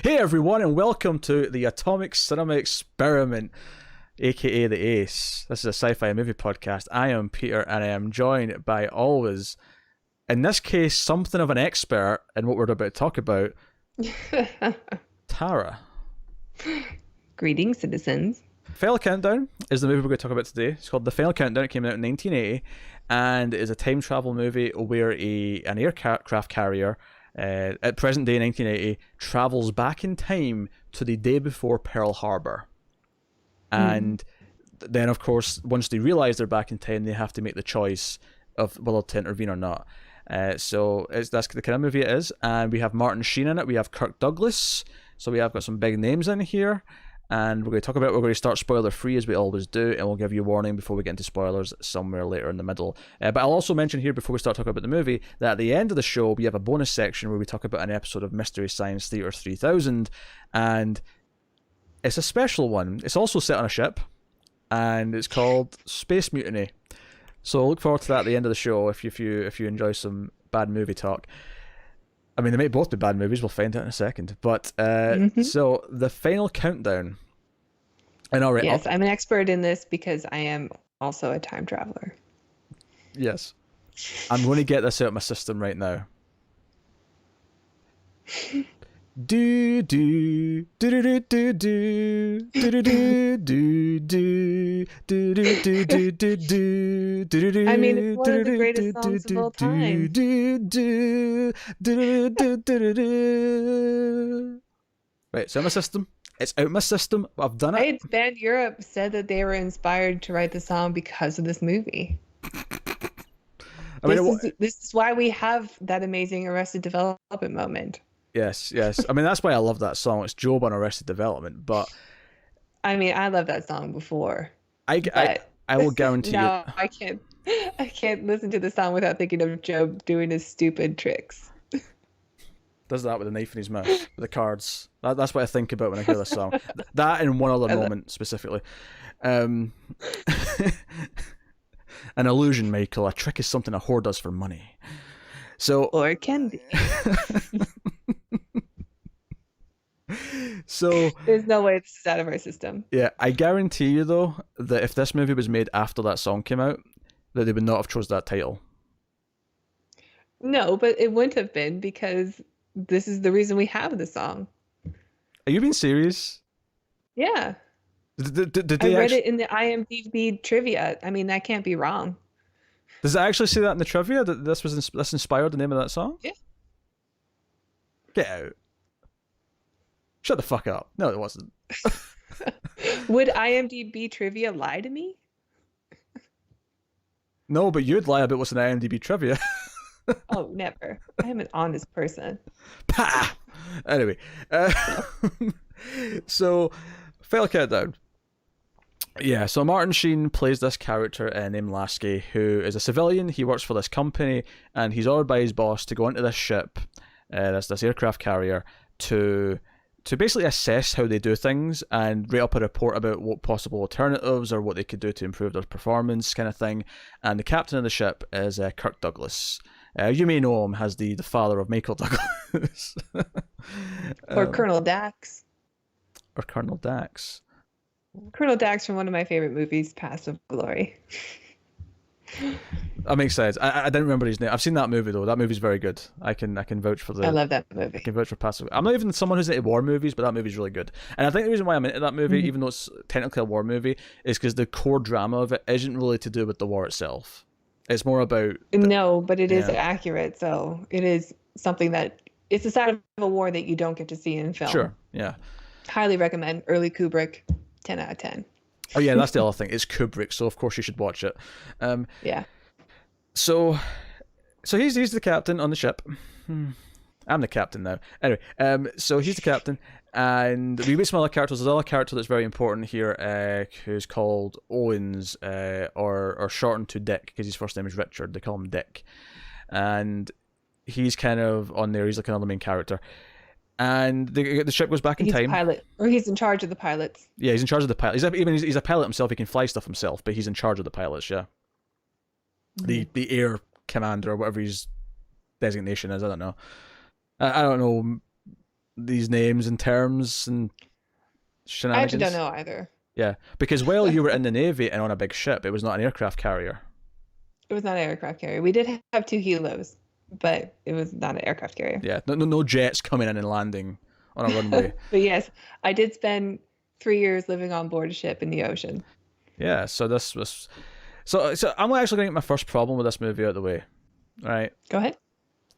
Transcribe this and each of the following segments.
Hey everyone, and welcome to the Atomic Cinema Experiment, aka the ACE. This is a sci-fi movie podcast. I am Peter, and I am joined by always, in this case, something of an expert in what we're about to talk about, Tara. Greetings, citizens. Final Countdown is the movie we're going to talk about today. It's called The Final Countdown. It came out in 1980, and it is a time travel movie where an aircraft carrier at present day 1980 travels back in time to the day before Pearl Harbor. And then, of course, once they realize they're back in time, they have to make the choice of whether to intervene or not. That's the kind of movie it is. And we have Martin Sheen in it. We have Kirk Douglas. So we have got some big names in here. And we're going to talk about it. We're going to start spoiler free as we always do, and we'll give you a warning before we get into spoilers somewhere later in the middle. But I'll also mention here before we start talking about the movie that at the end of the show we have a bonus section where we talk about an episode of Mystery Science Theater 3000, and it's a special one. It's also set on a ship, and it's called Space Mutiny. So look forward to that at the end of the show if you enjoy some bad movie talk. I mean, they may both be bad movies. We'll find out in a second. But so the Final Countdown. And all right, yes, I'm an expert in this because I am also a time traveler. Yes, I'm going to get this out of my system right now. Do do do do do do do do do do do do do do do. I mean, it's one of the greatest songs of all time. Right, it's out of my system. It's out of my system. I've done it. Right? Band Europe said that they were inspired to write the song because of this movie. I mean, this is why we have that amazing Arrested Development moment. Yes. I mean, that's why I love that song. It's Job on Arrested Development, but I mean, I love that song before. I will guarantee no, you. I can't listen to the song without thinking of Job doing his stupid tricks. Does that with a knife in his mouth, with the cards. That's what I think about when I hear this song. That and one other moment specifically. An illusion, Michael. A trick is something a whore does for money. So, or it can be. So there's no way this is out of our system. Yeah, I guarantee you though that if this movie was made after that song came out, that they would not have chose that title. No, but it wouldn't have been because this is the reason we have the song. Are you being serious? Yeah. Did I read it in the IMDb trivia. I mean, that can't be wrong. Does it actually say that in the trivia that this inspired the name of that song? Yeah. Get out. Shut the fuck up. No, it wasn't. Would IMDb trivia lie to me? No, but you'd lie about what's in IMDb trivia. Oh, never. I am an honest person. Pah! Anyway, so Final Countdown. Yeah, so Martin Sheen plays this character named Lasky, who is a civilian. He works for this company, and he's ordered by his boss to go into this ship, this aircraft carrier, to basically assess how they do things and write up a report about what possible alternatives or what they could do to improve their performance, kind of thing. And the captain of the ship is Kirk Douglas. You may know him as the father of Michael Douglas. Or Colonel Dax. Or Colonel Dax. Colonel Dax from one of my favorite movies, Paths of Glory. That makes sense. I didn't remember his name. I've seen that movie though. That movie's very good. I can vouch for the. I love that movie. I can vouch for Passive. I'm not even someone who's into war movies, but that movie's really good. And I think the reason why I'm into that movie, even though it's technically a war movie, is because the core drama of it isn't really to do with the war itself. It's more about. No, but it is accurate. So it is something that it's a side of a war that you don't get to see in film. Sure. Yeah. Highly recommend. Early Kubrick, 10 out of 10. Oh yeah, that's the other thing. It's Kubrick, so of course you should watch it. Yeah. So he's the captain on the ship. I'm the captain now. Anyway, so he's the captain, and we meet some other characters. There's another character that's very important here, who's called Owens, or shortened to Dick, because his first name is Richard. They call him Dick, and he's kind of on there. He's like another main character. And the ship goes back in time. He's a pilot, or he's in charge of the pilots. Yeah, he's in charge of the pilot. He's a pilot himself. He can fly stuff himself, but he's in charge of the pilots. Yeah. The air commander or whatever his designation is. I don't know. I don't know these names and terms and I shenanigans? actually don't know either. Yeah, because while you were in the Navy and on a big ship, it was not an aircraft carrier. It was not an aircraft carrier. We did have two helos, but it was not an aircraft carrier. Yeah, no jets coming in and landing on a runway. But yes, I did spend 3 years living on board a ship in the ocean. Yeah, so this was so I'm actually going to get my first problem with this movie out of the way. All right. Go ahead.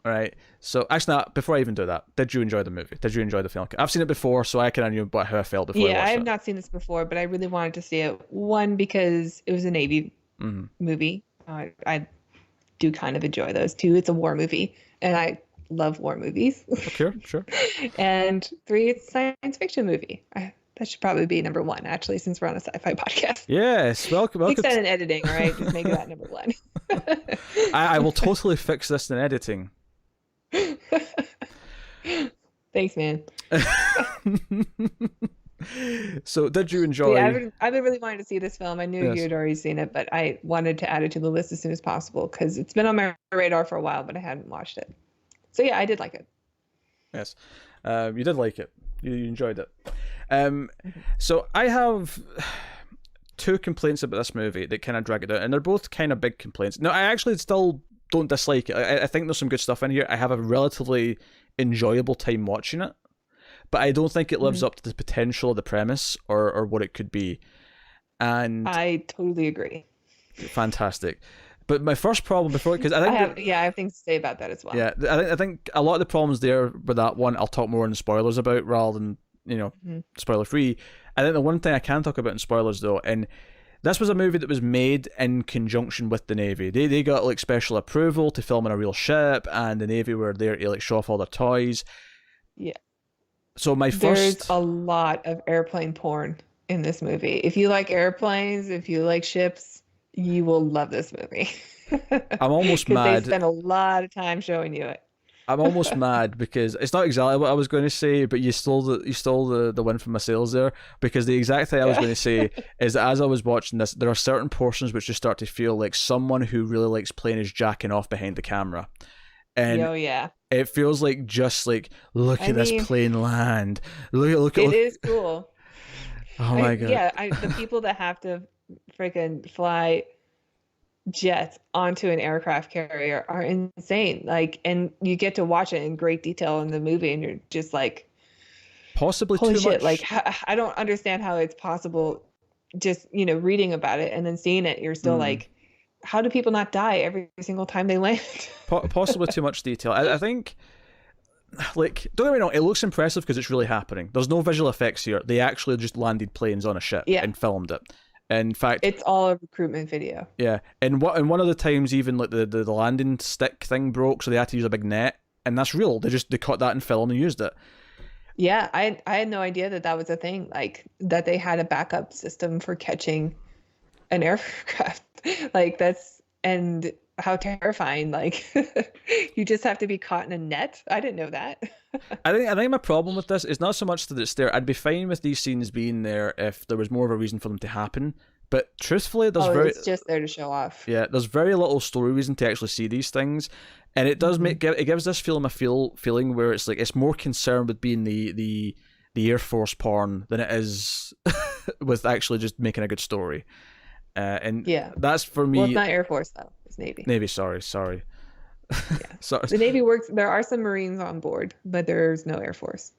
All right. So actually, before I even do that, did you enjoy the movie? Did you enjoy the film? I've seen it before, so I kind of knew about how I felt before I Yeah, I watched have it. not seen this before, but I really wanted to see it. One, because it was a Navy movie. I do kind of enjoy those. Two, it's a war movie, and I love war movies. Sure. And three, it's a science fiction movie. That should probably be number one, actually, since we're on a sci-fi podcast. Yes, welcome. Fix that in editing, right? Just make that number one. I will totally fix this in editing. Thanks, man. So, did you enjoy? Yeah, I've been really wanting to see this film. I knew you had already seen it, but I wanted to add it to the list as soon as possible because it's been on my radar for a while, but I hadn't watched it. So yeah, I did like it. Yes, you did like it. You enjoyed it. So I have two complaints about this movie that kind of drag it down, and they're both kind of big complaints. No, I actually still don't dislike it. I think there's some good stuff in here. I have a relatively enjoyable time watching it, but I don't think it lives up to the potential of the premise or what it could be. And I totally agree. Fantastic. But my first problem before, because I think I have things to say about that as well. Yeah, I think a lot of the problems there with that one, I'll talk more in spoilers about rather than spoiler free. I think the one thing I can talk about in spoilers though, and this was a movie that was made in conjunction with the Navy. They got like special approval to film on a real ship, and the Navy were there to like show off all their toys. Yeah. So there's a lot of airplane porn in this movie. If you like airplanes, if you like ships, you will love this movie. I'm almost mad. They spend a lot of time showing you it. I'm almost mad because it's not exactly what I was going to say, but you stole the win from my sales there, because the exact thing I was going to say is that as I was watching this, there are certain portions which just start to feel like someone who really likes playing is jacking off behind the camera. And it feels like just like, look at this plane land. Look. It is cool. Oh my god. Yeah, the people that have to freaking fly jets onto an aircraft carrier are insane. Like, and you get to watch it in great detail in the movie, and you're just like, possibly holy too shit! much. Like, I don't understand how it's possible. Just reading about it and then seeing it, you're still like, how do people not die every single time they land? Possibly too much detail. I think, like, don't get me wrong, it looks impressive because it's really happening. There's no visual effects here. They actually just landed planes on a ship and filmed it. In fact, it's all a recruitment video. Yeah, and one of the times even like the landing stick thing broke, so they had to use a big net, and that's real. They cut that in film and used it. Yeah, I had no idea that was a thing. Like that they had a backup system for catching an aircraft. Like and how terrifying. Like you just have to be caught in a net. I didn't know that. I think my problem with this is not so much that it's there. I'd be fine with these scenes being there if there was more of a reason for them to happen. But truthfully, it's just there to show off. Yeah, there's very little story reason to actually see these things, and it does it gives this film a feeling where it's like it's more concerned with being the Air Force porn than it is with actually just making a good story. And that's for me. Well, it's not Air Force though; it's Navy. Navy, sorry. Yeah. Sorry. The Navy works. There are some Marines on board, but there's no Air Force.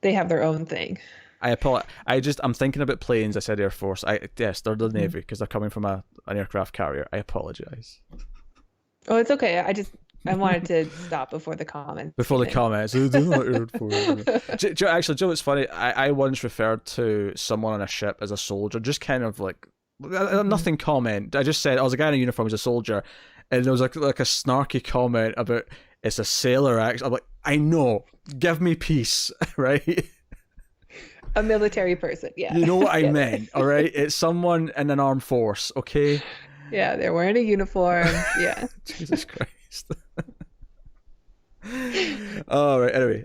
They have their own thing. I apologize. I'm thinking about planes. I said Air Force. Yes, they're the Navy because they're coming from an aircraft carrier. I apologize. Oh, it's okay. I wanted to stop before the comments. Before the comments. Actually, Joe, it's funny. I once referred to someone on a ship as a soldier, just kind of like nothing comment. I just said I was a guy in a uniform as a soldier, and there was like a snarky comment about it's a sailor act. I'm like, I know. Give me peace, right? A military person, yeah. You know what I meant, all right? It's someone in an armed force, okay? Yeah, they're wearing a uniform. Yeah. Jesus Christ. All right. Anyway,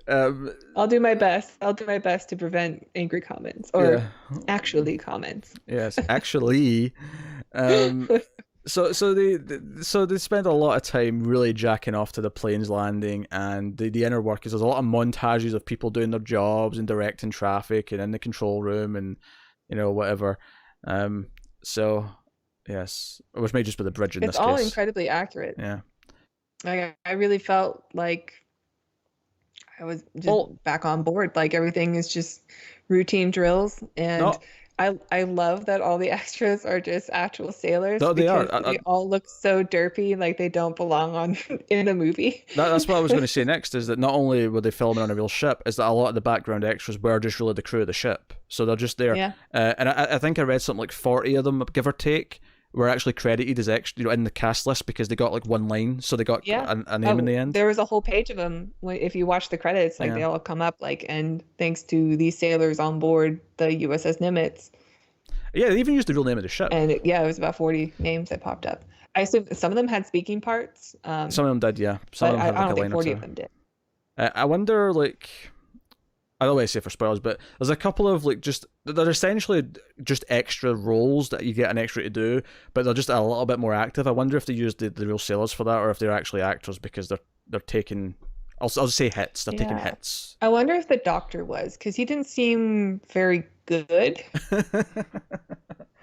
I'll do my best. To prevent angry comments or actually comments. Yes, actually. So they spend a lot of time really jacking off to the planes landing and the inner workings. There's a lot of montages of people doing their jobs and directing traffic and in the control room and whatever. Um, so yes, it was made just with the bridge in It's this all case. incredibly accurate. Yeah. Like I really felt like I was Well, just back on board. Like everything is just routine drills, and no, I love that all the extras are just actual sailors no, they are. because they all look so derpy, like they don't belong on in a movie. That's what I was going to say next. Is that not only were they filming on a real ship, is that a lot of the background extras were just really the crew of the ship. So they're just there. Yeah. And I think I read something like 40 of them, give or take, were actually credited as extra, in the cast list because they got like one line, so they got Yeah. a name in the end. There was a whole page of them. If you watch the credits, like Yeah. they all come up, like, and thanks to these sailors on board the USS Nimitz. Yeah, they even used the real name of the ship. And it was about 40 names that popped up. I assume some of them had speaking parts. Some of them did, yeah. Some of But them had I like don't a think line or 40 two. of them did. I wonder, like, I don't want to say for spoilers, but there's a couple of like they're essentially just extra roles that you get an extra to do, but they're just a little bit more active. I wonder if they used the real sailors for that, or if they're actually actors because they're taking. I'll just say hits. They're taking Yeah. hits. I wonder if the doctor was, because he didn't seem very good,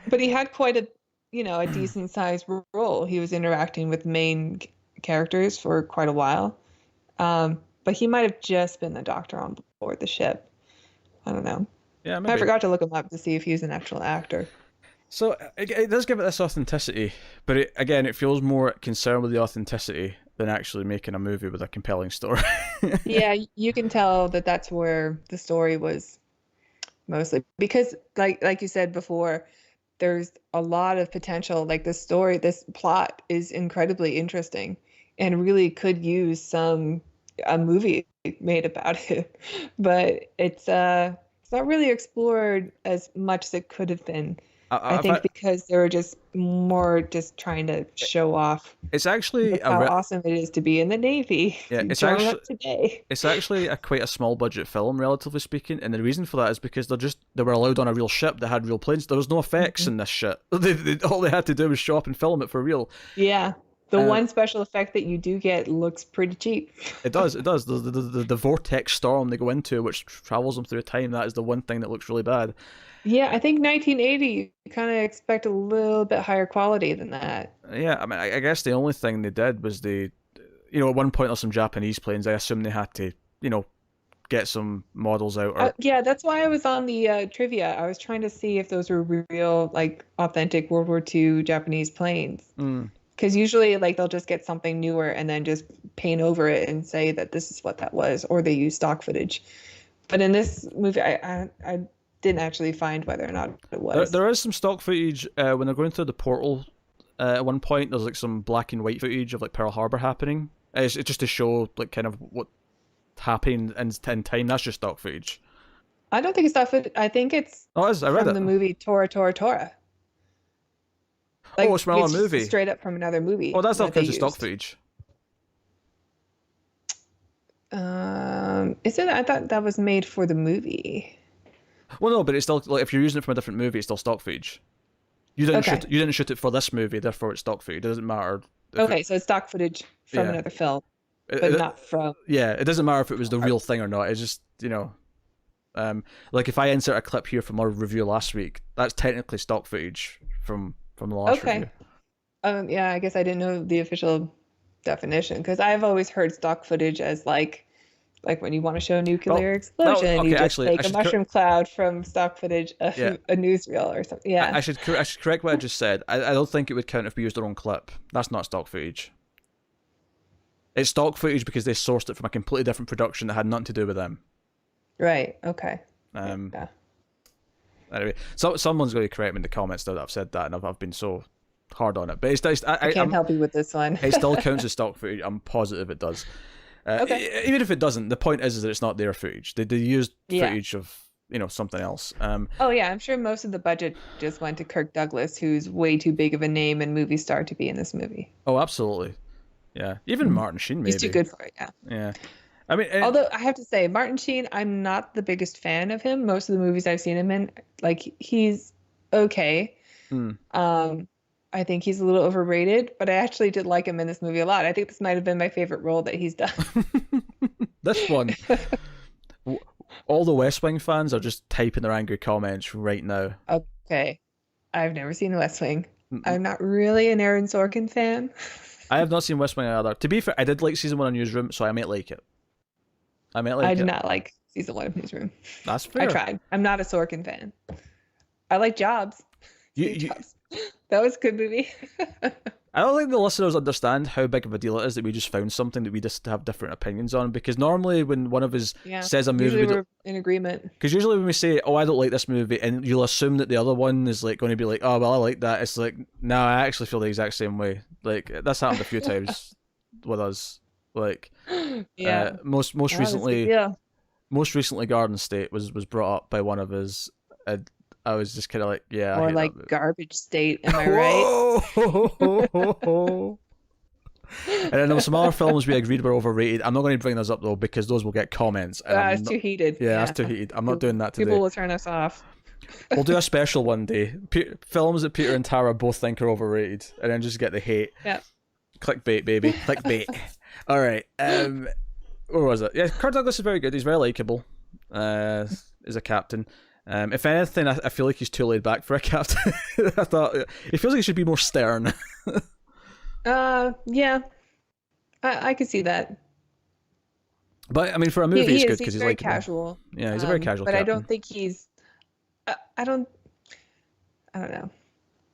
but he had quite a decent sized role. He was interacting with main characters for quite a while. But he might have just been the doctor on board the ship. I don't know. Yeah, I maybe. forgot to look him up to see if he was an actual actor. So it does give it this authenticity, but again, it feels more concerned with the authenticity than actually making a movie with a compelling story. Yeah, you can tell that that's where the story was mostly because, like you said before, there's a lot of potential. Like this plot is incredibly interesting and really could use a movie made about it. But it's not really explored as much as it could have been. I think because they were just more just trying to show off It's actually how awesome it is to be in the Navy. Yeah, Join up today. It's actually a quite a small budget film, relatively speaking, and the reason for that is because they were allowed on a real ship that had real planes. There was no effects in this shit. All they had to do was show up and film it for real. Yeah. The one special effect that you do get looks pretty cheap. It does. The vortex storm they go into, which travels them through time, that is the one thing that looks really bad. Yeah, I think 1980, you kind of expect a little bit higher quality than that. Yeah, I mean, I guess the only thing they did was at one point there's some Japanese planes. I assume they had to, get some models out. Yeah, that's why I was on the trivia. I was trying to see if those were real, like, authentic World War II Japanese planes. Because usually, like, they'll just get something newer and then just paint over it and say that this is what that was, or they use stock footage. But in this movie, I didn't actually find whether or not it was. There is some stock footage when they're going through the portal. At one point, there's like some black and white footage of like Pearl Harbor happening. It's just to show like kind of what happened in time. That's just stock footage. I don't think it's stock footage. I think it's I read from it. the movie Tora Tora Tora. Like, it's from another movie. Straight up from another movie. Oh, that's not because of stock footage. Is it? I thought that was made for the movie. Well, no, but it's still like if you're using it from a different movie, it's still stock footage. You didn't shoot it for this movie, therefore it's stock footage. It doesn't matter. Okay, so it's stock footage from another film, but not from. Yeah, it doesn't matter if it was the real thing or not. It's just like if I insert a clip here from our review last week, that's technically stock footage from the last review. Yeah, I guess I didn't know the official definition because I've always heard stock footage as like when you want to show a nuclear explosion, you just take a mushroom cloud from stock footage of a newsreel or something. Yeah, I should correct what I just said. I don't think it would count if we used their own clip. That's not stock footage. It's stock footage because they sourced it from a completely different production that had nothing to do with them. Right. Okay. Yeah. Anyway, someone's going to correct me in the comments that I've said that, and I've been so hard on it. But I can't help you with this one. It still counts as stock footage. I'm positive it does. Even if it doesn't, the point is that it's not their footage. They used footage of something else. Oh yeah, I'm sure most of the budget just went to Kirk Douglas, who's way too big of a name and movie star to be in this movie. Oh, absolutely. Yeah, even Martin Sheen maybe. He's too good for it. Yeah. Yeah. I mean, although I have to say, Martin Sheen, I'm not the biggest fan of him. Most of the movies I've seen him in, like he's okay. I think he's a little overrated, but I actually did like him in this movie a lot. I think this might have been my favorite role that he's done. This one, all the West Wing fans are just typing their angry comments right now. Okay. I've never seen The West Wing. Mm-mm. I'm not really an Aaron Sorkin fan. I have not seen West Wing either. To be fair, I did like season 1 of Newsroom, so I might like it. I might I like did it. not like season 1 of Newsroom. That's I fair. tried. I'm not a Sorkin fan. I like Jobs. You, Steve you, Jobs. That was a good movie. I don't think the listeners understand how big of a deal it is that we just found something that we just have different opinions on. Because normally when one of us Yeah. says a movie, Usually we're in agreement. because usually when we say, "Oh, I don't like this movie," and you'll assume that the other one is like going to be like, "Oh, well, I like that." It's like, no, I actually feel the exact same way. Like that's happened a few times with us. Like, Yeah. most Wow, that's a good recently, deal. Garden State was brought up by one of us. And I was just kind of like, yeah, I Or hate like that movie. Garbage State, am I right? Whoa! And then there were some other films we agreed were overrated. I'm not going to bring those up though because those will get comments. And I'm It's not, too heated. yeah, that's too heated. I'm not doing that today. People will turn us off. We'll do a special one day. Films that Peter and Tara both think are overrated, and then just get the hate. Yeah. Clickbait, baby. Clickbait. All right. Where was it? Yeah, Kirk Douglas is very good. He's very likable. As a captain. If anything, I feel like he's too laid back for a captain. I thought he feels like he should be more stern. Yeah. I could see that. But I mean, for a movie, it's good because he's very likable. casual. Yeah, he's a very casual But captain. I don't think he's. I don't know.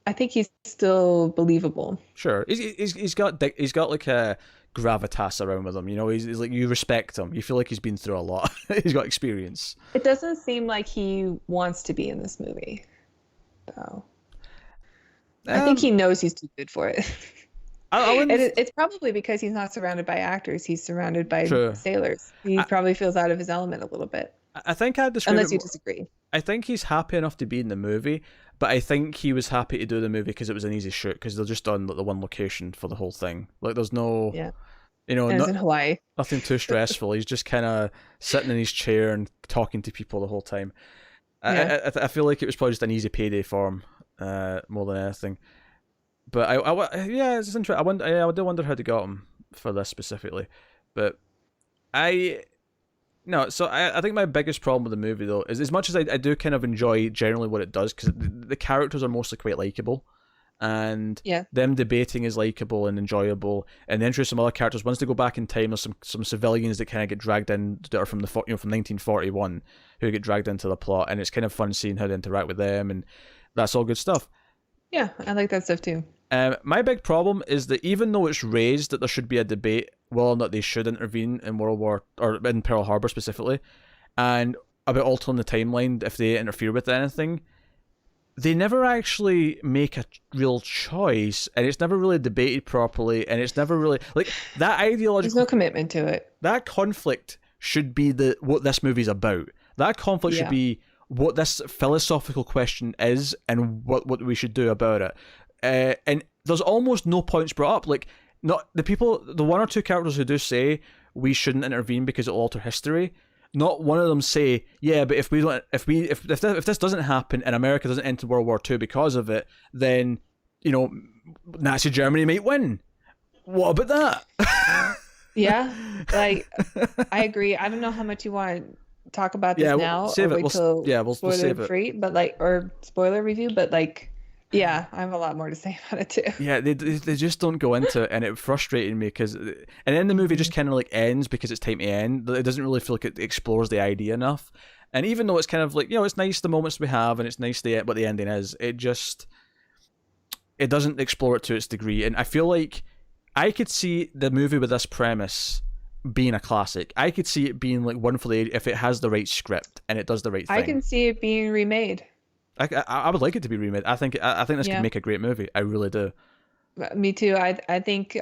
I think he's still believable. Sure, he's got like a gravitas around with him. You know, he's like you respect him. You feel like he's been through a lot. He's got experience. It doesn't seem like he wants to be in this movie, though. I think he knows he's too good for it. I And wouldn't. it's probably because he's not surrounded by actors. He's surrounded by True. sailors. He probably feels out of his element a little bit. I think I'd describe Unless it you more- disagree. I think he's happy enough to be in the movie, but I think he was happy to do the movie because it was an easy shoot because they're just on like, the one location for the whole thing. Like there's no, Yeah. you know, And it's in Hawaii. nothing too stressful. He's just kind of sitting in his chair and talking to people the whole time. Yeah. I feel like it was probably just an easy payday for him, more than anything. But yeah, it's interesting. I do wonder how they got him for this specifically, but no. So I think my biggest problem with the movie though is as much as I do kind of enjoy generally what it does because the characters are mostly quite likable, and Yeah. them debating is likable and enjoyable, and they introduce some other characters. Once they go back in time, there's some civilians that kind of get dragged in that are from from 1941 who get dragged into the plot, and it's kind of fun seeing how they interact with them, and that's all good stuff. Yeah, I like that stuff too. My big problem is that even though it's raised that there should be a debate whether or not they should intervene in World War or in Pearl Harbor specifically, and about altering the timeline if they interfere with anything, they never actually make a real choice, and it's never really debated properly, and it's never really like that There's ideological no commitment to it. that conflict should be what this movie's about. That conflict should Yeah. be what this philosophical question is and what we should do about it. And there's almost no points brought up. Like, not the one or two characters who do say we shouldn't intervene because it'll alter history. Not one of them say, yeah, but if this doesn't happen and America doesn't enter World War II because of it, then Nazi Germany might win. What about that? Yeah, like I agree. I don't know how much you want to talk about this Yeah, now save or it. wait till We'll spoiler save it. free, but or spoiler review. But yeah, I have a lot more to say about it too. Yeah, they just don't go into it, and it frustrated me and then the movie just kind of like ends because it's time to end. It doesn't really feel like it explores the idea enough. And even though it's kind of like it's nice the moments we have, and it's nice what the ending is, it doesn't explore it to its degree. And I feel like I could see the movie with this premise being a classic. I could see it being like one for the age if it has the right script and it does the right thing. I can see it being remade. I would like it to be remade. I think this Yeah. could make a great movie. I really do. Me too. I think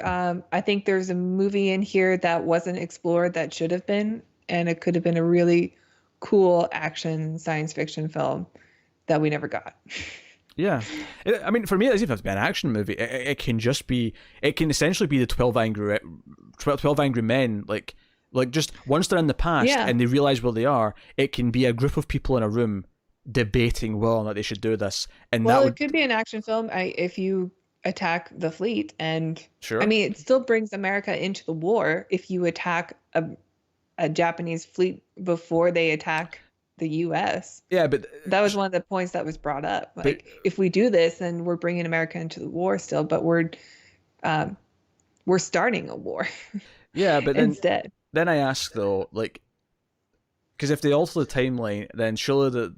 there's a movie in here that wasn't explored that should have been, and it could have been a really cool action science fiction film that we never got. Yeah, I mean, for me, it doesn't even have to be an action movie. It can just be. It can essentially be the 12 Angry Men. Like just once they're in the past Yeah. and they realize where they are, it can be a group of people in a room debating whether or not they should do this. And Well, that it could be an action film. If you attack the fleet. And I Sure. mean, it still brings America into the war if you attack a Japanese fleet before they attack the US. Yeah, but That was one of the points that was brought up. but Like, if we do this, then we're bringing America into the war still, but we're starting a war yeah, but instead. then I ask though, like, because if they alter the timeline, then surely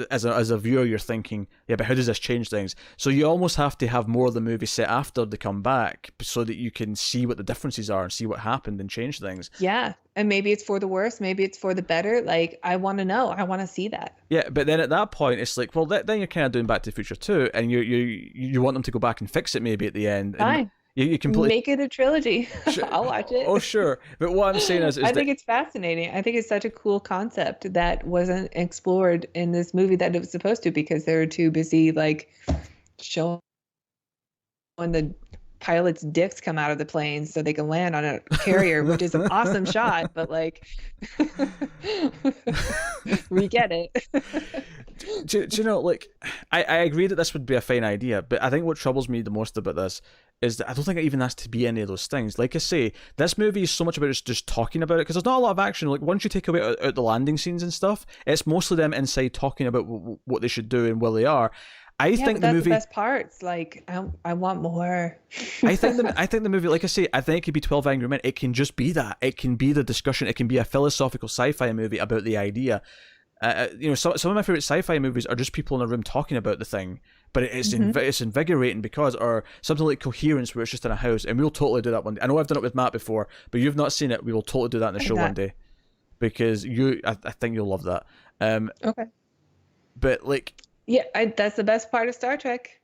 as a viewer you're thinking, yeah, but how does this change things? So you almost have to have more of the movie set after they come back, so that you can see what the differences are and see what happened and change things. Yeah. And maybe it's for the worse, maybe it's for the better. Like, I want to know. I want to see that. Yeah, but then at that point, it's like, well, then you're kind of doing Back to the Future too, and you want them to go back and fix it maybe at the end, and Fine. you completely. Make it a trilogy. I'll watch it. Oh, sure. But what I'm saying is I that think it's fascinating. I think it's such a cool concept that wasn't explored in this movie that it was supposed to, because they were too busy like showing the pilots' dicks come out of the plane so they can land on a carrier, which is an awesome shot, but like we get it. do you know, like, I agree that this would be a fine idea, but I think what troubles me the most about this is that I don't think it even has to be any of those things. Like I say, this movie is so much about just talking about it, because there's not a lot of action. Like, once you take away out the landing scenes and stuff, it's mostly them inside talking about what they should do and where they are. I think but that's the movie. the best parts. Like, I want more. I think the movie, like I say, I think it could be 12 Angry Men. It can just be that. It can be the discussion. It can be a philosophical sci-fi movie about the idea. Some of my favorite sci-fi movies are just people in a room talking about the thing, but it's it's invigorating, because, or something like Coherence, where it's just in a house, and we'll totally do that one day. I know I've done it with Matt before, but you've not seen it. We will totally do that in the show one day, because I think you'll love that. Okay. But like, Yeah, that's the best part of Star Trek.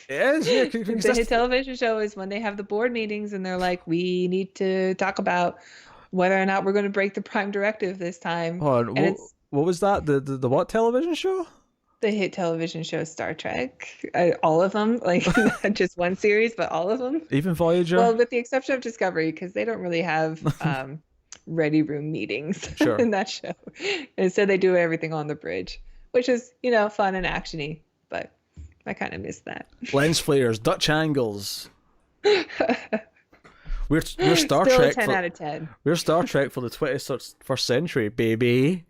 it is, yeah, because The hit television show is when they have the board meetings and they're like, we need to talk about whether or not we're going to break the Prime Directive this time. hold on, And it's what was that? The what television show? the hit television show Star Trek. All of them, like not just one series, but all of them. Even Voyager? Well, with the exception of Discovery, because they don't really have ready room meetings Sure. in that show. Instead, they do everything on the bridge, which is, fun and actiony, but I kind of miss that. Lens flares, Dutch angles. We're Star Still Trek. a 10 out of 10. We're Star Trek for the 21st century, baby.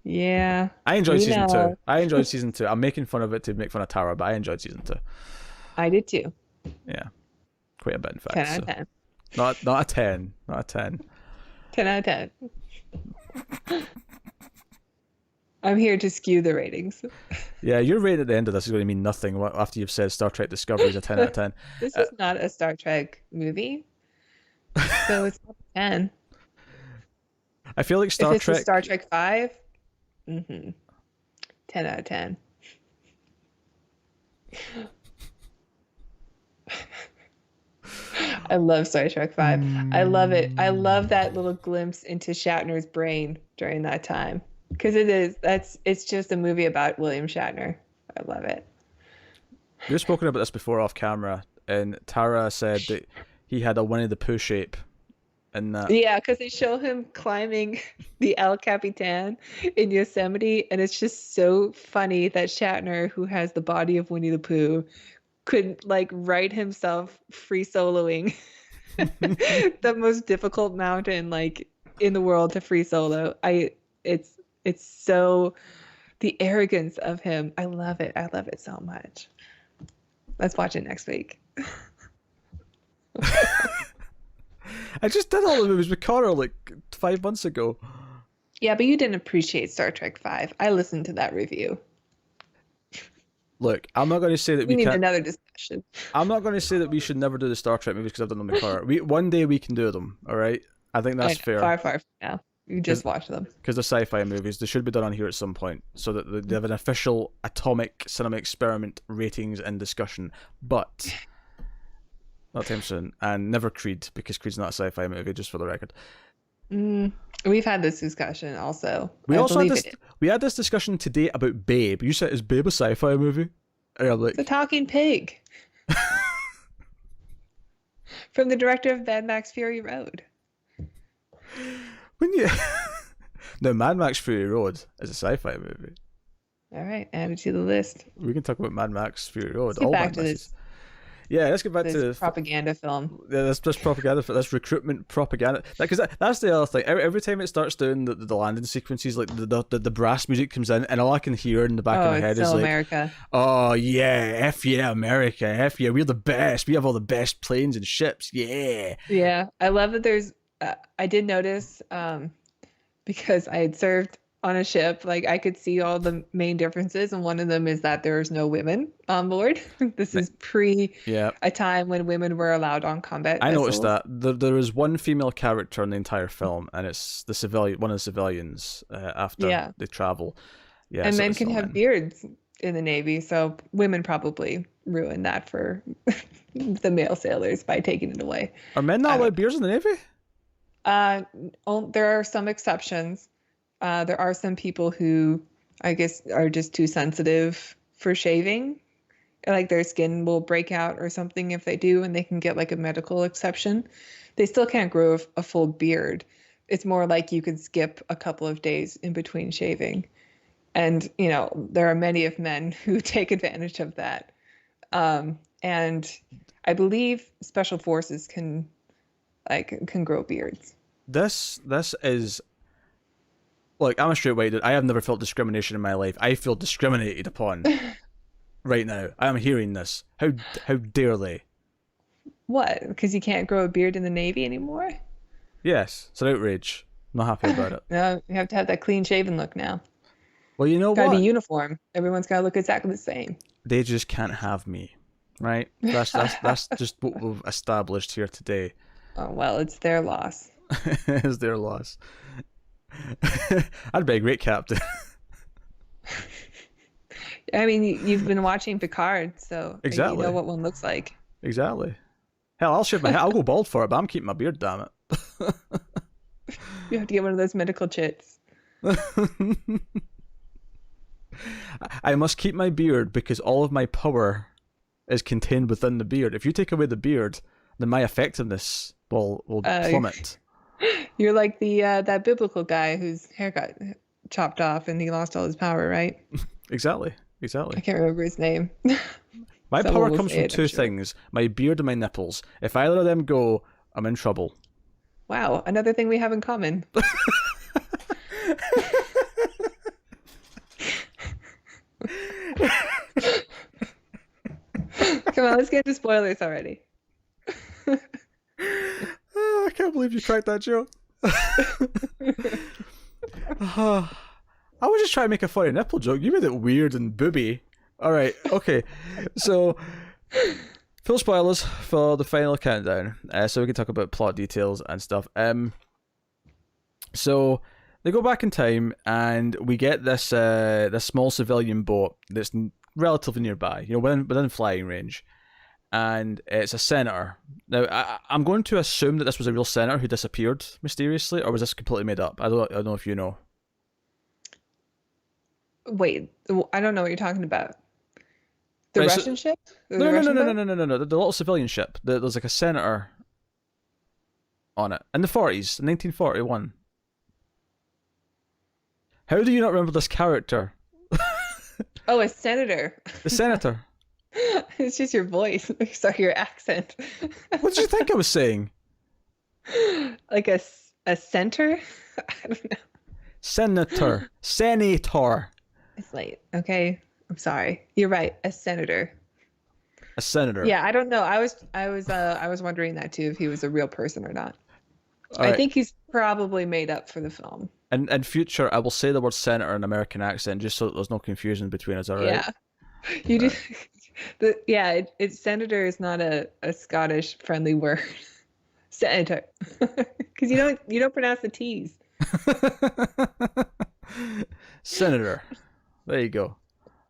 Yeah. I enjoyed season know. 2. I enjoyed season 2. I'm making fun of it to make fun of Tara, but I enjoyed season 2. I did too. Yeah, quite a bit in fact. 10 out So. of 10. Not a 10. Not a 10. 10 out of 10. I'm here to skew the ratings. Yeah, your rating at the end of this is going to mean nothing after you've said Star Trek Discovery is a 10 out of 10. This is not a Star Trek movie, so it's not a 10. I feel like If Star it's Trek. a Star Trek 5, 10 out of 10. I love Star Trek 5. I love it. I love that little glimpse into Shatner's brain during that time. Because it's just a movie about William Shatner. I love it. We've spoken about this before off camera, and Tara said that he had a Winnie the Pooh shape, and that. Yeah, because they show him climbing the El Capitan in Yosemite, and it's just so funny that Shatner, who has the body of Winnie the Pooh, could like write himself free soloing the most difficult mountain like in the world to free solo. It's so the arrogance of him. I love it. I love it so much. Let's watch it next week. I just did all the movies with Connor like 5 months ago. Yeah, but you didn't appreciate Star Trek 5. I listened to that review. Look, I'm not going to say that We we need can't. another discussion. I'm not going to say that we should never do the Star Trek movies because I've done them with Connor. One day we can do them. All right, I think that's fair. Far from now. You just watch them. Because they're sci-fi movies, they should be done on here at some point, so that they have an official atomic cinema experiment ratings and discussion. But not time soon, and never Creed, because Creed's not a sci-fi movie, just for the record. We've had this discussion also. We I also had believe this. it. We had this discussion today about Babe. You said, "Is Babe a sci-fi movie?" And I'm like, The Talking Pig. From the director of Mad Max Fury Road. when you. No, Mad Max Fury Road is a sci-fi movie. All right, add it to the list. We can talk about Mad Max Fury Road, Let's get all back Mad to Maxes. Yeah, let's get back this to propaganda film. yeah, that's propaganda for that's recruitment propaganda. Because that's the other thing. Every time it starts doing the landing sequences, like the brass music comes in, and all I can hear in the back of Oh, my head it's is so like, America. "Oh yeah, f yeah, America, f yeah, we're the best. We have all the best planes and ships. Yeah." Yeah, I love that there's. I did notice because I had served on a ship, like I could see all the main differences, and one of them is that there's no women on board. This is pre Yeah, a time when women were allowed on combat I noticed vessels. that there is one female character in the entire film, and it's the civilian, one of the civilians after Yeah, they travel. Yeah, and so men it's can all have men. beards in the Navy, so women probably ruined that for the male sailors by taking it away. Are men not I don't allowed beers in the Navy? Uh, there are some exceptions. There are some people who, I guess, are just too sensitive for shaving. Like their skin will break out or something if they do, and they can get like a medical exception. They still can't grow a full beard. It's more like you could skip a couple of days in between shaving. And, there are many of men who take advantage of that. And I believe special forces can grow beards. This is look. I'm a straight white dude. I have never felt discrimination in my life. I feel discriminated upon right now. I am hearing this. How dare they? What? Because you can't grow a beard in the Navy anymore? Yes, it's an outrage. I'm not happy about it. No, you have to have that clean shaven look now. Well, you know Gotta be what? uniform. Everyone's gotta look exactly the same. They just can't have me, right? That's just what we've established here today. Oh, well, it's their loss. Is their loss. I'd be a great captain. I mean, you've been watching Picard, so you Exactly. know what one looks like. Exactly. Hell, I'll shave my head. I'll go bald for it, but I'm keeping my beard. Damn You have to get one of those medical chits. it. I must keep my beard because all of my power is contained within the beard. If you take away the beard, then my effectiveness will plummet. You're like the that biblical guy whose hair got chopped off and he lost all his power, right? Exactly. I Exactly. can't remember his name. My Someone power will comes say from it, I'm two sure. things: my beard and my nipples. If either of them go, I'm in trouble. Wow, another thing we have in common. Come on, let's get into spoilers already. Oh, I can't believe you cracked that joke. I was just trying to make a funny nipple joke. You made it weird and booby. All right, okay. So, full spoilers for the final countdown. So we can talk about plot details and stuff. So they go back in time, and we get this small civilian boat that's relatively nearby. Within flying range, and it's a senator. Now, I'm going to assume that this was a real senator who disappeared mysteriously, or was this completely made up? I don't know if you know. Wait, I don't know what you're talking about. The Right, so- Russian ship? The No, no, no, Russian no, boat? no, no, no, no. The little civilian ship. There's like a senator on it in the 40s, 1941. How do you not remember this character? Oh, a senator. The senator. It's just your voice. Sorry, your accent. What did you think I was saying? Like a center? I don't know. Senator. Senator. It's late. Okay. I'm sorry. You're right. A senator. A senator. Yeah, I don't know. I was wondering that too, if he was a real person or not. All I right. think he's probably made up for the film. In future, I will say the word senator in an American accent just so that there's no confusion between us, alright? Yeah. You do. It's senator is not a Scottish friendly word. Senator. Because you don't pronounce the T's. Senator. There you go.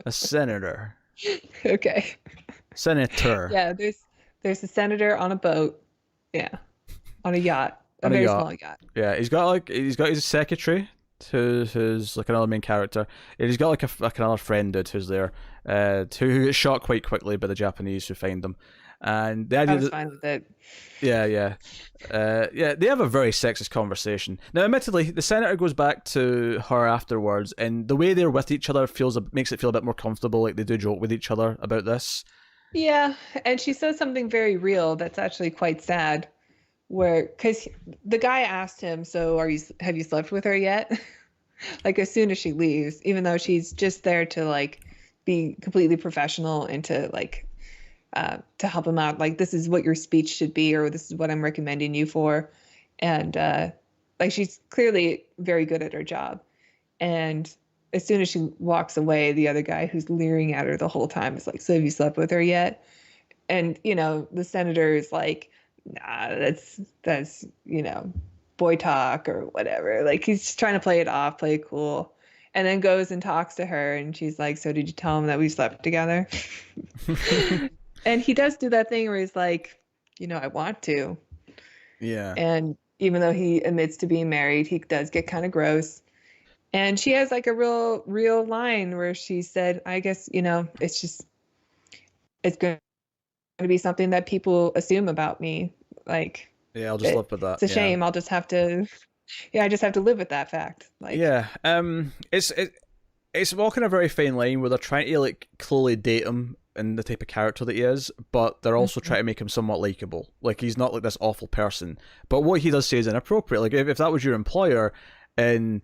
A senator. Okay. Senator. Yeah, there's a senator on a boat. Yeah. On a yacht. A On a very yacht. small yacht. Yeah, he's got his secretary, who's like another main character. And he's got like another friend dude who's there, who gets shot quite quickly by the Japanese who find them. And the I idea was that fine with it. yeah, they have a very sexist conversation. Now, admittedly, the senator goes back to her afterwards, and the way they're with each other makes it feel a bit more comfortable. Like they do joke with each other about this. Yeah, and she says something very real that's actually quite sad. Where, because the guy asked him, "So have you slept with her yet?" Like as soon as she leaves, even though she's just there to like be completely professional and to help him out. Like this is what your speech should be, or this is what I'm recommending you for, and like she's clearly very good at her job. And as soon as she walks away, the other guy who's leering at her the whole time is like, "So have you slept with her yet?" And the senator is like, "Nah, that's boy talk or whatever." Like he's just trying to play it off, play it cool, and then goes and talks to her, and she's like, "So did you tell him that we slept together?" And he does do that thing where he's like, "I want to." Yeah. And even though he admits to being married, he does get kind of gross. And she has like a real line where she said, "I guess, it's going to be something that people assume about me. Like, Yeah, I'll just live with that. it's a Yeah. shame. I'll just have to, yeah, I just have to live with that fact." Like, Yeah. It's walking a very fine line where they're trying to like clearly date him and the type of character that he is, but they're also mhm. trying to make him somewhat likable. Like he's not like this awful person. But what he does say is inappropriate. Like if that was your employer, and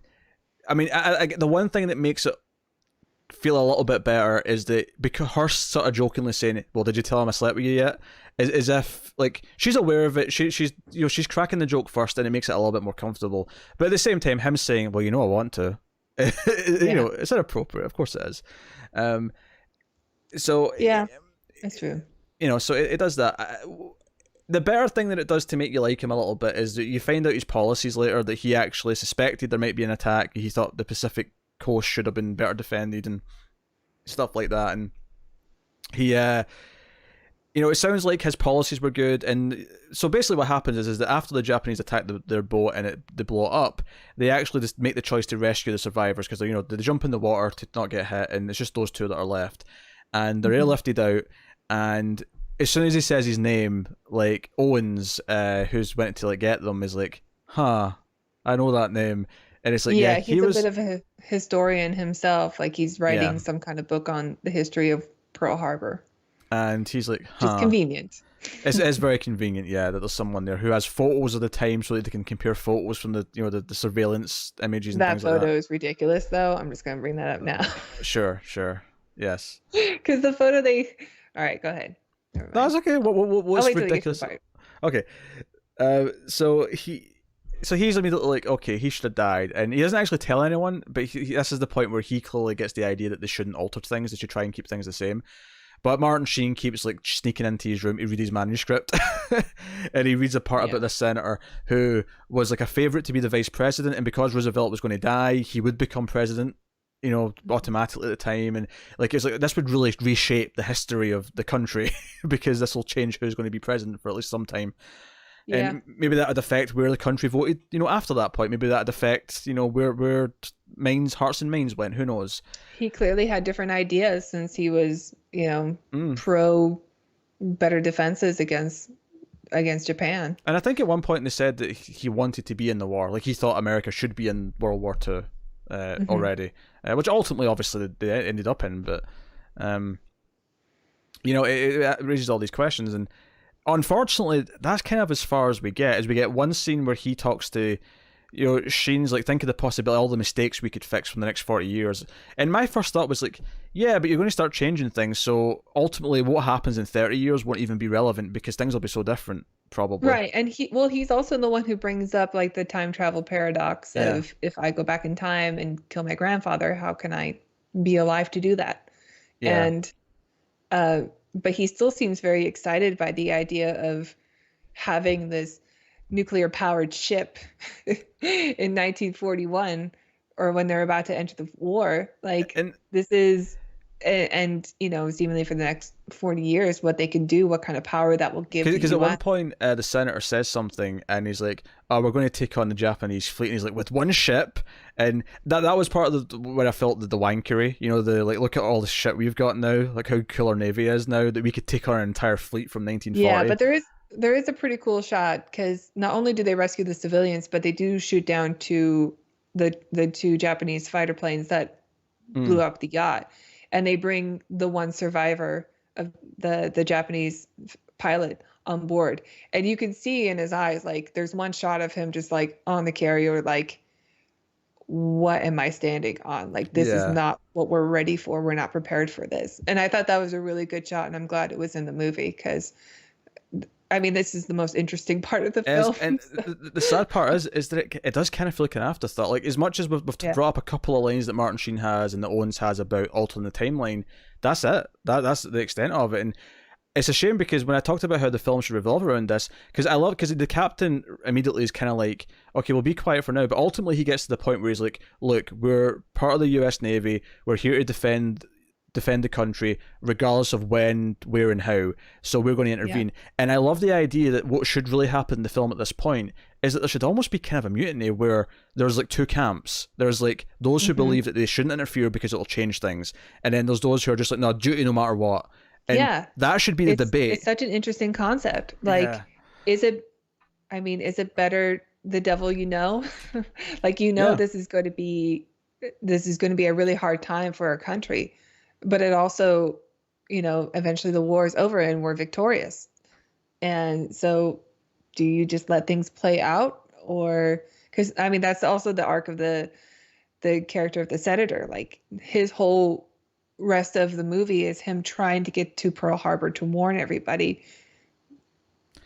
I mean, the one thing that makes it feel a little bit better is that because her sort of jokingly saying, "Well, did you tell him I slept with you yet?" Is as if like she's aware of it. She's cracking the joke first, and it makes it a little bit more comfortable. But at the same time, him saying, "Well, I want to," Yeah, it's inappropriate. Of course, it is. Um, so yeah, that's true. so it does that. The better thing that it does to make you like him a little bit is that you find out his policies later, that he actually suspected there might be an attack. He thought the Pacific coast should have been better defended and stuff like that. And he, it sounds like his policies were good. And so basically, what happens is that after the Japanese attack their boat and they blow it up, they actually just make the choice to rescue the survivors because they jump in the water to not get hit, and it's just those two that are left, and they're Mhm. airlifted out. And as soon as he says his name, like Owens, who's went to like get them, is like, "Huh, I know that name," and it's like, yeah, Yeah, he he's a was, bit of a historian himself. Like he's yeah, writing some kind of book on the history of Pearl Harbor, and he's like, which is "Huh." convenient. It's very convenient, yeah, that there's someone there who has photos of the time so that they can compare photos from the surveillance images and That things like that. photo is ridiculous, though. I'm just going to bring that up now. Sure, yes. Because the photo they. All right, go ahead. Never mind. That's okay. I'll What's wait till you get to the ridiculous? part. Okay, so he's immediately like, okay, he should have died, and he doesn't actually tell anyone. But this is the point where he clearly gets the idea that they shouldn't alter things; they should try and keep things the same. But Martin Sheen keeps like sneaking into his room to read his manuscript, and he reads a part Yeah. about this senator who was like a favorite to be the vice president, and because Roosevelt was going to die, he would become president, automatically at the time, and like it's like this would really reshape the history of the country because this will change who's going to be president for at least some time, Yeah. and maybe that would affect where the country voted, after that point. Maybe that would affect, where hearts and minds went. Who knows? He clearly had different ideas since he was, Mm. pro better defenses against Japan. And I think at one point they said that he wanted to be in the war. Like he thought America should be in World War Two Hmm. already, which ultimately, obviously, they ended up in. But it raises all these questions, and unfortunately, that's kind of as far as we get. As we get one scene where he talks to, Sheen's like, think of the possibility, all the mistakes we could fix from the next 40 years. And my first thought was like, yeah, but you're going to start changing things. So ultimately, what happens in 30 years won't even be relevant because things will be so different, probably. Right. And he's also the one who brings up like the time travel paradox Yeah, of, if I go back in time and kill my grandfather, how can I be alive to do that? yeah. And uh but he still seems very excited by the idea of having this nuclear powered ship in 1941, or when they're about to enter the war. Like And this is, and seemingly for the next 40 years, what they can do, what kind of power that will give the Because at one US. point, the senator says something, and he's like, "Oh, we're going to take on the Japanese fleet." And he's like, "With one ship," and that was part of the where I felt the wankery. You know, the like, look at all the shit we've got now, like how cool our navy is now that we could take on an entire fleet from Yeah, 1940. but there is a pretty cool shot because not only do they rescue the civilians, but they do shoot down the two Japanese fighter planes that blew Mm, up the yacht, and they bring the one survivor of the Japanese pilot on board, and you can see in his eyes like there's one shot of him just like on the carrier like what am I standing on? Like this is yeah. not what we're ready for. We're not prepared for this. And I thought that was a really good shot, and I'm glad it was in the movie because I mean this is the most interesting part of the film. And the sad part is that it does kind of feel like an afterthought. Like as much as we've Yeah. brought up a couple of lines that Martin Sheen has and that Owens has about altering the timeline, that's it. That's the extent of it. And it's a shame because when I talked about how the film should revolve around this, because the captain immediately is kind of like, okay, we'll be quiet for now, but ultimately he gets to the point where he's like, look, we're part of the U.S. Navy, we're here to defend the country regardless of when, where, and how. So we're going to Yeah. intervene. And I love the idea that what should really happen in the film at this point is that there should almost be kind of a mutiny where there's like two camps. There's like those who Hmm. believe that they shouldn't interfere because it'll change things, and then there's those who are just like, no, duty no matter what. And Yeah. that should be the It's debate. such an interesting concept. Like, Yeah. is it, I mean, is it better the devil you know? Like Yeah. this is going to be a really hard time for our country. But it also, eventually the war is over and we're victorious. And so do you just let things play out or because I mean that's also the arc of the character of the senator. Like his whole rest of the movie is him trying to get to Pearl Harbor to warn everybody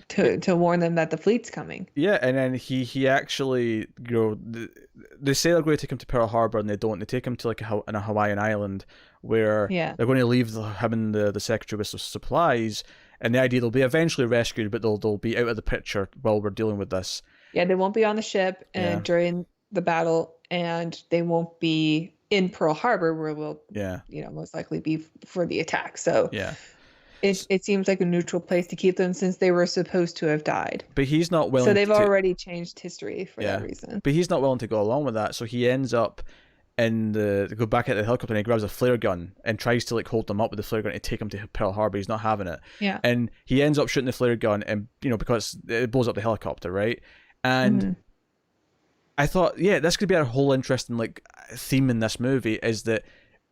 to warn them that the fleet's coming. Yeah, and then he actually, they say they're going to take him to Pearl Harbor, and they don't. They take him to like in a Hawaiian island where Yeah. they're going to leave him and the secretary with some supplies, and the idea they'll be eventually rescued, but they'll be out of the picture while we're dealing with this. Yeah, they won't be on the ship Yeah. and during the battle and they won't be in Pearl Harbor where we'll, Yeah, most likely be for the attack. So yeah. it seems like a neutral place to keep them since they were supposed to have died. But he's not willing. So they've to, already changed history for yeah, that reason. but he's not willing to go along with that. So he ends up go back at the helicopter and he grabs a flare gun and tries to like hold them up with the flare gun to take him to Pearl Harbor. He's not having it. Yeah. And he ends up shooting the flare gun and because it blows up the helicopter, right? And Mhm. I thought, yeah, this could be a whole interesting like theme in this movie is that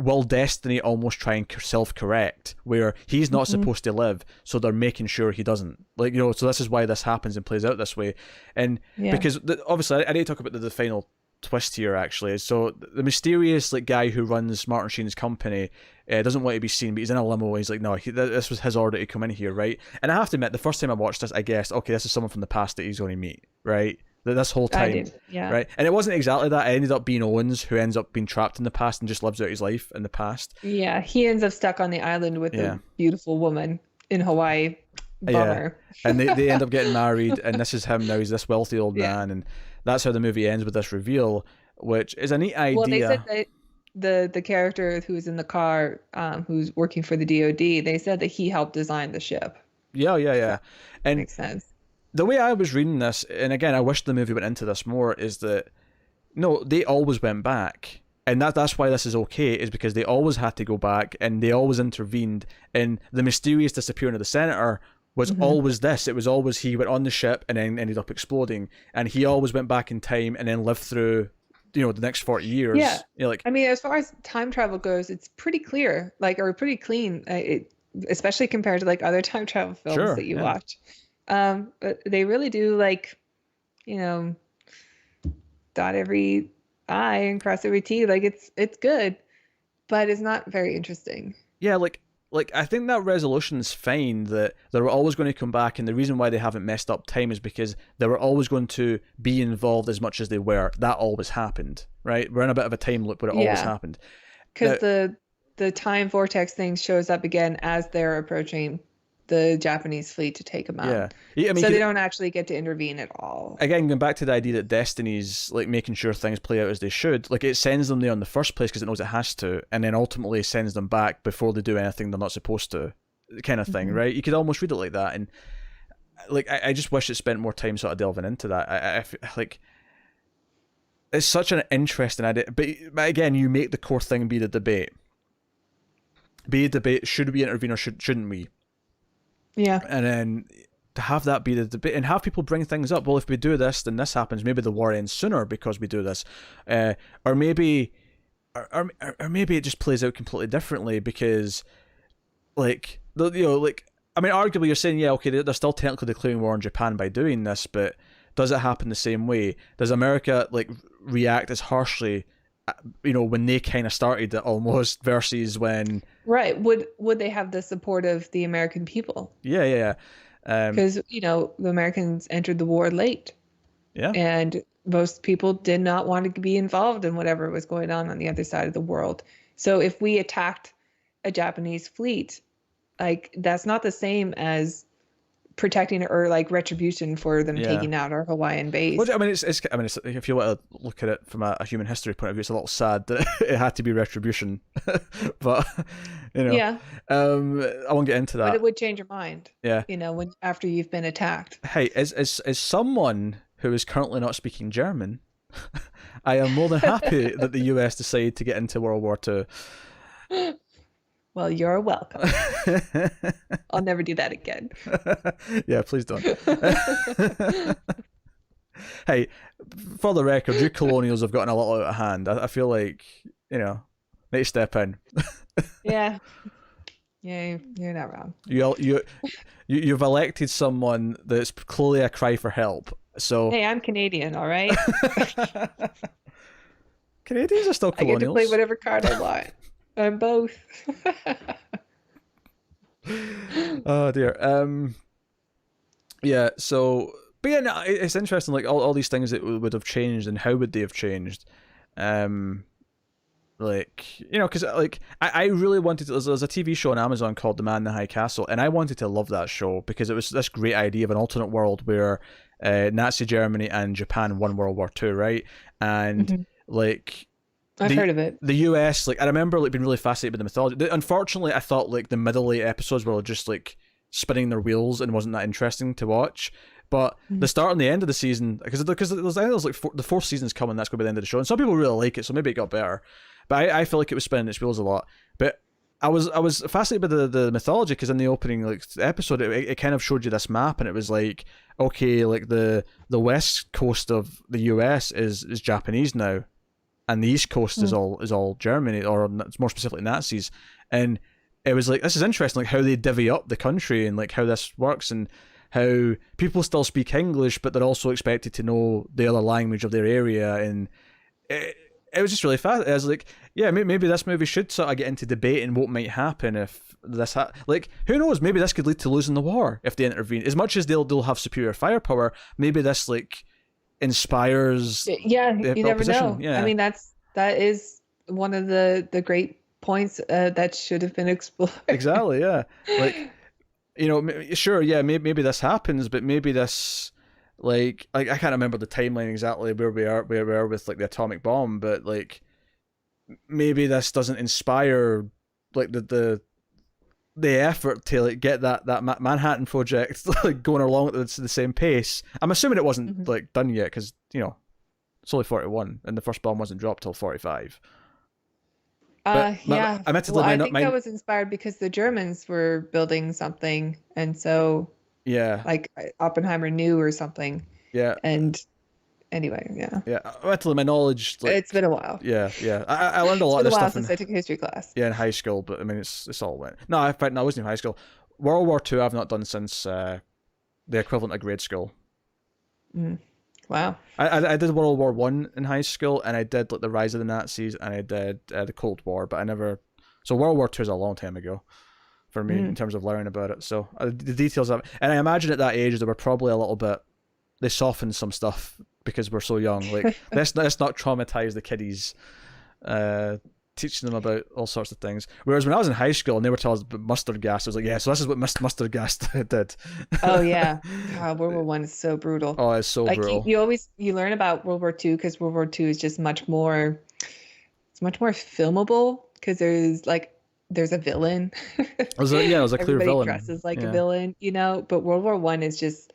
will Destiny almost try and self-correct where he's not Mhm. supposed to live, so they're making sure he doesn't. Like, so this is why this happens and plays out this way. And Yeah. because obviously I need to talk about the final twist here actually. So the mysterious like guy who runs Martin Sheen's company doesn't want to be seen, but he's in a limo. He's like, no, this was his order to come in here, right? And I have to admit, the first time I watched this, I guessed, okay, this is someone from the past that he's going to meet, right? This whole I time, do. Yeah. right? And it wasn't exactly that. It ended up being Owens, who ends up being trapped in the past and just lives out his life in the past. Yeah. He ends up stuck on the island with Yeah. a beautiful woman in Hawaii. Bummer. And they end up getting married, and this is him now. He's this wealthy old Yeah. man, and that's how the movie ends with this reveal, which is a neat idea. Well, they said that the character who's in the car, who's working for the DoD, they said that he helped design the ship. Yeah. And Makes sense. the way I was reading this, and again, I wish the movie went into this more, is that no, they always went back. And that's why this is okay, is because they always had to go back and they always intervened. And the mysterious disappearing of the senator was Mhm. always this. It was always he went on the ship and then ended up exploding. And he always went back in time and then lived through, the next 40 years. Yeah. Like, I mean, as far as time travel goes, it's pretty clear, or pretty clean, especially compared to like other time travel films Sure, that you yeah. watch. But they really do you know, dot every I and cross every T. Like it's good, but it's not very interesting. yeah, like I think that resolution's fine, that they were always going to come back, and the reason why they haven't messed up time is because they were always going to be involved as much as they were. That always happened, right? We're in a bit of a time loop, but it always Yeah. happened. Because the time vortex thing shows up again as they're approaching the Japanese fleet to take them out. Yeah, I mean, So they don't actually get to intervene at all. again, going back to the idea that Destiny's like making sure things play out as they should, like it sends them there in the first place because it knows it has to, and then ultimately sends them back before they do anything they're not supposed to. kind of thing, Mhm. right? You could almost read it like that, and like I just wish it spent more time sort of delving into that. Like it's such an interesting idea, but again, you make the core thing be the debate. Be a debate: should we intervene or shouldn't we? Yeah. And then to have that be the debate and have people bring things up. Well, if we do this, then this happens. Maybe the war ends sooner because we do this, or maybe, or maybe it just plays out completely differently because, like, like I mean, arguably you're saying, yeah, okay, they're still technically declaring war on Japan by doing this, but does it happen the same way? Does America like react as harshly, when they kind of started it almost versus when, Right. Would they have the support of the American people? yeah, Because, the Americans entered the war late, yeah, and most people did not want to be involved in whatever was going on the other side of the world. So if we attacked a Japanese fleet, like that's not the same as protecting or like retribution for them yeah. taking out our Hawaiian base. Well, I mean, it's if you want to look at it from a human history point of view, it's a little sad that it had to be retribution, but Yeah, I won't get into but that. it would change your mind, Yeah. when after you've been attacked. Hey, as someone who is currently not speaking German, I am more than happy that the US decided to get into World War Two. Well, you're welcome. I'll never do that again. Yeah, please don't. Hey, for the record, you colonials have gotten a little out of hand. I feel like, need to step in. Yeah. Yeah, you're not wrong. You've elected someone that's clearly a cry for help. So Hey, I'm Canadian, all right? Canadians are still I get to colonials. play whatever card I want. I'm both. Oh dear. Yeah. So, but yeah, no, it's interesting. Like all these things that would have changed, and how would they have changed? Like because like I really wanted to. There's a TV show on Amazon called The Man in the High Castle, and I wanted to love that show because it was this great idea of an alternate world where Nazi Germany and Japan won World War Two, right? And like I've heard of it. the US, like I remember like being really fascinated with the mythology. Unfortunately, I thought like the middle 8 episodes were just like spinning their wheels and wasn't that interesting to watch. But the start and the end of the season, because there's like the fourth season's coming, that's going to be the end of the show, and some people really like it, so maybe it got better. But I feel like it was spinning its wheels a lot. But I was fascinated by the mythology because in the opening like episode, it kind of showed you this map, and it was like, okay, like the west coast of the US is Japanese now, and the east coast is all Germany, or more specifically Nazis. And it was like, this is interesting, like how they divvy up the country and like how this works, and how people still speak English, but they're also expected to know the other language of their area. And it was just really fast. I was like, yeah, maybe this movie should sort of get into debating what might happen if this like, who knows, maybe this could lead to losing the war if they intervene. As much as they'll have superior firepower, maybe this like inspires Yeah, the you never opposition. know. Yeah. I mean, that is one of the great points that should have been explored. Exactly, yeah. Like, sure, yeah, maybe this happens, but maybe this, like I can't remember the timeline exactly where we are with like the atomic bomb, but like maybe this doesn't inspire like the effort to like get that Manhattan Project like going along at the same pace. I'm assuming it wasn't like done yet because it's only 41 and the first bomb wasn't dropped till 45. Yeah. I meant to Well, I think that was inspired because the Germans were building something, and so yeah, like Oppenheimer knew or something. yeah, And anyway, yeah. yeah. Actually, my knowledge, like, It's been a while. yeah. I learned a lot of It's this been a while stuff since I took a history class. in high school, but I mean, it's all went. No, in fact, no, I wasn't in high school. World War Two, I've not done since the equivalent of grade school. Wow. I did World War One in high school, and I did like the rise of the Nazis, and I did the Cold War, but I never. So World War Two is a long time ago for me in terms of learning about it. So the details of it, and I imagine at that age they were probably a little bit. They softened some stuff because we're so young. Like let's not traumatize the kiddies, teaching them about all sorts of things. Whereas when I was in high school and they were telling us about mustard gas, I was like, yeah, so this is what mustard gas did. Oh yeah. God, World War One is so brutal. Oh, it's so Like brutal. you learn about World War Two because World War Two is just much more. It's much more filmable because there's like there's a villain. It was a clear Everybody villain. dresses like a Yeah. villain, you know, but World War One is just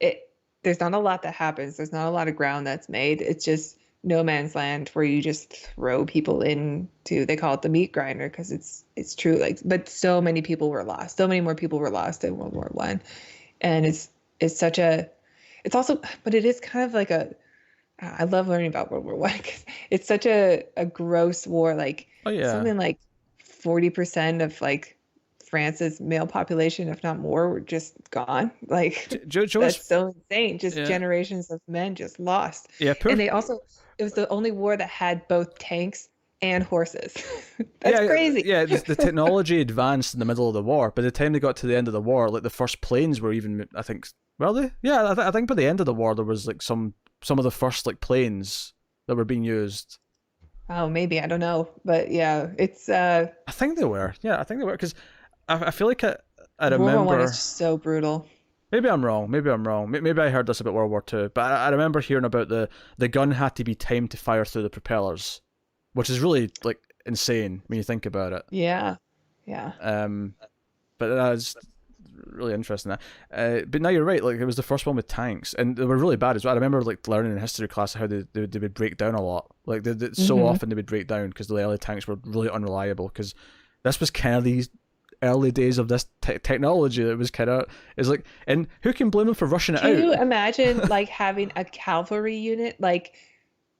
it there's not a lot that happens. There's not a lot of ground that's made. It's just no man's land where you just throw people into, they call it the meat grinder because it's true. Like, but so many people were lost. So many more people were lost in World War One. And it's such a it's also, but it is kind of like a I love learning about World War One because it's such a gross war. Like Oh yeah. something like 40% of like France's male population, if not more, were just gone. Like Joe's that's so insane. Just yeah generations of men just lost. yeah poor And they also it was the only war that had both tanks and horses. That's yeah crazy. yeah the technology advanced in the middle of the war. By the time they got to the end of the war, like the first planes were even I think well they yeah I think by the end of the war there was like some of the first like planes that were being used. Oh, maybe I don't know, but yeah, it's I think they were. Yeah, I think they were because I feel like I World War One is remember. just so brutal. Maybe I'm wrong. Maybe I'm wrong. Maybe I heard this about World War Two, but I remember hearing about the gun had to be timed to fire through the propellers, which is really like insane when you think about it. Yeah. Yeah. But that's really interesting. But now you're right. Like it was the first one with tanks, and they were really bad as well. I remember like learning in history class how they would break down a lot. Like so often they would break down because the early tanks were really unreliable. Because this was kind of these early days of this technology that was kind of is like, and who can blame them for rushing it Can you out? imagine like having a cavalry unit, like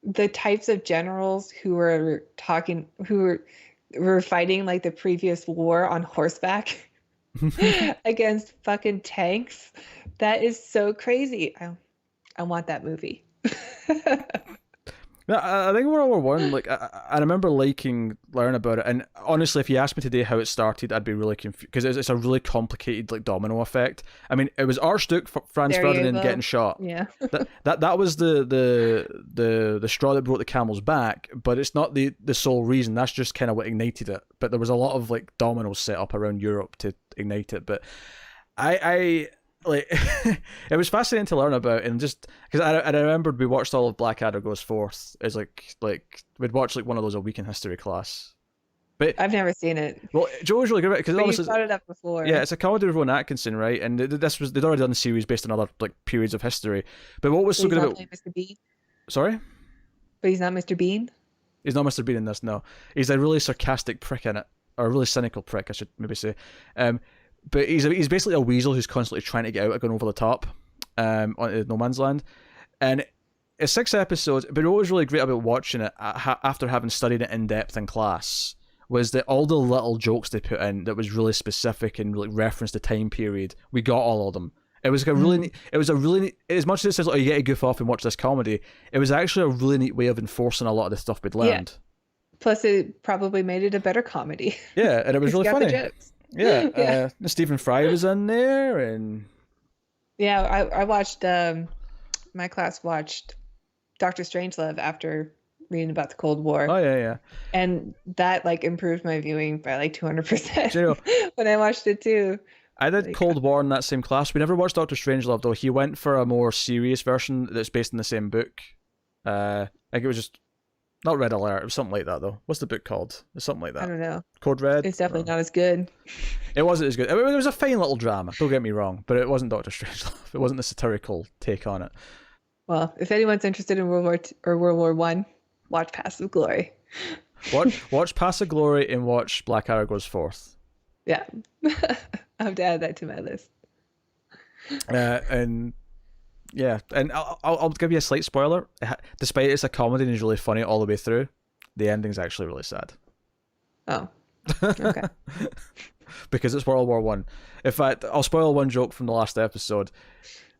the types of generals who were fighting like the previous war on horseback against fucking tanks? That is so crazy. I want that movie. No, I think World War One. Like I remember liking learning about it, and honestly, if you asked me today how it started, I'd be really confused because it's a really complicated like domino effect. I mean, it was Archduke Franz There you Ferdinand getting go. shot. Yeah. That was the straw that broke the camel's back, but it's not the sole reason. That's just kind of what ignited it. But there was a lot of like dominoes set up around Europe to ignite it. But I like it was fascinating to learn about, and just because I remembered we watched all of Blackadder Goes Forth as like we'd watch like one of those a week in history class. But I've never seen it, well, Joe was really good at it because but you obviously brought it up before. yeah, it's a comedy with Rowan Atkinson, right? And this was they'd already done a series based on other like periods of history. But what was But so he's good not about playing Mr. Bean. sorry, But he's not Mr. Bean. he's not Mr. Bean in this. No, he's a really sarcastic prick in it, or a really cynical prick, I should maybe say. But he's basically a weasel who's constantly trying to get out of going over the top, on no man's land, and it's 6 episodes. But what was really great about watching it after having studied it in depth in class was that all the little jokes they put in that was really specific and really referenced the time period. We got all of them. It was like a really, it was a really neat, as much as it says like, oh, you get to goof off and watch this comedy. It was actually a really neat way of enforcing a lot of the stuff we'd learned. Plus, it probably made it a better comedy. Yeah, and it was It's really got funny. the jokes. Yeah, Yeah. Stephen Fry was in there, and Yeah, I watched my class watched Doctor Strangelove after reading about the Cold War. oh yeah, And that like improved my viewing by like 200% Do you know, when I watched it too. I did Like, Cold War in that same class. We never watched Doctor Strangelove though. He went for a more serious version that's based in the same book. I think it was just not Red Alert. It was something like that though. What's the book called? It's something like I that. don't know. Code Red. It's definitely not as good. It wasn't as good. I mean, it was a fine little drama. Don't get me wrong, but it wasn't Doctor Strangelove. It wasn't the satirical take on it. Well, if anyone's interested in World War II or World War One, watch Passive Glory. Watch Pass of Glory and watch Blackadder Goes Forth. Yeah. I have to add that to my list. And yeah, and I'll give you a slight spoiler. Despite it's a comedy and it's really funny all the way through, the ending's actually really sad. Oh, okay. Because it's World War One. In fact, I'll spoil one joke from the last episode.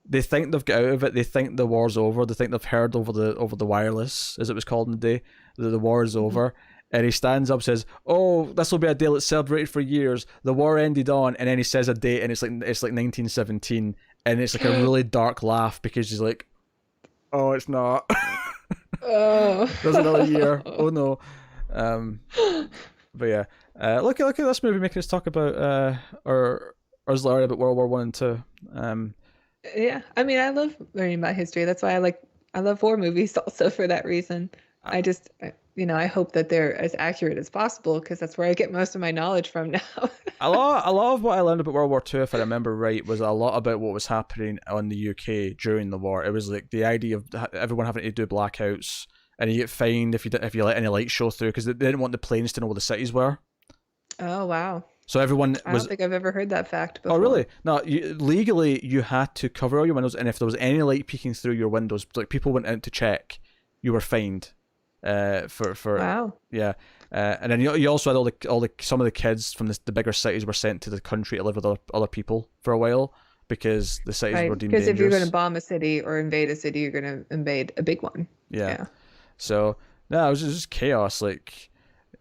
They think they've got out of it. They think the war's over. They think they've heard over the wireless, as it was called in the day, that the war is over. And he stands up, and says, "Oh, this will be a day that's celebrated for years. The war ended on," and then he says a date, and it's like 1917, and it's like a really dark laugh because he's like, "Oh, it's not. Oh. There's another year. Oh no." But yeah, look at this movie making us talk about or us learning about World War One and Two. Yeah, I mean, I love learning about history. That's why I love war movies also for that reason. I hope that they're as accurate as possible because that's where I get most of my knowledge from now. A lot of what I learned about World War Two, if I remember right, was a lot about what was happening on the UK during the war. It was like the idea of everyone having to do blackouts, and you get fined if you let any light show through because they didn't want the planes to know where the cities were. Oh, wow. So everyone I was. don't think I've ever heard that fact before. Oh really? No, legally you had to cover all your windows, and if there was any light peeking through your windows, like people went out to check, you were fined. For Wow. yeah, and then you also had all the some of the kids from the bigger cities were sent to the country to live with other people for a while because the cities Right. were deemed Because if you're going to dangerous. bomb a city or invade a city, you're going to invade a big one. Yeah, Yeah. so no, it was just chaos. Like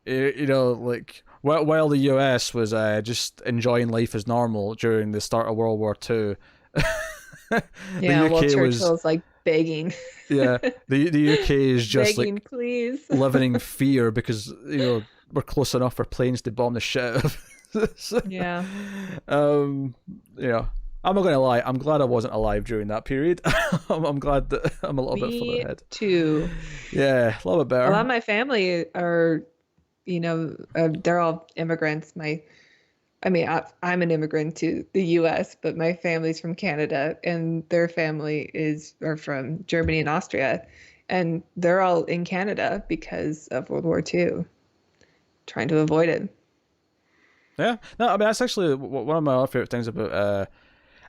like while the US was just enjoying life as normal during the start of World War Two, the Yeah. Well, UK was Churchill's like begging, yeah the UK is just begging, like please. living in fear because we're close enough for planes to bomb the shit out of. So, Yeah. yeah. I'm not gonna lie. I'm glad I wasn't alive during that period. I'm glad that I'm a little bit further Me ahead. too. Yeah, a little bit A lot of better. my family are, they're all immigrants. I'm an immigrant to the U.S., but my family's from Canada, and their family are from Germany and Austria, and they're all in Canada because of World War II, trying to avoid it. Yeah. No, I mean that's actually one of my other favorite things about.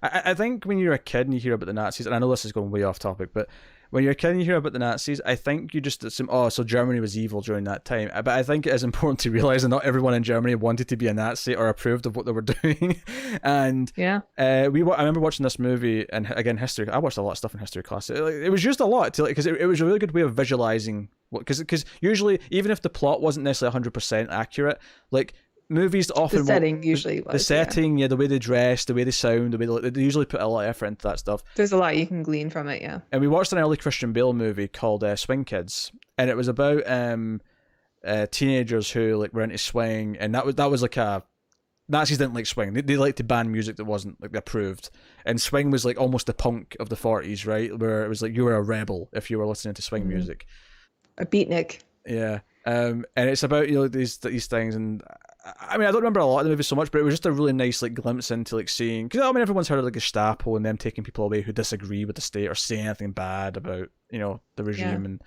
I think when you're a kid and you hear about the Nazis, and I know this is going way off topic, but when you're a kid and you hear about the Nazis, I think you just assume, oh, so Germany was evil during that time. But I think it is important to realize that not everyone in Germany wanted to be a Nazi or approved of what they were doing. And Yeah. I remember watching this movie, and again, history. I watched a lot of stuff in history class. It was used a lot to because it was a really good way of visualizing what because usually even if the plot wasn't necessarily 100% accurate, like movies often The setting usually was. the setting, the way they dress, the way they sound, the way they usually put a lot of effort into that stuff. There's a lot you can glean from it, yeah. And we watched an early Christian Bale movie called Swing Kids, and it was about teenagers who like were into swing, and that was like a Nazis didn't like swing. They liked to ban music that wasn't like approved, and swing was like almost the punk of the 40s, right? Where it was like you were a rebel if you were listening to swing music. A beatnik. Yeah. And it's about these things, and I mean I don't remember a lot of the movie so much, but it was just a really nice like glimpse into like seeing because I mean everyone's heard of like Gestapo and them taking people away who disagree with the state or say anything bad about the regime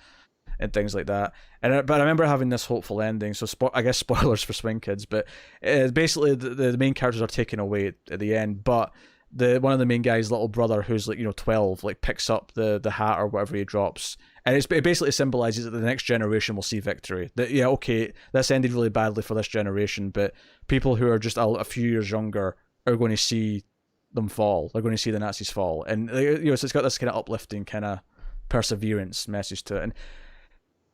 and things like that. But I remember having this hopeful ending. So I guess spoilers for Swing Kids, but basically the main characters are taken away at the end, but one of the main guy's little brother who's like 12 like picks up the hat or whatever he drops, and it basically symbolizes that the next generation will see victory. That okay, this ended really badly for this generation, but people who are just a few years younger are going to see them fall. They're going to see the Nazis fall, and so it's got this kind of uplifting kind of perseverance message to it. And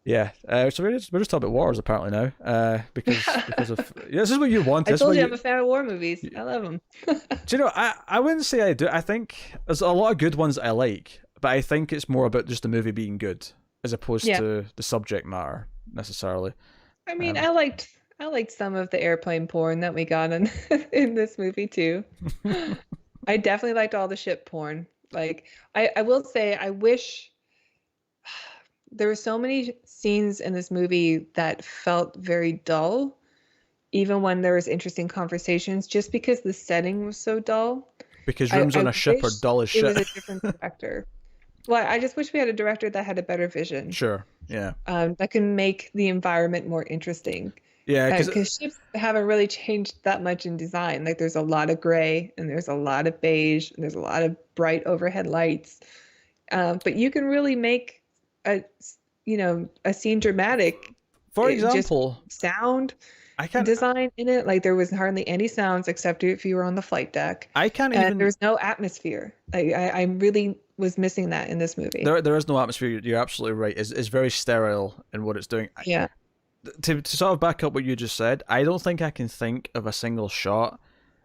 yeah, so we're just talking about wars apparently now, because of this is what you want. I This is told what you I'm a fan of war movies. I love them. Do you know? I wouldn't say I do. I think there's a lot of good ones that I like, but I think it's more about just the movie being good as opposed to the subject matter necessarily. I mean, I liked some of the airplane porn that we got in this movie too. I definitely liked all the ship porn. Like I will say I wish there were so many scenes in this movie that felt very dull, even when there was interesting conversations, just because the setting was so dull. Because rooms on a ship are wish dull as It was shit. a different director. Well, I just wish we had a director that had a better vision, Sure. Yeah. that can make the environment more interesting. Yeah. Because ships haven't really changed that much in design. Like there's a lot of gray and there's a lot of beige and there's a lot of bright overhead lights. But you can really make a scene dramatic. for Just example, sound I can't. design in it. Like there was hardly any sounds except if you were on the flight deck. I can't And even. there's no atmosphere. I really was missing that in this movie. There is no atmosphere. You're absolutely right. It's very sterile in what it's doing. Yeah. To sort of back up what you just said, I don't think I can think of a single shot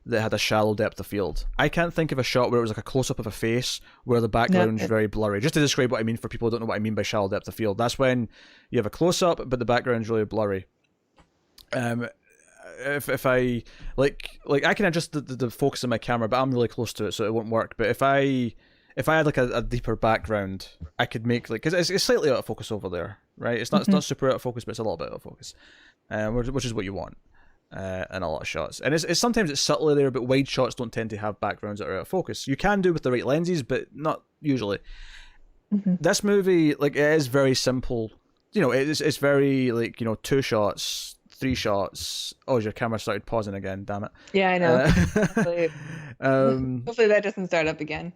that had a shallow depth of field. I can't think of a shot where it was like a close up of a face where the background's very blurry. Just to describe what I mean for people who don't know what I mean by shallow depth of field, that's when you have a close up but the background's really blurry. If I like I can adjust the focus of my camera, but I'm really close to it, so it won't work. But if if I had like a deeper background, I could make like, because it's slightly out of focus over there, right? It's not super out of focus, but it's a little bit out of focus, which is what you want in a lot of shots. And it's sometimes it's subtly there, but wide shots don't tend to have backgrounds that are out of focus. You can do with the right lenses, but not usually. This movie, like, it is very simple. You know, it's very like, you know, 2 shots, 3 shots. Oh, your camera started pausing again. Damn it. Yeah, I know. Hopefully, Um, that doesn't start up again.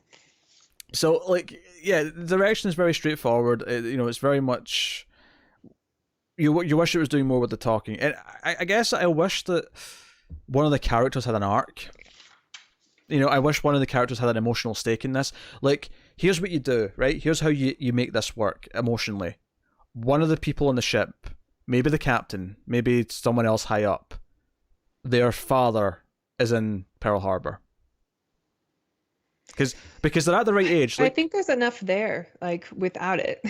So, like, yeah, the direction is very straightforward. You know, it's very much you wish it was doing more with the talking, and I guess I wish that one of the characters had an arc. You know, I wish one of the characters had an emotional stake in this. Like, here's what you do, right? Here's how you make this work emotionally. One of the people on the ship, maybe the captain, maybe someone else high up, their father is in Pearl Harbor. Because they're at the right age. Like, I think there's enough there, like, without it.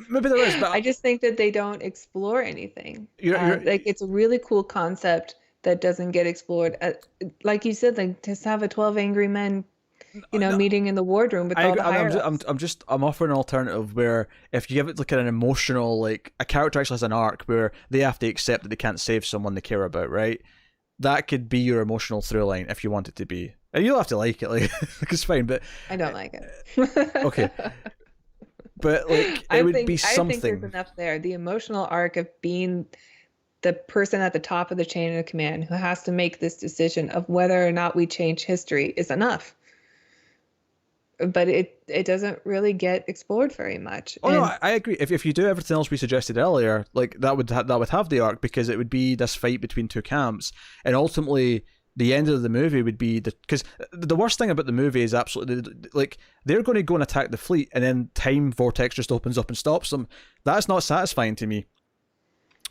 maybe there is, but I just think that they don't explore anything. You're- Like, it's a really cool concept that doesn't get explored. Like you said, like, to have a 12 angry men, you know, meeting in the wardroom with all the higher-ups. I'm offering an alternative where if you give it like an emotional, like a character actually has an arc where they have to accept that they can't save someone they care about, right? That could be your emotional through line if you want it to be. And you'll have to like it, like it's fine, but I don't like it. okay. But like it would be something. I think there's enough there. The emotional arc of being the person at the top of the chain of command who has to make this decision of whether or not we change history is enough. But it doesn't really get explored very much. Oh no, I agree. If you do everything else we suggested earlier, like that would have the arc, because it would be this fight between 2 camps, and ultimately the end of the movie would be because the worst thing about the movie is absolutely like they're going to go and attack the fleet, and then time vortex just opens up and stops them. That's not satisfying to me.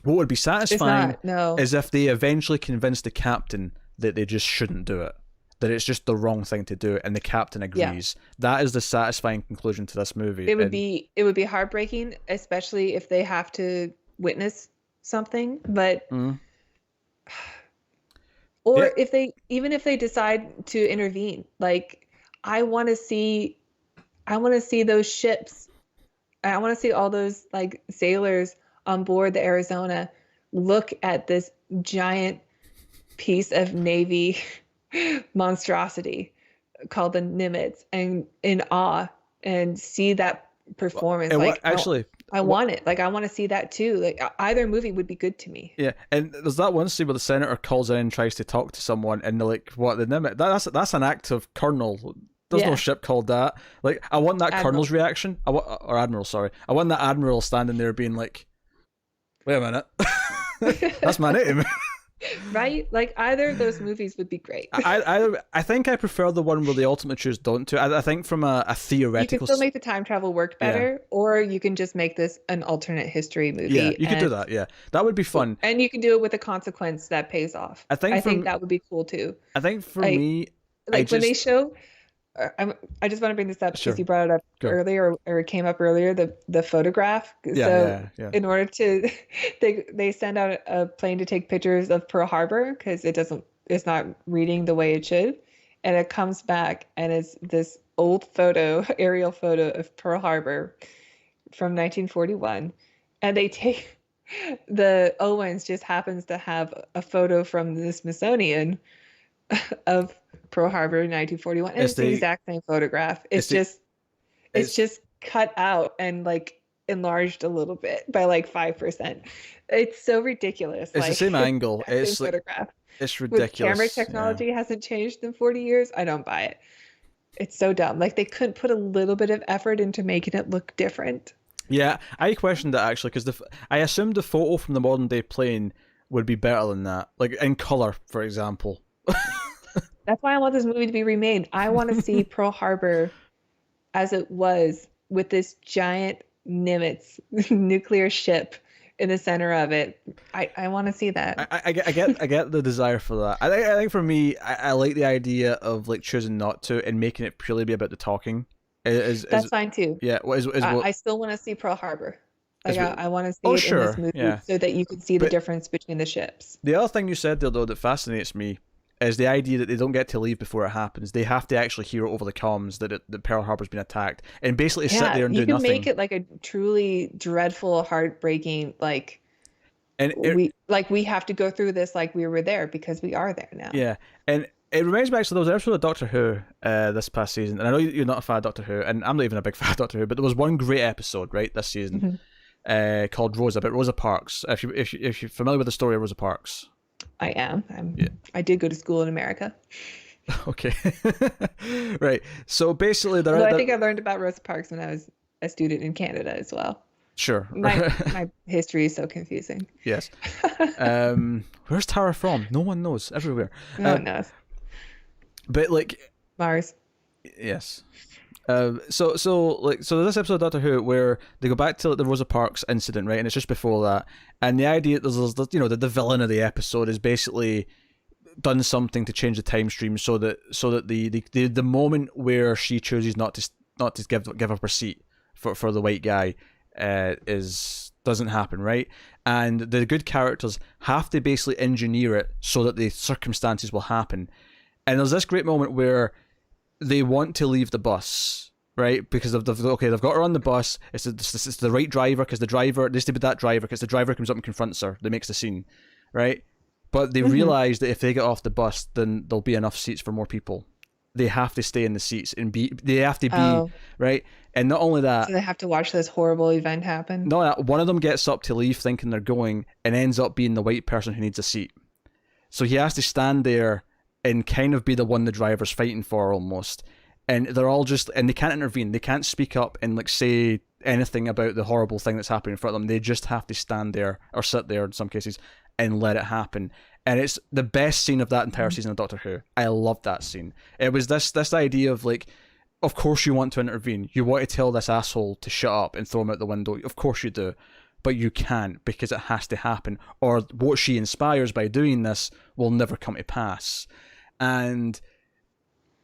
What would be satisfying is if they eventually convince the captain that they just shouldn't do it. That it's just the wrong thing to do, and the captain agrees. Yeah. That is the satisfying conclusion to this movie. It would be heartbreaking, especially if they have to witness something. But or if they decide to intervene, like I want to see those ships. I want to see all those like sailors on board the Arizona look at this giant piece of Navy monstrosity called the Nimitz and in awe and see that performance. Like actually I want it. Like I want to see that too. Like either movie would be good to me. Yeah, and there's that one scene where the senator calls in and tries to talk to someone, and they're like, "What, the Nimitz?" That's an act of colonel. There's no ship called that. Like I want that Admiral. Colonel's reaction. Or Admiral, sorry. I want that Admiral standing there being like, "Wait a minute, that's my name." Right? Like either of those movies would be great. I think I prefer the one where they ultimately choose don't to. I think from a theoretical... You can still make the time travel work better, or you can just make this an alternate history movie. Yeah, you could do that, yeah. That would be fun. And you can do it with a consequence that pays off. I think that would be cool too. I think for me... when they show... I just want to bring this up because you brought it up earlier, or it came up earlier, the photograph. Yeah. In order to, they send out a plane to take pictures of Pearl Harbor because it's not reading the way it should, and it comes back and it's this old aerial photo of Pearl Harbor from 1941, and they take the Owens just happens to have a photo from the Smithsonian of Pearl Harbor in 1941, and it's the exact same photograph. It's just cut out and like enlarged a little bit by like 5%. It's so ridiculous. It's like, the same angle. It's same photograph. It's ridiculous. With camera technology hasn't changed in 40 years. I don't buy it. It's so dumb. Like they couldn't put a little bit of effort into making it look different. Yeah, I questioned that actually because I assumed the photo from the modern day plane would be better than that, like in color, for example. That's why I want this movie to be remade. I want to see Pearl Harbor as it was, with this giant Nimitz nuclear ship in the center of it. I want to see that. I get the desire for that. I think for me, I like the idea of like choosing not to and making it purely be about the talking. That's fine too. Yeah. I still want to see Pearl Harbor. Like I want to see it in this movie so that you can see the difference between the ships. The other thing you said there, though, that fascinates me is the idea that they don't get to leave before it happens. They have to actually hear it over the comms that Pearl Harbor's been attacked, and basically sit there and do you can nothing. make it like a truly dreadful, heartbreaking, like And we have to go through this like we were there because we are there now. Yeah, and it reminds me actually, there was an episode of Doctor Who this past season, and I know you're not a fan of Doctor Who, and I'm not even a big fan of Doctor Who, but there was one great episode, right, this season, called Rosa, about Rosa Parks. If you're familiar with the story of Rosa Parks. I am. I did go to school in America. Okay. Right. So basically, I think I learned about Rosa Parks when I was a student in Canada as well. Sure. My history is so confusing. Yes. Where's Tara from? No one knows. Everywhere. No one knows. But like Mars. Yes. So this episode of Doctor Who where they go back to the Rosa Parks incident, right? And it's just before that, and the idea there's the villain of the episode is basically done something to change the time stream so that the moment where she chooses not to give up her seat for the white guy doesn't happen, right? And the good characters have to basically engineer it so that the circumstances will happen. And there's this great moment where they want to leave the bus, right? Because they've got her on the bus. It's the right driver because the driver needs to be that driver because the driver comes up and confronts her. That makes the scene, right? But they realize that if they get off the bus, then there'll be enough seats for more people. They have to stay in the seats and they have to be right. And not only that, so they have to watch this horrible event happen. No, one of them gets up to leave thinking they're going and ends up being the white person who needs a seat. So he has to stand there and kind of be the one the driver's fighting for almost. And they're all and they can't intervene. They can't speak up and like say anything about the horrible thing that's happening in front of them. They just have to stand there or sit there in some cases and let it happen. And it's the best scene of that entire season of Doctor Who. I love that scene. It was this idea of like, of course you want to intervene. You want to tell this asshole to shut up and throw him out the window. Of course you do. But you can't because it has to happen. Or what she inspires by doing this will never come to pass. And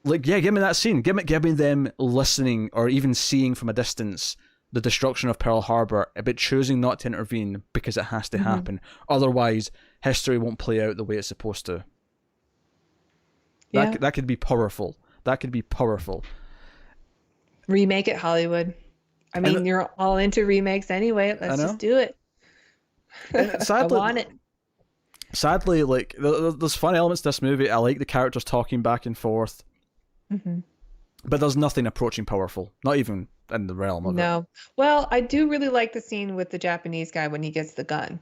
like, yeah, give me that scene. Give me them listening or even seeing from a distance the destruction of Pearl Harbor, but choosing not to intervene because it has to happen. Otherwise, history won't play out the way it's supposed to. Yeah. That could be powerful. That could be powerful. Remake it, Hollywood. I mean, you're all into remakes anyway. Let's just do it. Sadly, I want it. Sadly, like there's fun elements to this movie. I like the characters talking back and forth, but there's nothing approaching powerful. Not even in the realm of it. No. Well, I do really like the scene with the Japanese guy when he gets the gun.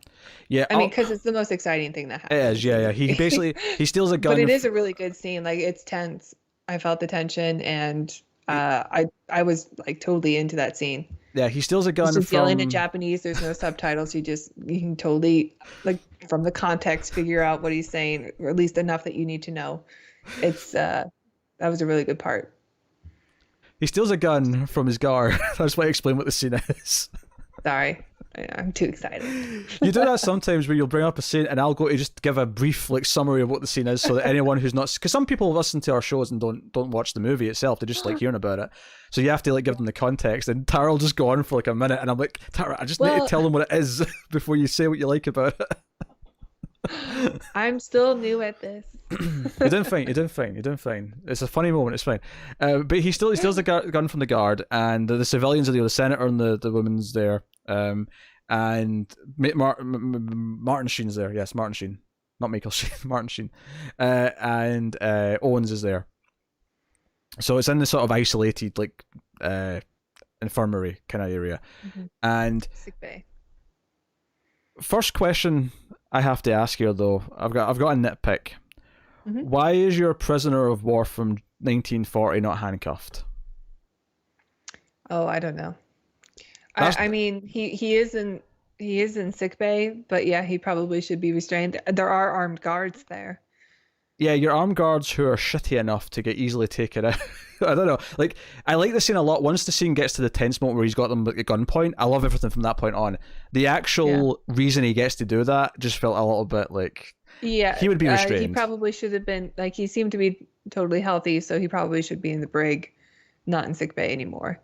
Yeah, I mean, because it's the most exciting thing that happens. It is. Yeah. He basically he steals a gun. But it is a really good scene. Like it's tense. I felt the tension, and I was like totally into that scene. Yeah, he steals a gun He's just from... yelling in Japanese. There's no subtitles. You can totally, like, from the context, figure out what he's saying, or at least enough that you need to know. It's that was a really good part. He steals a gun from his guard. That's why I explain what the scene is. Sorry, I'm too excited. You do that sometimes where you'll bring up a scene and I'll go to just give a brief like summary of what the scene is so that anyone who's not... Because some people listen to our shows and don't watch the movie itself. They just like hearing about it. So you have to like give them the context, and Tara will just go on for like a minute and I'm like, Tara, I just need to tell them what it is before you say what you like about it. I'm still new at this. You're doing fine. It's a funny moment. It's fine. But he steals the gun from the guard, and the civilians are there. The senator and the woman's there. And Martin Sheen's there. Yes, Martin Sheen, not Michael Sheen. Martin Sheen, and Owens is there. So it's in this sort of isolated like infirmary kind of area, and sick bay. First question I have to ask here, though, I've got a nitpick. Why is your prisoner of war from 1940 not handcuffed? Oh, I don't know. I mean, he is in sick bay, but yeah, he probably should be restrained. There are armed guards there. Yeah, your armed guards who are shitty enough to get easily taken out. I don't know. Like, I like the scene a lot. Once the scene gets to the tense moment where he's got them at gunpoint, I love everything from that point on. The actual reason he gets to do that just felt a little bit like... Yeah, he would be restrained. He probably should have been, like, he seemed to be totally healthy, so he probably should be in the brig, not in sick bay anymore.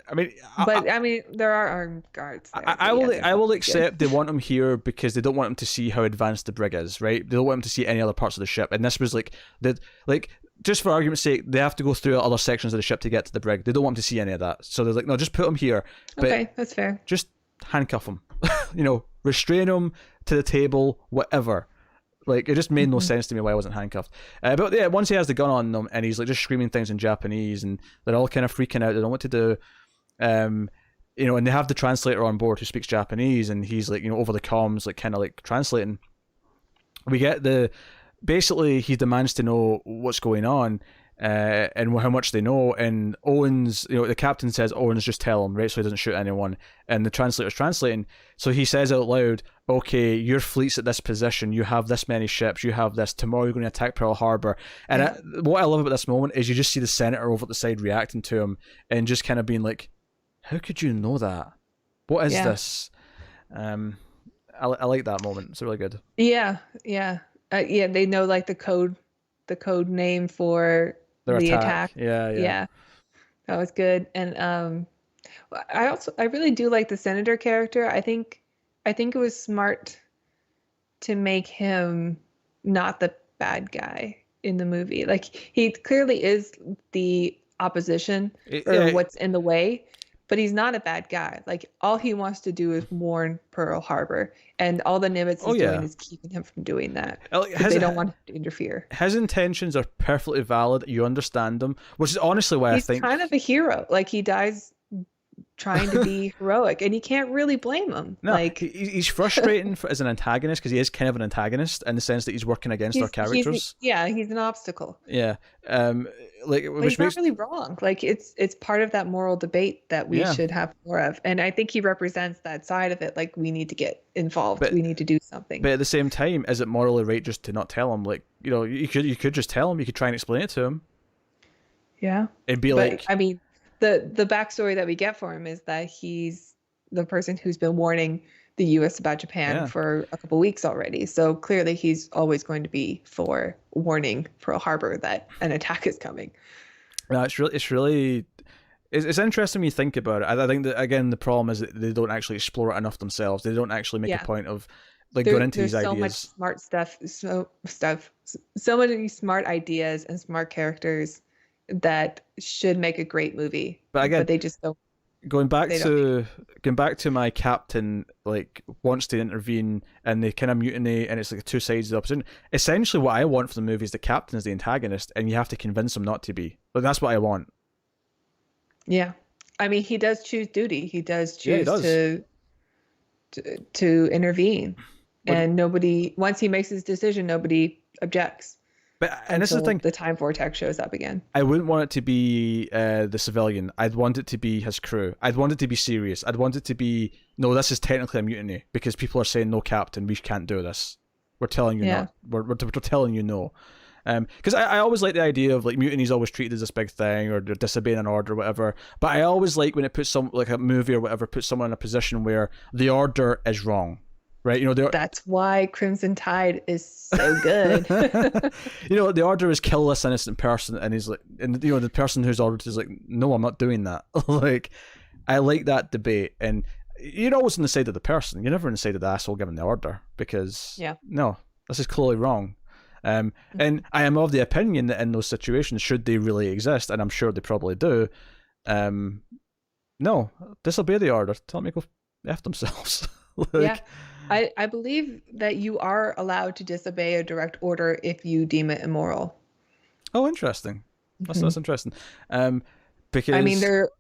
I mean, But I mean, there are armed guards there. I But yeah, will they're I will probably good. accept they want him here because they don't want him to see how advanced the brig is, right? They don't want him to see any other parts of the ship. And this was like just for argument's sake, they have to go through other sections of the ship to get to the brig. They don't want him to see any of that. So they're like, no, just put him here. But Okay, that's fair. just handcuff him. Restrain him to the table, whatever. Like, it just made no sense to me why I wasn't handcuffed. But yeah, once he has the gun on them and he's like just screaming things in Japanese and they're all kind of freaking out, they don't know what to do. And they have the translator on board who speaks Japanese, and he's like, over the comms, like kind of like translating. We get basically he demands to know what's going on, and how much they know. And Owens, the captain says, Owens, just tell him, right, so he doesn't shoot anyone. And the translator's translating, so he says out loud, okay, your fleet's at this position, you have this many ships, you have this, tomorrow you're going to attack Pearl Harbor. And what I love about this moment is you just see the senator over at the side reacting to him and just kind of being like, how could you know that? What is this? I like that moment. It's really good. Yeah, yeah, yeah. They know like the code name for Their the attack. Yeah. That was good. And I really do like the senator character. I think it was smart to make him not the bad guy in the movie. Like, he clearly is the opposition or what's in the way, but he's not a bad guy. Like, all he wants to do is warn Pearl Harbor, and all the Nimitz is doing is keeping him from doing that. They don't want him to interfere. His intentions are perfectly valid. You understand them, which is honestly why I think he's kind of a hero. Like, he dies trying to be heroic, and you can't really blame him. No, like, he's frustrating as an antagonist, because he is kind of an antagonist in the sense that he's working against our characters. He's an obstacle. Yeah, but he's not really wrong. Like, it's part of that moral debate that we should have more of, and I think he represents that side of it. Like, we need to get involved. We need to do something. But at the same time, is it morally right just to not tell him? Like, you could just tell him. You could try and explain it to him. Yeah, it'd be like, I mean, the backstory that we get for him is that he's the person who's been warning the U.S. about Japan for a couple weeks already. So clearly he's always going to be for warning Pearl Harbor that an attack is coming. No, it's interesting when you think about it. I think that, again, the problem is that they don't actually explore it enough themselves. They don't actually make a point of going into these ideas. There's so much smart stuff, so many smart ideas and smart characters that should make a great movie, but they just don't. Going back to my captain, like, wants to intervene and they kind of mutiny, and it's like two sides of the opposition. Essentially, what I want for the movie is the captain is the antagonist, and you have to convince him not to be. Like, that's what I want. Yeah, I mean, he does choose duty. He does choose to intervene, and nobody. Once he makes his decision, nobody objects. And this is the thing. The time vortex shows up again. I wouldn't want it to be the civilian. I'd want it to be his crew. I'd want it to be serious. I'd want it to be, no, this is technically a mutiny because people are saying, no, Captain, we can't do this. We're telling you not. We're telling you no. Because I always like the idea of, like, mutinies always treated as this big thing, or they're disobeying an order or whatever. But I always like when it puts like a movie or whatever, puts someone in a position where the order is wrong. Right, that's why Crimson Tide is so good. The order is kill this innocent person, and he's like, and the person who's ordered is like, no, I'm not doing that. Like, I like that debate, and you're always on the side of the person. You're never on the side of the asshole giving the order, because no, this is clearly wrong. And I am of the opinion that in those situations, should they really exist, and I'm sure they probably do, no, disobey the order. Tell them to go F themselves. I believe that you are allowed to disobey a direct order if you deem it immoral. Oh, interesting. That's interesting. Because I mean, there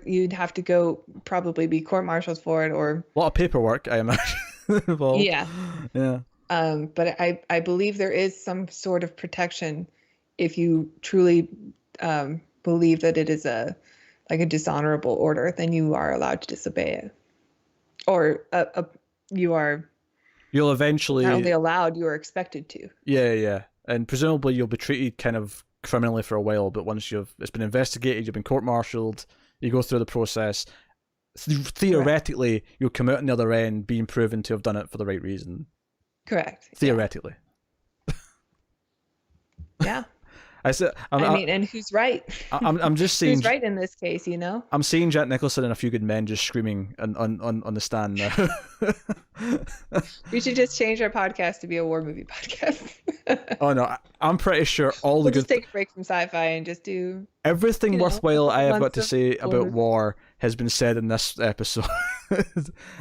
you'd have to probably be court-martialed for it, or a lot of paperwork, I imagine. Involved. Yeah. But I believe there is some sort of protection if you truly believe that it is a dishonorable order, then you are allowed to disobey it, or you'll eventually not only allowed, you are expected to. Yeah, and presumably you'll be treated kind of criminally for a while, but once it's been investigated, you've been court-martialed, you go through the process. Theoretically, you'll come out on the other end being proven to have done it for the right reason. Correct. Theoretically. Yeah. I said, I mean, and who's right? I'm just seeing, Who's right in this case, you know? I'm seeing Jack Nicholson and A Few Good Men just screaming on the stand now. We should just change our podcast to be a war movie podcast. Oh no, I'm pretty sure all the We'll good, just take a break from sci-fi and just do, everything you know, a worthwhile I couple have got months to of say war about movies. war has been said in this episode.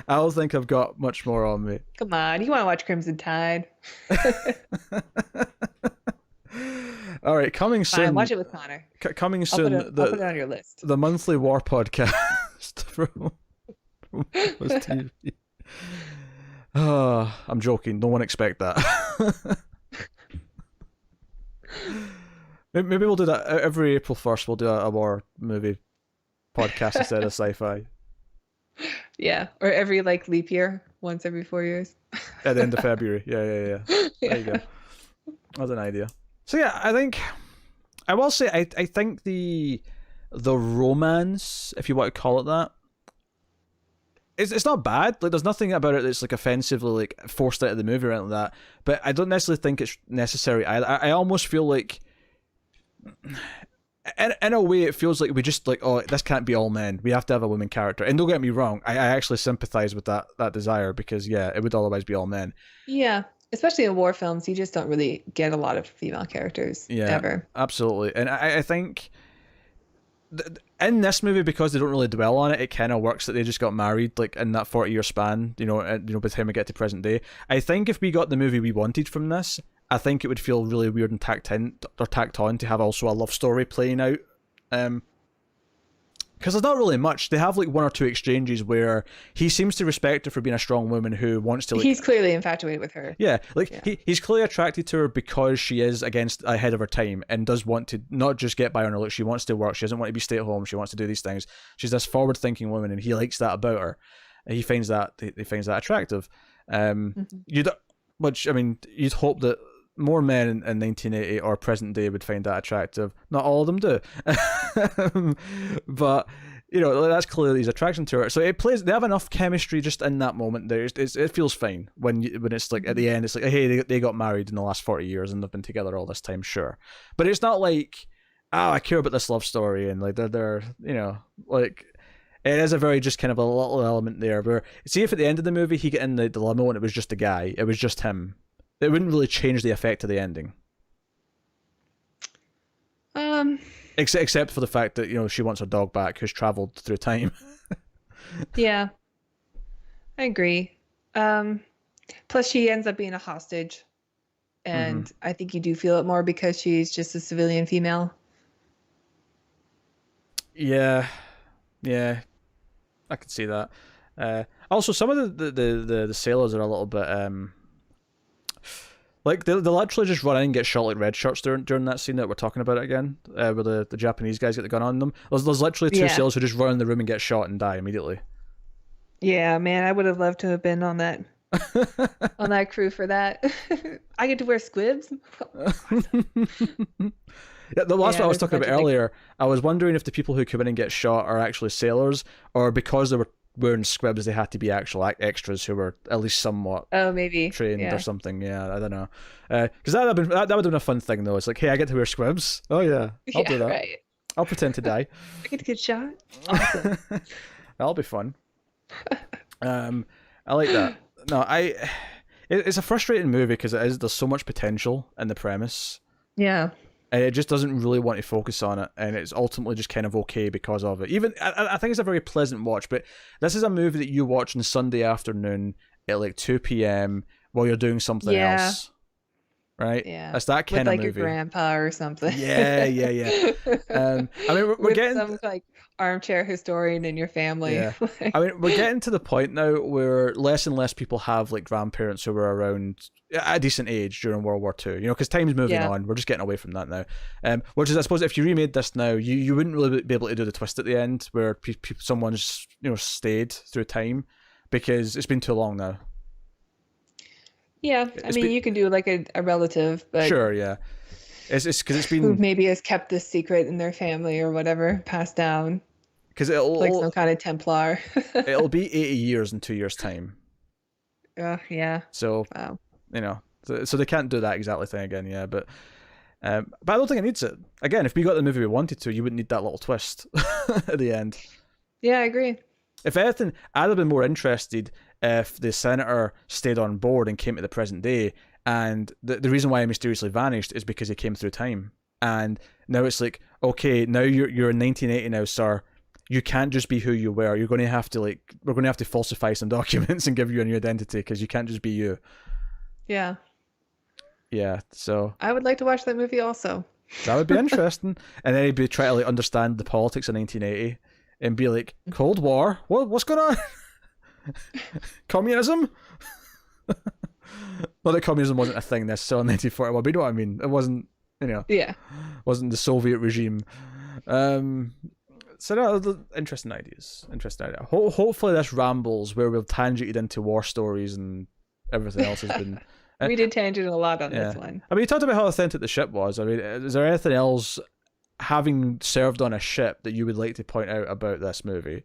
I don't think I've got much more on me. Come on, you want to watch Crimson Tide? All right, coming Fine, soon. watch it with Connor. Coming I'll soon. I'll put it on your list. The monthly war podcast from Marvelous TV. Oh, I'm joking. No one expect that. Maybe we'll do that every April 1st. We'll do a war movie podcast instead of sci-fi Yeah, or every like leap year, once every 4 years. at the end of February. Yeah. There you go. That's an idea. So yeah, I think I will say I think the romance, if you want to call it that, it's not bad. Like there's nothing about it that's like offensively like forced out of the movie or anything like that. But I don't necessarily think it's necessary. I almost feel like in a way it feels like we just like, oh, this can't be all men. We have to have a women character. And don't get me wrong, I actually sympathize with that desire because yeah, it would otherwise be all men. Yeah, especially in war films, you just don't really get a lot of female characters ever. Absolutely. And I think in this movie, because they don't really dwell on it, it kind of works that they just got married like in that 40-year span, by the time we get to present day. I think if we got the movie we wanted from this, I think it would feel really weird and tacked on to have also a love story playing out. Because there's not really much. They have like one or two exchanges where he seems to respect her for being a strong woman who wants to. Like, he's clearly infatuated with her. Yeah, he's clearly attracted to her because she is ahead of her time and does want to not just get by on her looks. She wants to work. She doesn't want to be stay at home. She wants to do these things. She's this forward-thinking woman, and he likes that about her. And he finds that attractive. Which I mean, you'd hope that more men in 1980 or present day would find that attractive. Not all of them do. But that's clearly his attraction to her. So they have enough chemistry just in that moment there. It feels fine when it's like at the end it's like, hey, they got married in the last 40 years and they've been together all this time, sure. But it's not like, I care about this love story and like they're like, it is a very just kind of a little element there where, see, if at the end of the movie he get in the limo and it was just a guy, it was just him, it wouldn't really change the effect of the ending. Except for the fact that she wants her dog back, who's traveled through time. Yeah, I agree. Plus, she ends up being a hostage, and I think you do feel it more because she's just a civilian female. Yeah, I can see that. Also, some of the sailors are a little bit like they'll literally just run in and get shot like red shirts during that scene that we're talking about again, where the Japanese guys get the gun on them. There's literally two sailors who just run in the room and get shot and die immediately. Yeah, man, I would have loved to have been on that on that crew for that. I get to wear squibs. Yeah, that's what I was talking about earlier. I was wondering if the people who come in and get shot are actually sailors, or because they were wearing squibs, they had to be actual extras who were at least somewhat maybe trained or something. Yeah, I don't know. Because that would have been a fun thing though. It's like, hey, I get to wear squibs. Oh yeah, I'll do that. Right. I'll pretend to die. I get to get shot. Awesome. That'll be fun. I like that. No, it's a frustrating movie because there's so much potential in the premise. Yeah. And it just doesn't really want to focus on it, and it's ultimately just kind of okay because of it. Even I think it's a very pleasant watch, but this is a movie that you watch on Sunday afternoon at like 2 p.m. while you're doing something else, right? Yeah, that's that kind of movie. With like your grandpa or something. Yeah. I mean, we're getting some like armchair historian in your family. Yeah. I mean, we're getting to the point now where less and less people have like grandparents who were around at a decent age during World War II, because time's moving on. We're just getting away from that now. Which is, I suppose, if you remade this now, you wouldn't really be able to do the twist at the end where someone's stayed through time, because it's been too long now. Yeah, I mean, you can do like a relative, but sure, yeah. It's because it's been who maybe has kept this secret in their family or whatever, passed down. Because it'll like some kind of Templar. It'll be 80 years in 2 years' time. Yeah. So wow. So they can't do that exactly thing again, yeah. But But I don't think it needs it. Again, if we got the movie we wanted to, you wouldn't need that little twist at the end. Yeah, I agree. If anything, I'd have been more interested if the senator stayed on board and came to the present day, and the reason why he mysteriously vanished is because he came through time. And now it's like, okay, now you're in 1980 now, sir. You can't just be who you were. You're going to have to we're going to have to falsify some documents and give you a new identity because you can't just be you. Yeah. Yeah, so I would like to watch that movie also. that would be interesting. And then he'd be trying to like understand the politics of 1980 and be like, Cold War? What's going on? Communism? Not that communism wasn't a thing necessarily in 1941, but you know what I mean. It wasn't, Yeah. wasn't the Soviet regime. So no, interesting ideas. Interesting idea. Hopefully this rambles where we've tangented into war stories and everything else has been. We did tangent a lot on this one. I mean, you talked about how authentic the ship was. I mean, is there anything else, having served on a ship, that you would like to point out about this movie?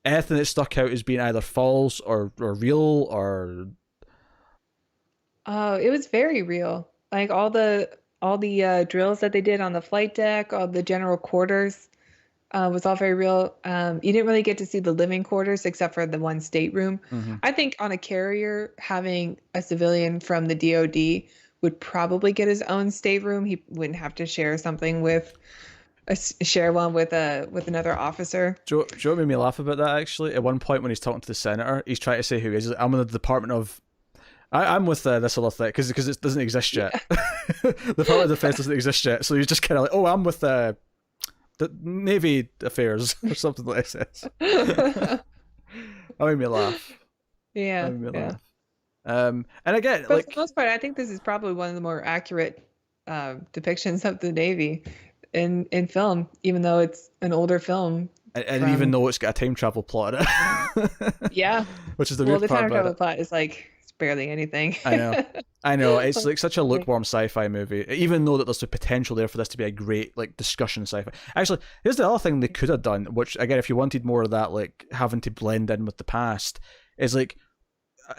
Anything that stuck out as being either false or real or... Oh, it was very real. Like all the drills that they did on the flight deck, all the general quarters, was all very real. You didn't really get to see the living quarters except for the one stateroom. Mm-hmm. I think on a carrier, having a civilian from the DoD would probably get his own stateroom. He wouldn't have to share something with another officer. Do you know what made me laugh about that, actually? At one point when he's talking to the senator, he's trying to say who he is. He's like, I'm in the Department of... I'm with this other thing, because it doesn't exist yet. The Department of Defense doesn't exist yet, so he's just kind of like, oh, I'm with the Navy Affairs, or something like this. That made me laugh. Yeah. That made me laugh. And again, but for the most part, I think this is probably one of the more accurate depictions of the Navy in film, even though it's an older film. And even though it's got a time travel plot in it. Yeah. Which is the weird part about it. Well, the time travel plot is like barely anything. I know. It's like such a lukewarm sci-fi movie, even though that there's the potential there for this to be a great like discussion sci-fi. Actually, here's the other thing they could have done, which again, if you wanted more of that, like having to blend in with the past, is like,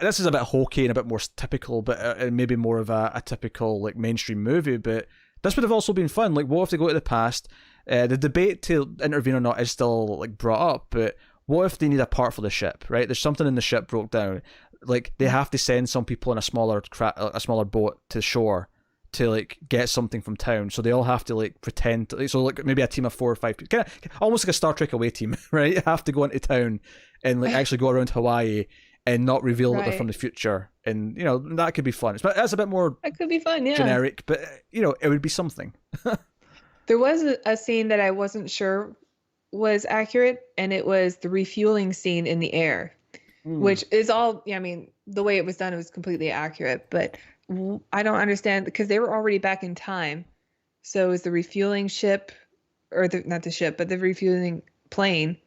this is a bit hokey and a bit more typical, but maybe more of a typical like mainstream movie. But this would have also been fun. Like, what if they go to the past? The debate to intervene or not is still like brought up, but what if they need a part for the ship? Right, there's something in the ship broke down. Like they have to send some people in a smaller boat to shore to like get something from town, so they all have to like pretend to, so like maybe a team of 4 or 5 people, kind of almost like a Star Trek away team, right? Have to go into town and like actually go around Hawaii and not reveal that they're from the future, and that could be fun. That's a bit more that could be fun, yeah, generic, but it would be something. There was a scene that I wasn't sure was accurate, and it was the refueling scene in the air. Which is all, I mean, the way it was done, it was completely accurate, but I don't understand because they were already back in time. So is the refueling ship, or not the ship, but the refueling plane,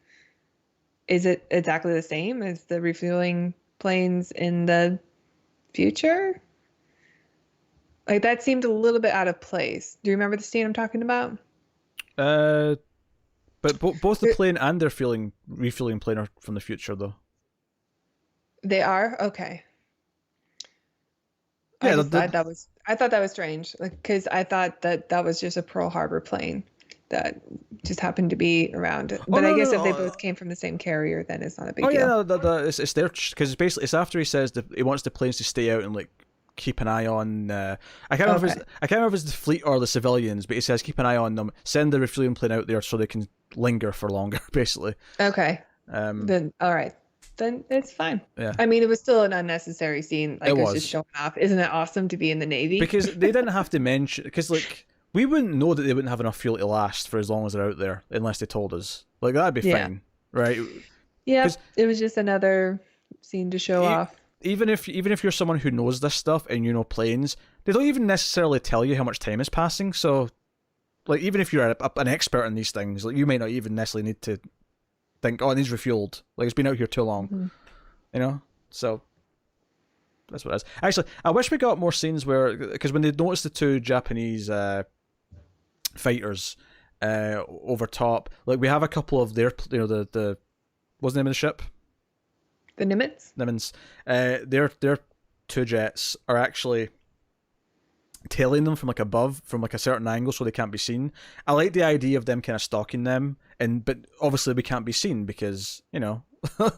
is it exactly the same as the refueling planes in the future? Like that seemed a little bit out of place. Do you remember the scene I'm talking about? But both the plane and their refueling plane are from the future, though. They are? Okay. Yeah, I thought that was strange, because I thought that was just a Pearl Harbor plane that just happened to be around. But I guess if they both came from the same carrier, then it's not a big deal. Oh yeah, it's there, because it's after he says that he wants the planes to stay out and like keep an eye on. I can't remember if it's the fleet or the civilians, but he says keep an eye on them. Send the refueling plane out there so they can linger for longer, basically. Okay. Then all right. Then it's fine. Yeah. I mean, it was still an unnecessary scene. Like, it was just showing off. Isn't it awesome to be in the Navy? Because they didn't have to mention, because like we wouldn't know that they wouldn't have enough fuel to last for as long as they're out there unless they told us. Like that'd be fine, right? Yeah, it was just another scene to show off. Even if you're someone who knows this stuff and you know planes, they don't even necessarily tell you how much time is passing. So, like, even if you're an expert in these things, like you might not even necessarily need to think, oh, it needs refueled. Like, it's been out here too long. So that's what it is. Actually, I wish we got more scenes where, because when they noticed the 2 Japanese fighters over top, like we have a couple of their, the what's the name of the ship? The Nimitz. Their 2 jets are actually tailing them from like above, from like a certain angle, so they can't be seen. I like the idea of them kind of stalking them, but obviously we can't be seen because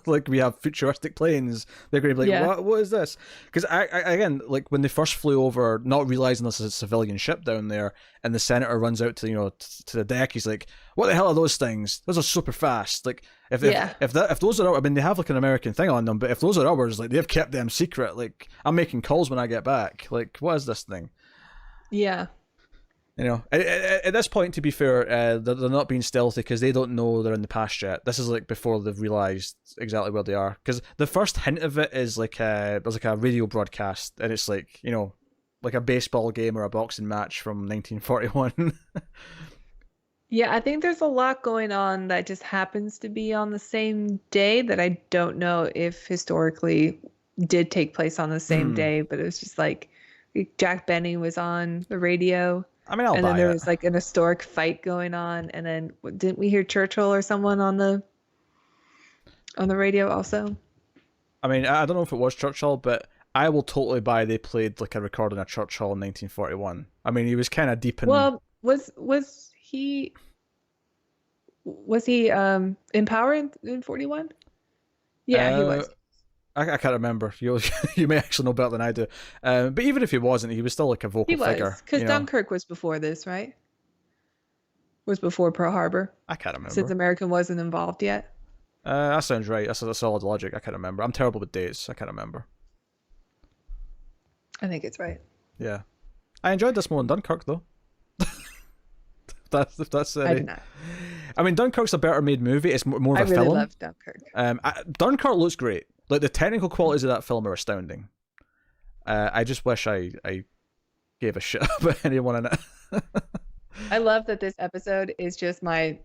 like we have futuristic planes. They're going to be like, Yeah. what is this? Because I again, like when they first flew over, not realizing this is a civilian ship down there, and the senator runs out to to the deck. He's like, what the hell are those things? Those are super fast. Like if those are, I mean, they have like an American thing on them, but if those are ours, like they've kept them secret. Like I'm making calls when I get back. Like what is this thing? Yeah. At this point, to be fair, they're not being stealthy because they don't know they're in the past yet. This is like before they've realized exactly where they are. Because the first hint of it is like there's like a radio broadcast, and it's like like a baseball game or a boxing match from 1941. Yeah, I think there's a lot going on that just happens to be on the same day that I don't know if historically did take place on the same day, but it was just like Jack Benny was on the radio. I mean, I'll and buy then there it. was like an historic fight going on, and then didn't we hear Churchill or someone on the radio also? I mean, I don't know if it was Churchill, but I will totally buy they played like a recording of Churchill in 1941. I mean, he was kind of deep in. Well, was he in power in 41? Yeah, he was. I can't remember. You may actually know better than I do. But even if he wasn't, he was still like a vocal He was, figure. because Dunkirk was before this, right? Was before Pearl Harbor. I can't remember. Since American wasn't involved yet. That sounds right. That's a solid logic. I can't remember. I'm terrible with dates. I can't remember. I think it's right. Yeah, I enjoyed this more than Dunkirk though. if that's I did not. I mean, Dunkirk's a better made movie. It's more of a I really film. love Dunkirk. Dunkirk looks great. Like the technical qualities of that film are astounding. I just wish I gave a shit about anyone in it. I love that this episode is just my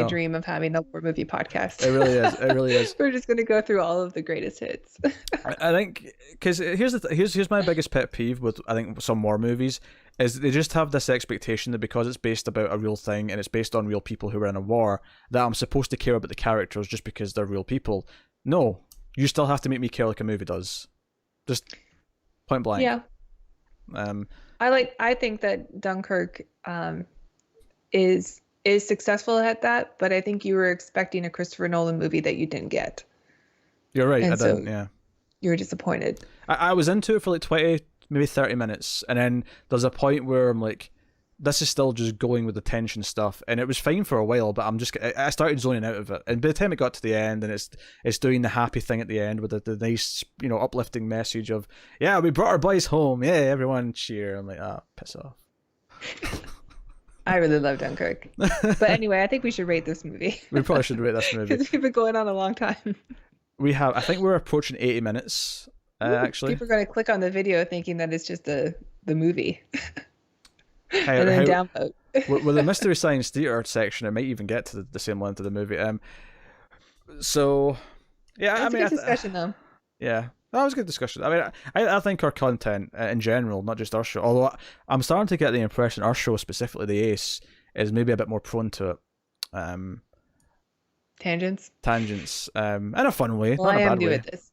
dream of having a war movie podcast. It really is. It really is. We're just going to go through all of the greatest hits. I think because here's my biggest pet peeve with I think some war movies is they just have this expectation that because it's based about a real thing and it's based on real people who are in a war that I'm supposed to care about the characters just because they're real people. No, you still have to make me care like a movie does. Just point blank. Yeah. I think that Dunkirk is successful at that, but I think you were expecting a Christopher Nolan movie that you didn't get. You're right. And I didn't. Yeah. You were disappointed. I was into it for like 20, maybe 30 minutes, and then there's a point where I'm like, this is still just going with the tension stuff, and it was fine for a while, but I started zoning out of it, and by the time it got to the end, and it's doing the happy thing at the end with the nice uplifting message of we brought our boys home, everyone cheer. I'm like, piss off. I really love Dunkirk, but anyway, I think we should rate this movie. We probably should rate this movie because we've been going on a long time. I think we're approaching 80 minutes. Actually, people are going to click on the video thinking that it's just the movie. And then download. With the Mystery Science Theater section, it might even get to the same length of the movie. So yeah, It's a good discussion though. Yeah, that was a good discussion. I mean, I think our content in general, not just our show, although I'm starting to get the impression our show, specifically the Ace, is maybe a bit more prone to it. Tangents, in a fun way, well, not in a I bad am new way. at this.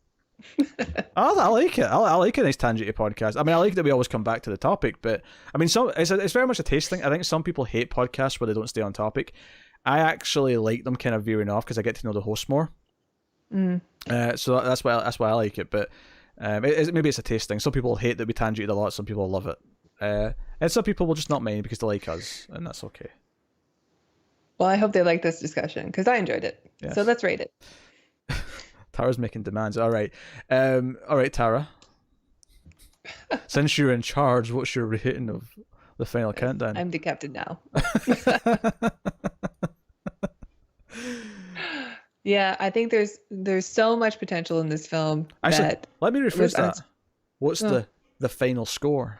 I like it. I like a nice tangenty podcast. I mean, I like that we always come back to the topic, but I mean, it's very much a taste thing. I think some people hate podcasts where they don't stay on topic. I actually like them kind of veering off because I get to know the host more. So that's why I like it. But maybe it's a taste thing. Some people hate that we tangent a lot. Some people love it, and some people will just not mind because they like us, and that's okay. Well, I hope they like this discussion because I enjoyed it. Yes. So let's rate it. Tara's making demands. All right, Tara. Since you're in charge, what's your rating of the final countdown? I'm the captain now. Yeah, I think there's so much potential in this film. Actually, let me rephrase that. What's Oh. the final score?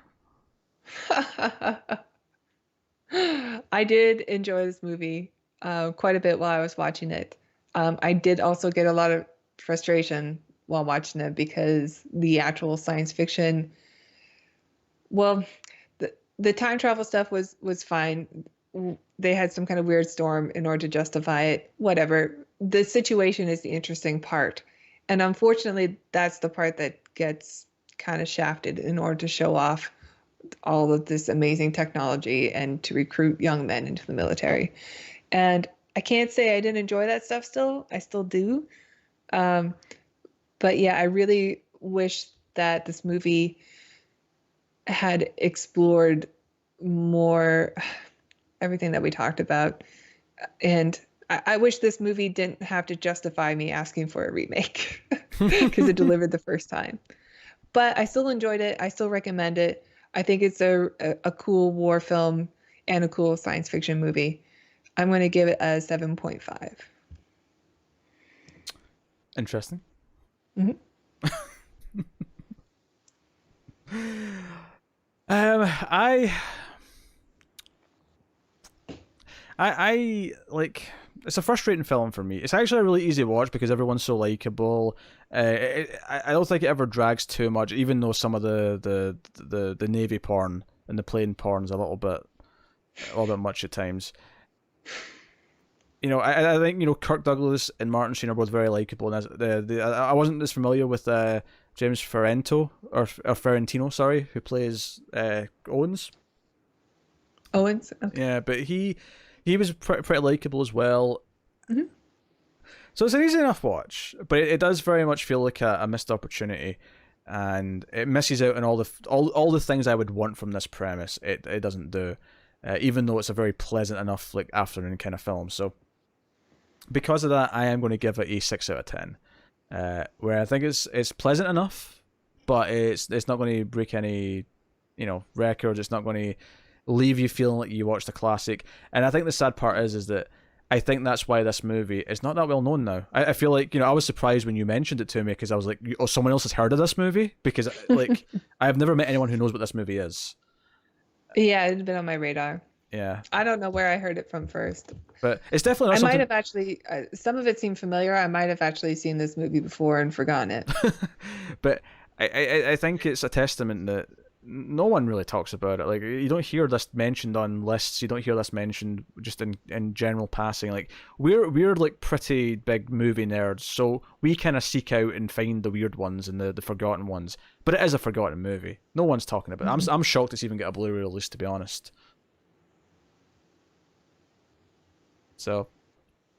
I did enjoy this movie quite a bit while I was watching it. I did also get a lot of frustration while watching it because the actual science fiction, well, the time travel stuff was fine. They had some kind of weird storm in order to justify it. Whatever. The situation is the interesting part. And unfortunately, that's the part that gets kind of shafted in order to show off all of this amazing technology and to recruit young men into the military. And I can't say I didn't enjoy that stuff still. I still do. Um, but yeah, I really wish that this movie had explored more everything that we talked about. And I wish this movie didn't have to justify me asking for a remake because it delivered the first time. But I still enjoyed it. I still recommend it. I think it's a cool war film and a cool science fiction movie. I'm going to give it a 7.5. Interesting. Mhm. I like. It's a frustrating film for me. It's actually a really easy watch because everyone's so likable. I don't think it ever drags too much, even though some of the navy porn and the plane porn is a little bit much at times. You know, I think, you know, Kirk Douglas and Martin Sheen are both very likable, and I wasn't as familiar with James Ferrentino, sorry, who plays Owens. Owens. Okay. Yeah, but he was pretty likable as well. Mhm. So it's an easy enough watch, but it does very much feel like a missed opportunity, and it misses out on all the things I would want from this premise. It doesn't do, even though it's a very pleasant enough like afternoon kind of film. So because of that, I am going to give it a 6 out of 10. Where I think it's pleasant enough, but it's not going to break any, you know, records. It's not going to leave you feeling like you watched a classic. And I think the sad part is that I think that's why this movie is not that well known now. I feel like, you know, I was surprised when you mentioned it to me because I was like, oh, someone else has heard of this movie? Because like I've never met anyone who knows what this movie is. Yeah, it's been on my radar. Yeah, I don't know where I heard it from first. but it's definitely not I something. might have actually, some of it seemed familiar. I might have actually seen this movie before and forgotten it. But I think it's a testament that no one really talks about it. Like, you don't hear this mentioned on lists. You don't hear this mentioned just in general passing. Like, we're like pretty big movie nerds, so we kind of seek out and find the weird ones and the forgotten ones. But it is a forgotten movie. No one's talking about it. I'm shocked it's even got a Blu-ray release, to be honest. So,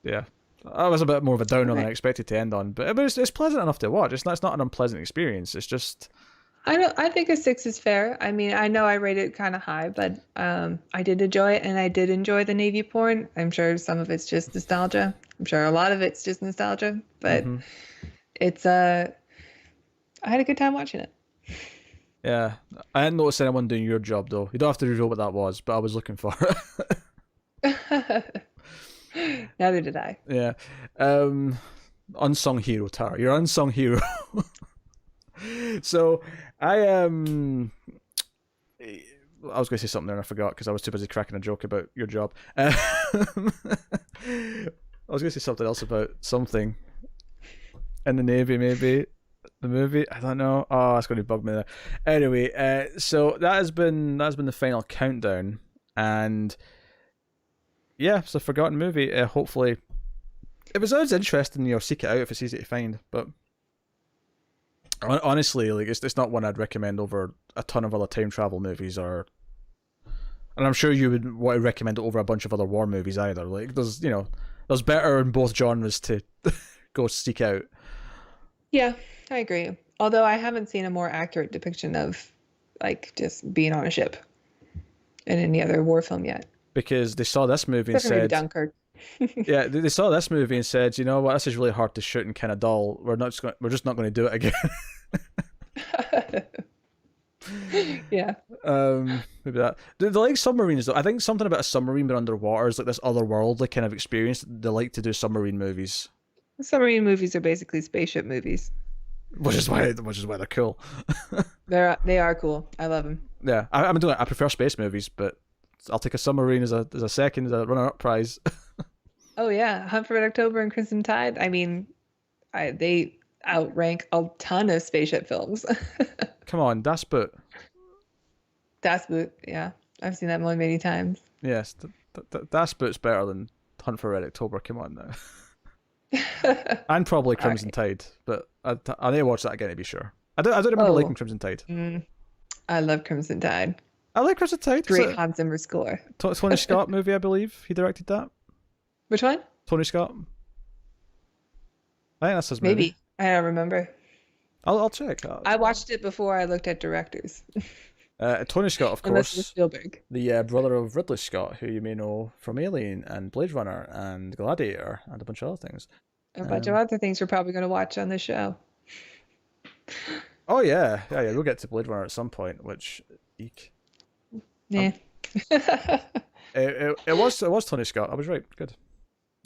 yeah, that was a bit more of a downer than I expected to end on. But it's pleasant enough to watch. It's not an unpleasant experience. It's just. I think a 6 is fair. I mean, I know I rated it kind of high, but I did enjoy it, and I did enjoy the Navy porn. I'm sure some of it's just nostalgia. I'm sure a lot of it's just nostalgia, but it's I had a good time watching it. Yeah, I didn't notice anyone doing your job though. You don't have to reveal what that was, but I was looking for it. Neither did I. Yeah, unsung hero, Tara. You're an unsung hero. So I was going to say something there and I forgot because I was too busy cracking a joke about your job. I was going to say something else about something in the Navy, maybe the movie. I don't know. Oh, it's going to bug me there. Anyway, so that has been the final countdown, and yeah, it's a forgotten movie. Hopefully, if it sounds interesting, you know, seek it out if it's easy to find. But honestly, like it's not one I'd recommend over a ton of other time travel movies, and I'm sure you would want to recommend it over a bunch of other war movies either. Like there's better in both genres to go seek out. Yeah, I agree. Although I haven't seen a more accurate depiction of like just being on a ship in any other war film yet. Because they saw this movie and Except for maybe said, Dunkirk. yeah, they saw this movie and said, you know what, this is really hard to shoot and kind of dull. We're just not going to do it again. Yeah. Maybe that. They like submarines though. I think something about a submarine but underwater is like this otherworldly kind of experience. They like to do submarine movies. Submarine movies are basically spaceship movies. Which is why they're cool. They are cool. I love them. Yeah, I prefer space movies, but I'll take a submarine as a second, as a runner-up prize. Oh yeah, Hunt for Red October and Crimson Tide. I mean, they outrank a ton of spaceship films. Come on, Das Boot. Das Boot, yeah, I've seen that one many times. Yes, Das Boot's better than Hunt for Red October. Come on now. And probably Crimson Tide, but I need to watch that again to be sure. I don't remember liking Crimson Tide. I love Crimson Tide. I like Crimson Tide. Great Hans Zimmer score. Tony Scott movie, I believe. He directed that. Which one? Tony Scott. I think that's his movie. Maybe. I don't remember. I'll check. I watched it before I looked at directors. Tony Scott, of Unless it was course, Spielberg. the brother of Ridley Scott, who you may know from Alien and Blade Runner and Gladiator and a bunch of other things. A bunch of other things we're probably going to watch on the show. Oh yeah. We'll get to Blade Runner at some point, which, eek. Yeah. It was Tony Scott. I was right. Good.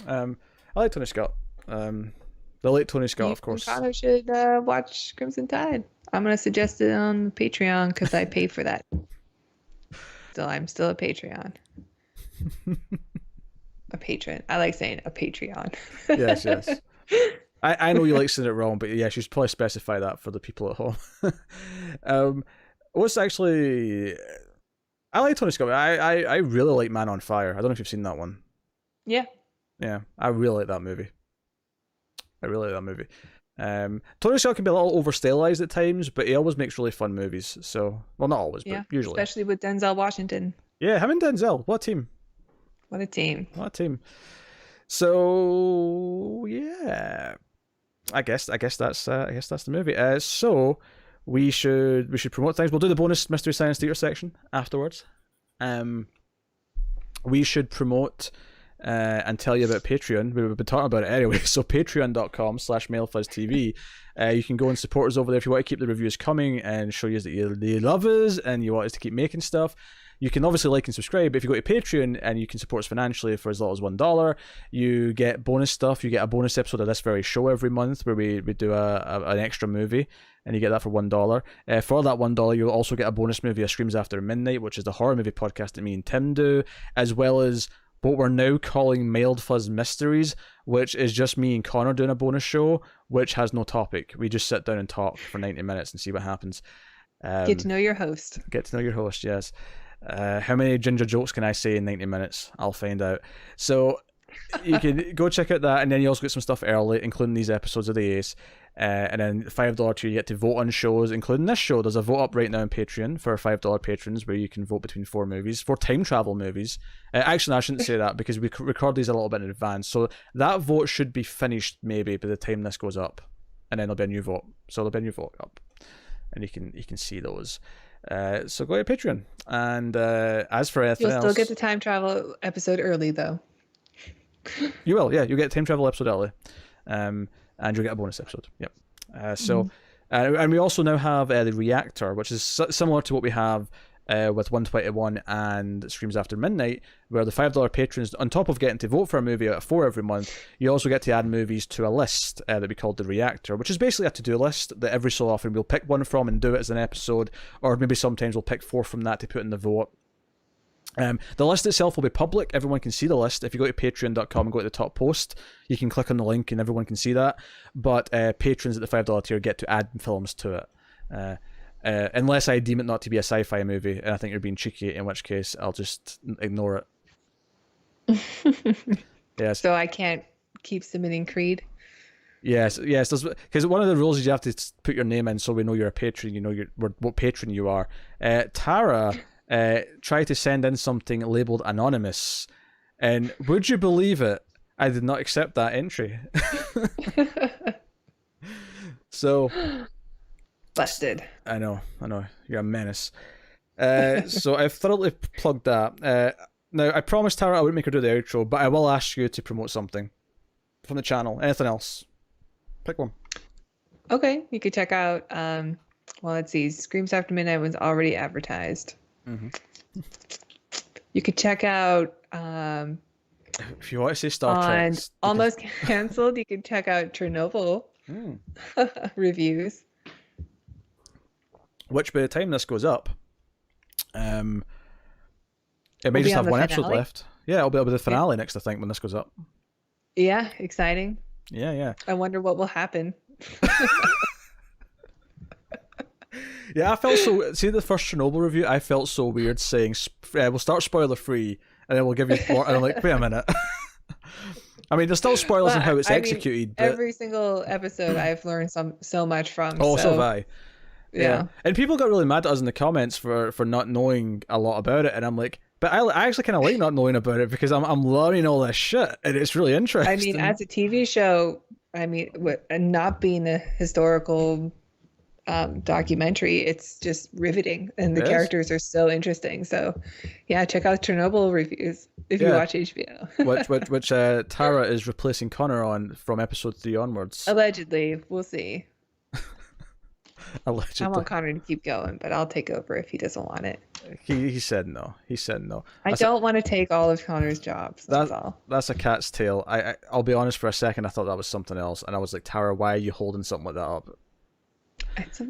I like Tony Scott. The late Tony Scott, of course. Connor should watch Crimson Tide. I'm going to suggest it on Patreon because I pay for that. I'm still a Patreon. A patron. I like saying a Patreon. Yes. I know you like saying it wrong, but yes, you should probably specify that for the people at home. What's actually... I like Tony Scott. I really like Man on Fire. I don't know if you've seen that one. Yeah. Yeah, I really like that movie. Tony Scott can be a little over-stylized at times, but he always makes really fun movies. So, well, not always, but usually. Especially with Denzel Washington. Yeah, him and Denzel. What a team. What a team. So, yeah. I guess that's the movie. So we should promote things. We'll do the bonus Mystery Science Theater section afterwards. We should promote and tell you about Patreon. We've been talking about it anyway. So patreon.com/MailFuzzTV. You can go and support us over there if you want to keep the reviews coming and show you that you love us and you want us to keep making stuff. You can obviously like and subscribe. If you go to Patreon and you can support us financially for as little as $1, you get bonus stuff. You get a bonus episode of this very show every month where we do an extra movie, and you get that for $1. For that $1, you'll also get a bonus movie of Screams After Midnight, which is the horror movie podcast that me and Tim do, as well as what we're now calling Mailed Fuzz Mysteries, which is just me and Connor doing a bonus show, which has no topic. We just sit down and talk for 90 minutes and see what happens. Get to know your host. Yes. How many ginger jokes can I say in 90 minutes? I'll find out. So you can go check out that, and then you also get some stuff early, including these episodes of the Ace. And then $5 tier, you get to vote on shows, including this show. There's a vote up right now on Patreon for $5 patrons where you can vote between 4 time travel movies. Actually, I shouldn't say that because we record these a little bit in advance. So that vote should be finished maybe by the time this goes up, and then there'll be a new vote. So there'll be a new vote up, and you can see those. So go to Patreon, and as for anything else, you'll still get the time travel episode early though. You will, yeah. You'll get a time travel episode early, and you'll get a bonus episode. Yep. And we also now have the Reactor, which is similar to what we have with 121 and Screams After Midnight, where the $5 patrons, on top of getting to vote for a movie out of 4 every month, you also get to add movies to a list that we call the Reactor, which is basically a to-do list that every so often we'll pick one from and do it as an episode, or maybe sometimes we'll pick 4 from that to put in the vote. The list itself will be public. Everyone can see the list. If you go to patreon.com and go to the top post, you can click on the link and everyone can see that. But patrons at the $5 tier get to add films to it. Unless I deem it not to be a sci-fi movie, and I think you're being cheeky, in which case I'll just ignore it. Yes. So I can't keep submitting Creed? Yes, because one of the rules is you have to put your name in so we know you're a patron, you know what patron you are. Tara tried to send in something labelled anonymous, and would you believe it? I did not accept that entry. So... Busted. I know. You're a menace. So I've thoroughly plugged that. Now, I promised Tara I wouldn't make her do the outro, but I will ask you to promote something from the channel. Anything else? Pick one. Okay, you could check out, let's see, Screams After Midnight was already advertised. Mm-hmm. You could check out... if you want to say Star Trek... Almost Cancelled, you could check out Chernobyl reviews. Which, by the time this goes up, it may just have one episode left. Yeah, it'll be the finale next, I think, when this goes up. Yeah, exciting. Yeah. I wonder what will happen. Yeah, I felt so... See the first Chernobyl review? I felt so weird saying, we'll start spoiler-free, and then we'll give you more... And I'm like, wait a minute. I mean, there's still spoilers on how it's executed. But... Every single episode I've learned so much from. Oh, so have I. Yeah. And people got really mad at us in the comments for not knowing a lot about it, and I'm like, but I actually kind of like not knowing about it because I'm learning all this shit, and it's really interesting. I mean, as a TV show, I mean, and not being a historical documentary, it's just riveting, and the It is. characters are so interesting. So, yeah, check out Chernobyl reviews if you Yeah. watch HBO. which Tara is replacing Connor on from episode 3 onwards. Allegedly, we'll see. I Allegedly. want Connor to keep going, but I'll take over if he doesn't want it. He said no. He said no. I don't want to take all of Connor's jobs. That's all. That's a cat's tail. I'll be honest, for a second I thought that was something else, and I was like, Tara, why are you holding something like that up? It's a,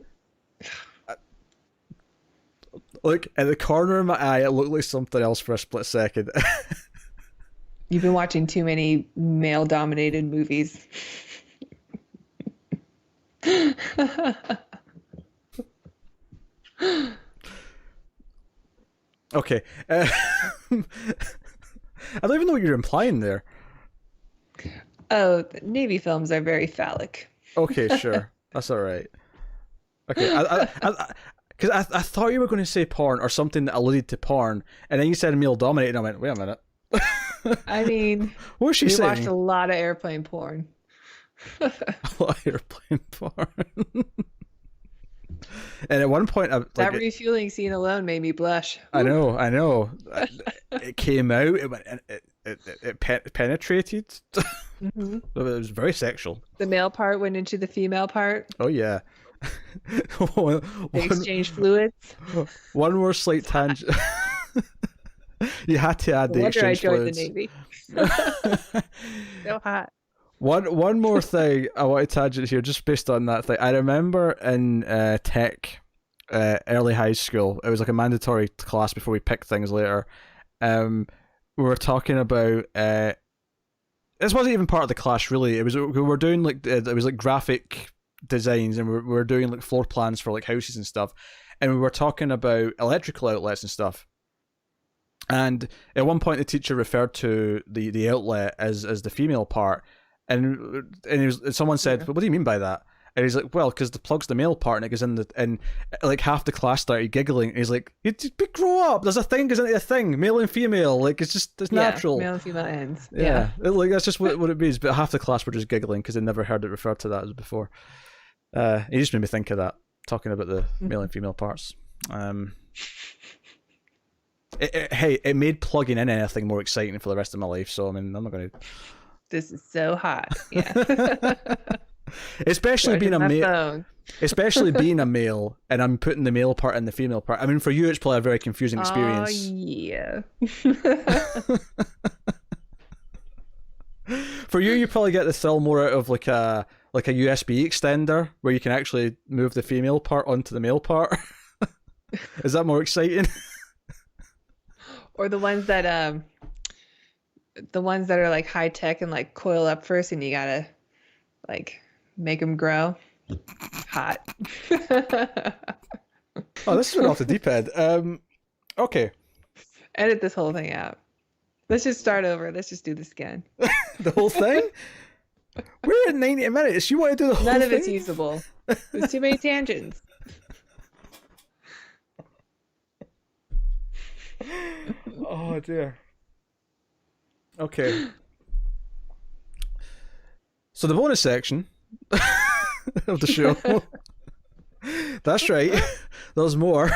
Look, at the corner of my eye, it looked like something else for a split second. You've been watching too many male-dominated movies. Okay. I don't even know what you're implying there. Oh, Navy films are very phallic. Okay, sure. That's all right. Okay, because I thought you were going to say porn or something that alluded to porn, and then you said male dominated, and I went, wait a minute. I mean, What was she we saying? watched a lot of airplane porn. A lot of airplane porn. And at one point, That refueling scene alone made me blush. I know. It came out. It went. It penetrated. Mhm. It was very sexual. The male part went into the female part. Oh yeah. They exchanged fluids. One more slight tangent. You had to add No the wonder I exchange joined fluids. the Navy. So hot. One more thing I want to tangent here, just based on that thing. I remember in tech, early high school, it was like a mandatory class before we picked things later. We were talking about this wasn't even part of the class really. It was we were doing like it was like graphic designs, and we were doing like floor plans for like houses and stuff, and we were talking about electrical outlets and stuff. And at one point, the teacher referred to the outlet as the female part, and someone said, "But what do you mean by that?" And he's like, "Well, because the plug's the male part, and it goes in and like half the class started giggling. And he's like, "You grow up. There's a thing goes into a thing, male and female. Like it's natural." Male and female ends. Yeah. Like that's just what it means. But half the class were just giggling because they never heard it referred to that as before. It just made me think of that, talking about the male and female parts. It made plugging in anything more exciting for the rest of my life. So I mean, I'm not going to. This is so hot. Yeah. Especially being a my male. phone. Especially being a male, and I'm putting the male part in the female part. I mean, for you, it's probably a very confusing experience. Oh yeah. For you, you probably get the thrill more out of like a USB extender where you can actually move the female part onto the male part. Is that more exciting? Or the ones that are like high tech and like coil up first, and you gotta like make them grow. Hot. Oh, this is off the deep end. Okay. Edit this whole thing out. Let's just start over. Let's just do this again. The whole thing? We're at 90 minutes. You want to do the whole thing? None of it's usable. There's too many tangents. Oh dear. Okay. So the bonus section of the show. That's right. There's more.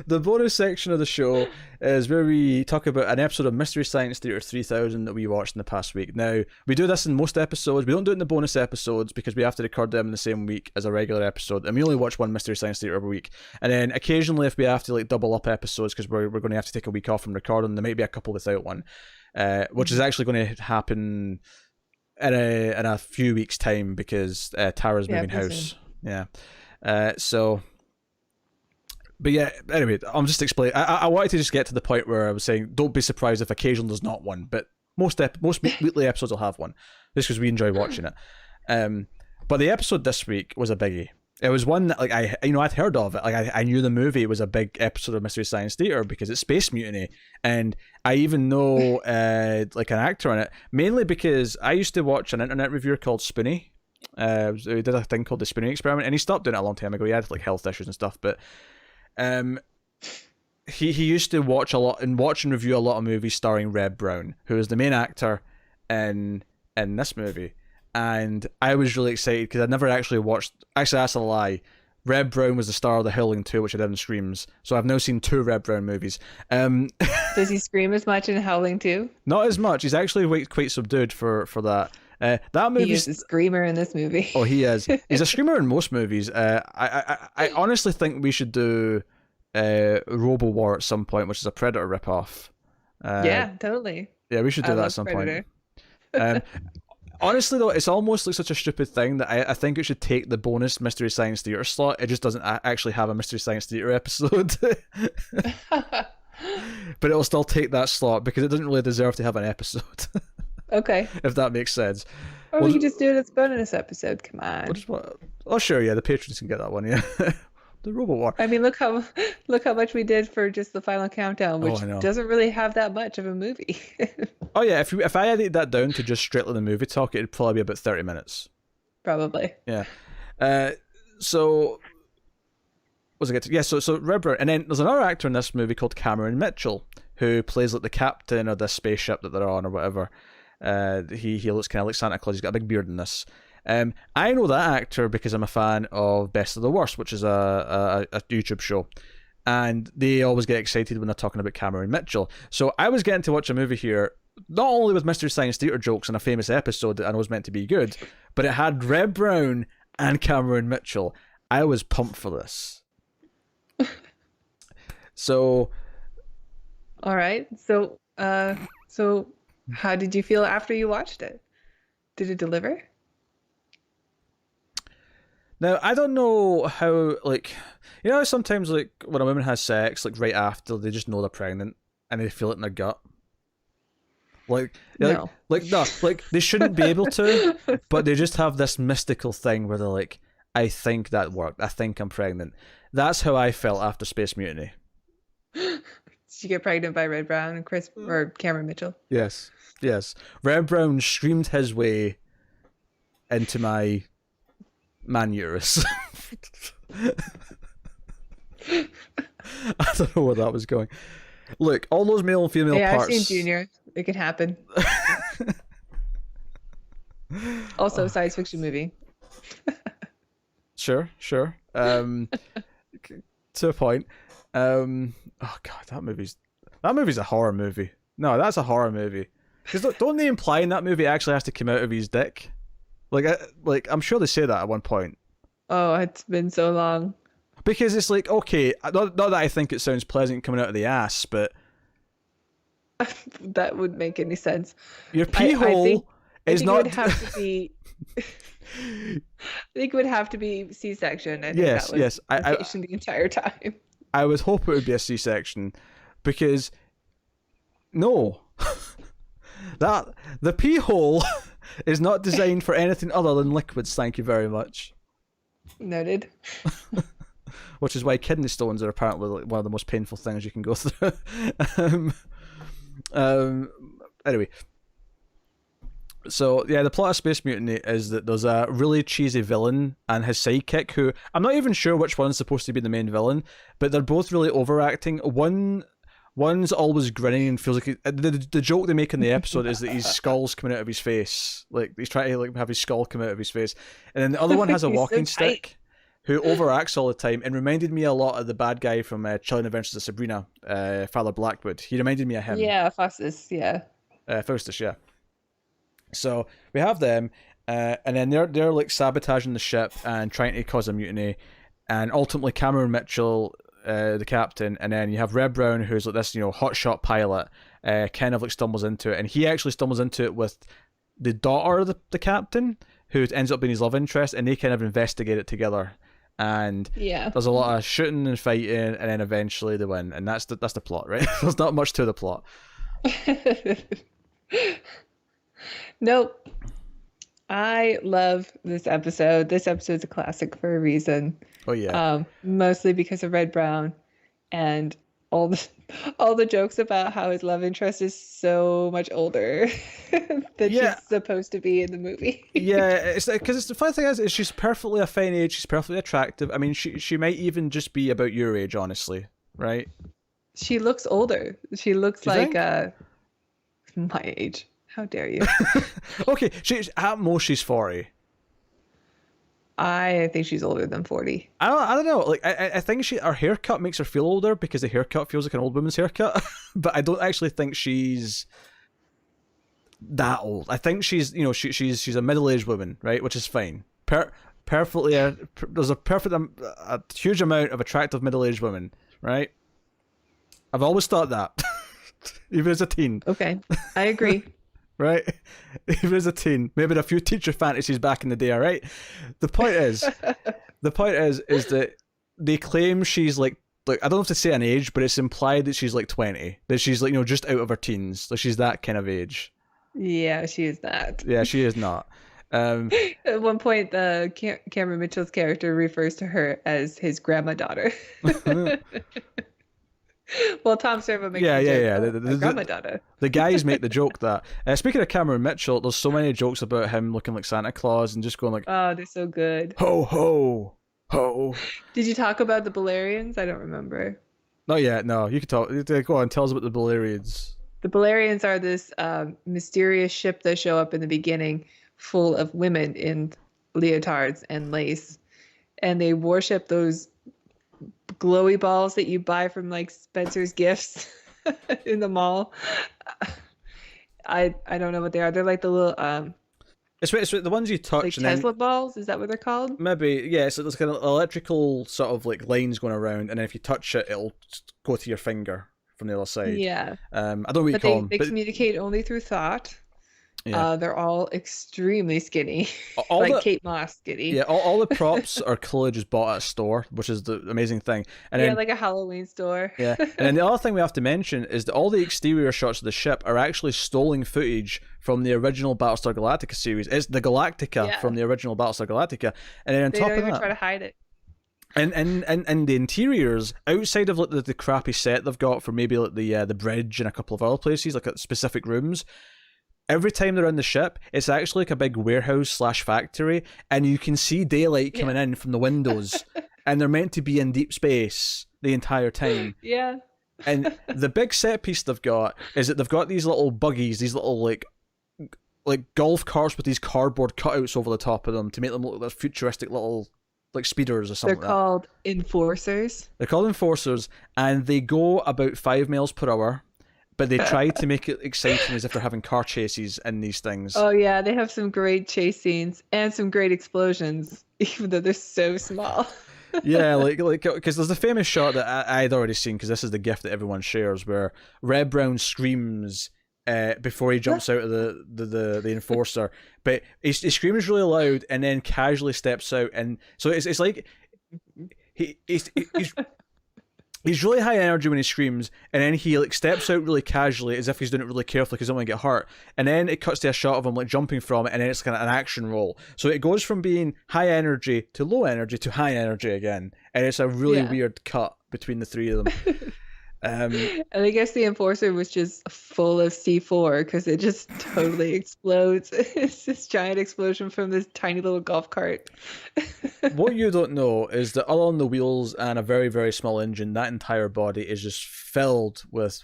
The bonus section of the show is where we talk about an episode of Mystery Science Theater 3000 that we watched in the past week. Now, we do this in most episodes. We don't do it in the bonus episodes because we have to record them in the same week as a regular episode, and we only watch one Mystery Science Theater every week. And then occasionally, if we have to like double up episodes because we're going to have to take a week off from recording, there might be a couple without one, which is actually going to happen in a few weeks' time because Tara's moving house. Yeah. So. But yeah, anyway, I'm just explaining. I wanted to just get to the point where I was saying, don't be surprised if occasionally there's not one, but most weekly episodes will have one, just because we enjoy watching it. But the episode this week was a biggie. It was one that like I'd heard of it. Like I knew the movie was a big episode of Mystery Science Theater because it's Space Mutiny, and I even know like an actor in it, mainly because I used to watch an internet reviewer called Spoonie. He did a thing called the Spooning Experiment, and he stopped doing it a long time ago. He had like health issues and stuff, but um, he used to watch and review a lot of movies starring Reb Brown, who is the main actor in this movie. And I was really excited because I'd never actually watched. Actually, that's a lie. Reb Brown was the star of The Howling 2, which I did in Screams. So I've now seen 2 Reb Brown movies. Does he scream as much in Howling too? Not as much. He's actually quite subdued for that. That movie. He is a screamer in this movie. Oh, he is. He's a screamer in most movies. I honestly think we should do Robo War at some point, which is a Predator ripoff. Yeah, totally. Yeah, we should do that at some Predator. Point. Honestly, though, it's almost like such a stupid thing that I think it should take the bonus Mystery Science Theater slot. It just doesn't actually have a Mystery Science Theater episode. But it'll still take that slot because it doesn't really deserve to have an episode. Okay. If that makes sense. Or we can just do it as a bonus episode. Come on. Oh, sure, yeah, the patrons can get that one, yeah. The Robo War. I mean, look how much we did for just the final countdown, which doesn't really have that much of a movie. Oh yeah, if I edited that down to just strictly the movie talk, it'd probably be about 30 minutes. Probably. Yeah. So what's it get to? Yeah, so Reb Brown, and then there's another actor in this movie called Cameron Mitchell who plays like the captain of this spaceship that they're on or whatever. He looks kind of like Santa Claus. He's got a big beard in this. I know that actor because I'm a fan of Best of the Worst, which is a YouTube show, and they always get excited when they're talking about Cameron Mitchell. So I was getting to watch a movie here, not only with Mystery Science Theater jokes and a famous episode that I know was meant to be good, but it had Reb Brown and Cameron Mitchell. I was pumped for this. So, all right. So how did you feel after you watched it? Did it deliver? Now, I don't know how, like, you know, sometimes, like, when a woman has sex, like, right after, they just know they're pregnant and they feel it in their gut. Like, no. Like, they shouldn't be able to, but they just have this mystical thing where they're like, I think that worked. I think I'm pregnant. That's how I felt after Space Mutiny. Did you get pregnant by Reb Brown and or Cameron Mitchell? Yes. Reb Brown screamed his way into my man uterus. I don't know where that was going. Look, all those male and female parts. I've seen Junior. It could happen. Also, science fiction movie. Sure. To a point. Oh god, that movie's a horror movie. No, that's a horror movie. Because don't they imply in that movie it actually has to come out of his dick? Like I'm sure they say that at one point. Oh, it's been so long. Because it's like, okay, not that I think it sounds pleasant coming out of the ass, but that would make any sense. Your pee hole is not. It would have to be. I think it would have to be C-section. I think yes. the entire time. I would hope it would be a C-section, because no, that the pee hole is not designed for anything other than liquids. Thank you very much. Noted. Which is why kidney stones are apparently like one of the most painful things you can go through. Anyway. So, yeah, the plot of Space Mutiny is that there's a really cheesy villain and his sidekick who, I'm not even sure which one's supposed to be the main villain, but they're both really overacting. One's always grinning and feels like the joke they make in the episode is that his skull's coming out of his face. Like, he's trying to like have his skull come out of his face. And then the other one has a walking stick who overacts all the time and reminded me a lot of the bad guy from Chilling Adventures of Sabrina, Father Blackwood. He reminded me of him. Yeah, Faustus, yeah. Faustus, yeah. So we have them, and then they're like sabotaging the ship and trying to cause a mutiny, and ultimately Cameron Mitchell, the captain, and then you have Reb Brown, who's like this, hotshot pilot, kind of like stumbles into it, and he actually stumbles into it with the daughter of the captain, who ends up being his love interest, and they kind of investigate it together. And there's a lot of shooting and fighting, and then eventually they win, and that's the plot, right? There's not much to the plot. Nope. I love this episode. This episode's a classic for a reason. Oh yeah. Mostly because of Reb Brown, and all the all the jokes about how his love interest is so much older than Yeah, she's supposed to be in the movie. yeah. It's because it's the funny thing is she's perfectly a fine age. She's perfectly attractive. I mean, she might even just be about your age, honestly, right? She looks older. She looks Do you like think? my age. How dare you? Okay, she's at most she's 40. I think she's older than 40. I don't know. Like I think her haircut makes her feel older because the haircut feels like an old woman's haircut. But I don't actually think she's that old. I think she's she's a middle aged woman, right? Which is fine. Perfectly. There's a huge amount of attractive middle aged women, right? I've always thought that, even as a teen. Okay, I agree. Right? Even as a teen, maybe a few teacher fantasies back in the day. All right. The point is, is that they claim she's like I don't have to say an age, but it's implied that she's like 20, that she's like just out of her teens, like she's that kind of age. Yeah, she is that. Yeah, she is not. At one point, the Cameron Mitchell's character refers to her as his grandma daughter. Well, Tom Servo makes Yeah, the joke, yeah. grandma daughter. The guys make the joke that speaking of Cameron Mitchell, there's so many jokes about him looking like Santa Claus and just going like Oh, they're so good. ho ho ho. Did you talk about the Balerians? I don't remember. Not yet. No, you can talk. Go on. Tell us about the Balerians. The Balerians are this mysterious ship that show up in the beginning, full of women in leotards and lace, and they worship those glowy balls that you buy from like Spencer's Gifts in the mall. I don't know what they are. They're like the little It's the ones you touch like and Tesla then balls. Is that what they're called? maybe yeah. So there's kind of electrical sort of like lines going around, and then if you touch it, it'll go to your finger from the other side. Yeah, I don't know what you but call they them, they but communicate only through thought. yeah. They're all extremely skinny, All like the Kate Moss skinny. yeah, all the props are clearly just bought at a store, which is the amazing thing. And Yeah, then like a Halloween store. yeah, and then the other thing we have to mention is that all the exterior shots of the ship are actually stolen footage from the original Battlestar Galactica series. It's the Galactica Yeah. from the original Battlestar Galactica, and then on They top don't of even that, try to hide it. and the interiors outside of like the crappy set they've got for maybe like the bridge and a couple of other places, like at specific rooms. Every time they're on the ship, it's actually like a big warehouse / factory, and you can see daylight coming in from the windows, and they're meant to be in deep space the entire time. Yeah. And the big set piece they've got is that they've got these little buggies, these little like golf carts with these cardboard cutouts over the top of them to make them look like futuristic little like speeders or something. They're like that. called enforcers. They're called enforcers, and they go about 5 miles per hour. But they try to make it exciting as if they're having car chases in these things. Oh yeah, they have some great chase scenes and some great explosions, even though they're so small. Yeah, like because there's the famous shot that I'd already seen because this is the gift that everyone shares, where Red Brown screams before he jumps out of the enforcer, but he screams really loud and then casually steps out, and so it's like he's he's really high energy when he screams, and then he like steps out really casually as if he's doing it really carefully because he doesn't want to get hurt. And then it cuts to a shot of him like jumping from it, and then it's kind of an action roll. So it goes from being high energy to low energy to high energy again, and it's a really weird cut between the three of them. And I guess the enforcer was just full of C4 because it just totally explodes. It's this giant explosion from this tiny little golf cart. What you don't know is that other than the wheels and a very, very small engine, that entire body is just filled with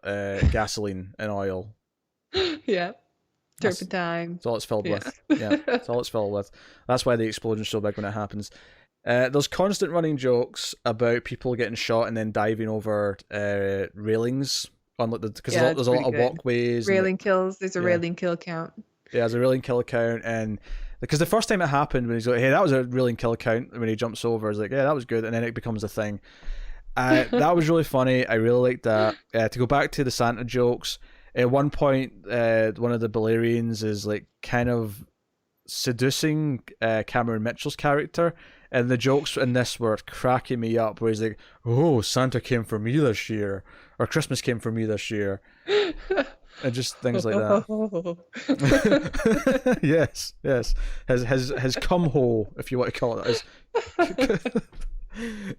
gasoline and oil. Yeah. Turpentine. That's all it's filled with. Yeah, that's all it's filled with. That's why the explosion's so big when it happens. There's constant running jokes about people getting shot and then diving over railings on like because there's a lot of walkways. Railing kills. There's a railing kill count. Yeah, there's a railing kill count, and because the first time it happened, when he's like, "Hey, that was a railing kill count," when he jumps over, it's like, "Yeah, that was good," and then it becomes a thing. That was really funny. I really liked that. To go back to the Santa jokes, at one point, one of the Balerians is like kind of seducing Cameron Mitchell's character. And the jokes in this were cracking me up, where he's like, "Oh, Santa came for me this year," or "Christmas came for me this year," and just things like that. Yes. His come ho, if you want to call it that.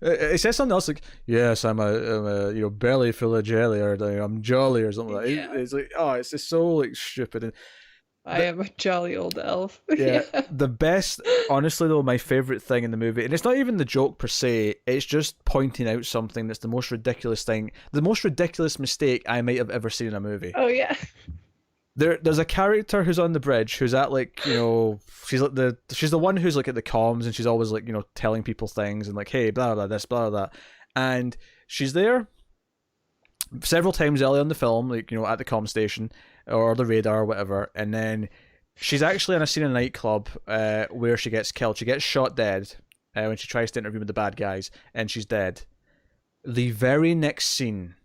It says something else like, "Yes, I'm a belly full of jelly," or "I'm jolly," or something like that. Yeah. It's like, oh, it's just so like stupid. And I am a jolly old elf. yeah, Yeah. the best, honestly though, my favorite thing in the movie, and it's not even the joke per se, it's just pointing out something that's the most ridiculous thing, the most ridiculous mistake I might have ever seen in a movie. Oh yeah. There's a character who's on the bridge who's at like, she's like she's the one who's like at the comms, and she's always like, telling people things and like, hey, blah blah this, blah blah that. And she's there several times early on the film, like, at the comm station or the radar or whatever, and then she's actually in a scene in a nightclub where she gets killed. She gets shot dead when she tries to interview with the bad guys, and she's dead. The very next scene,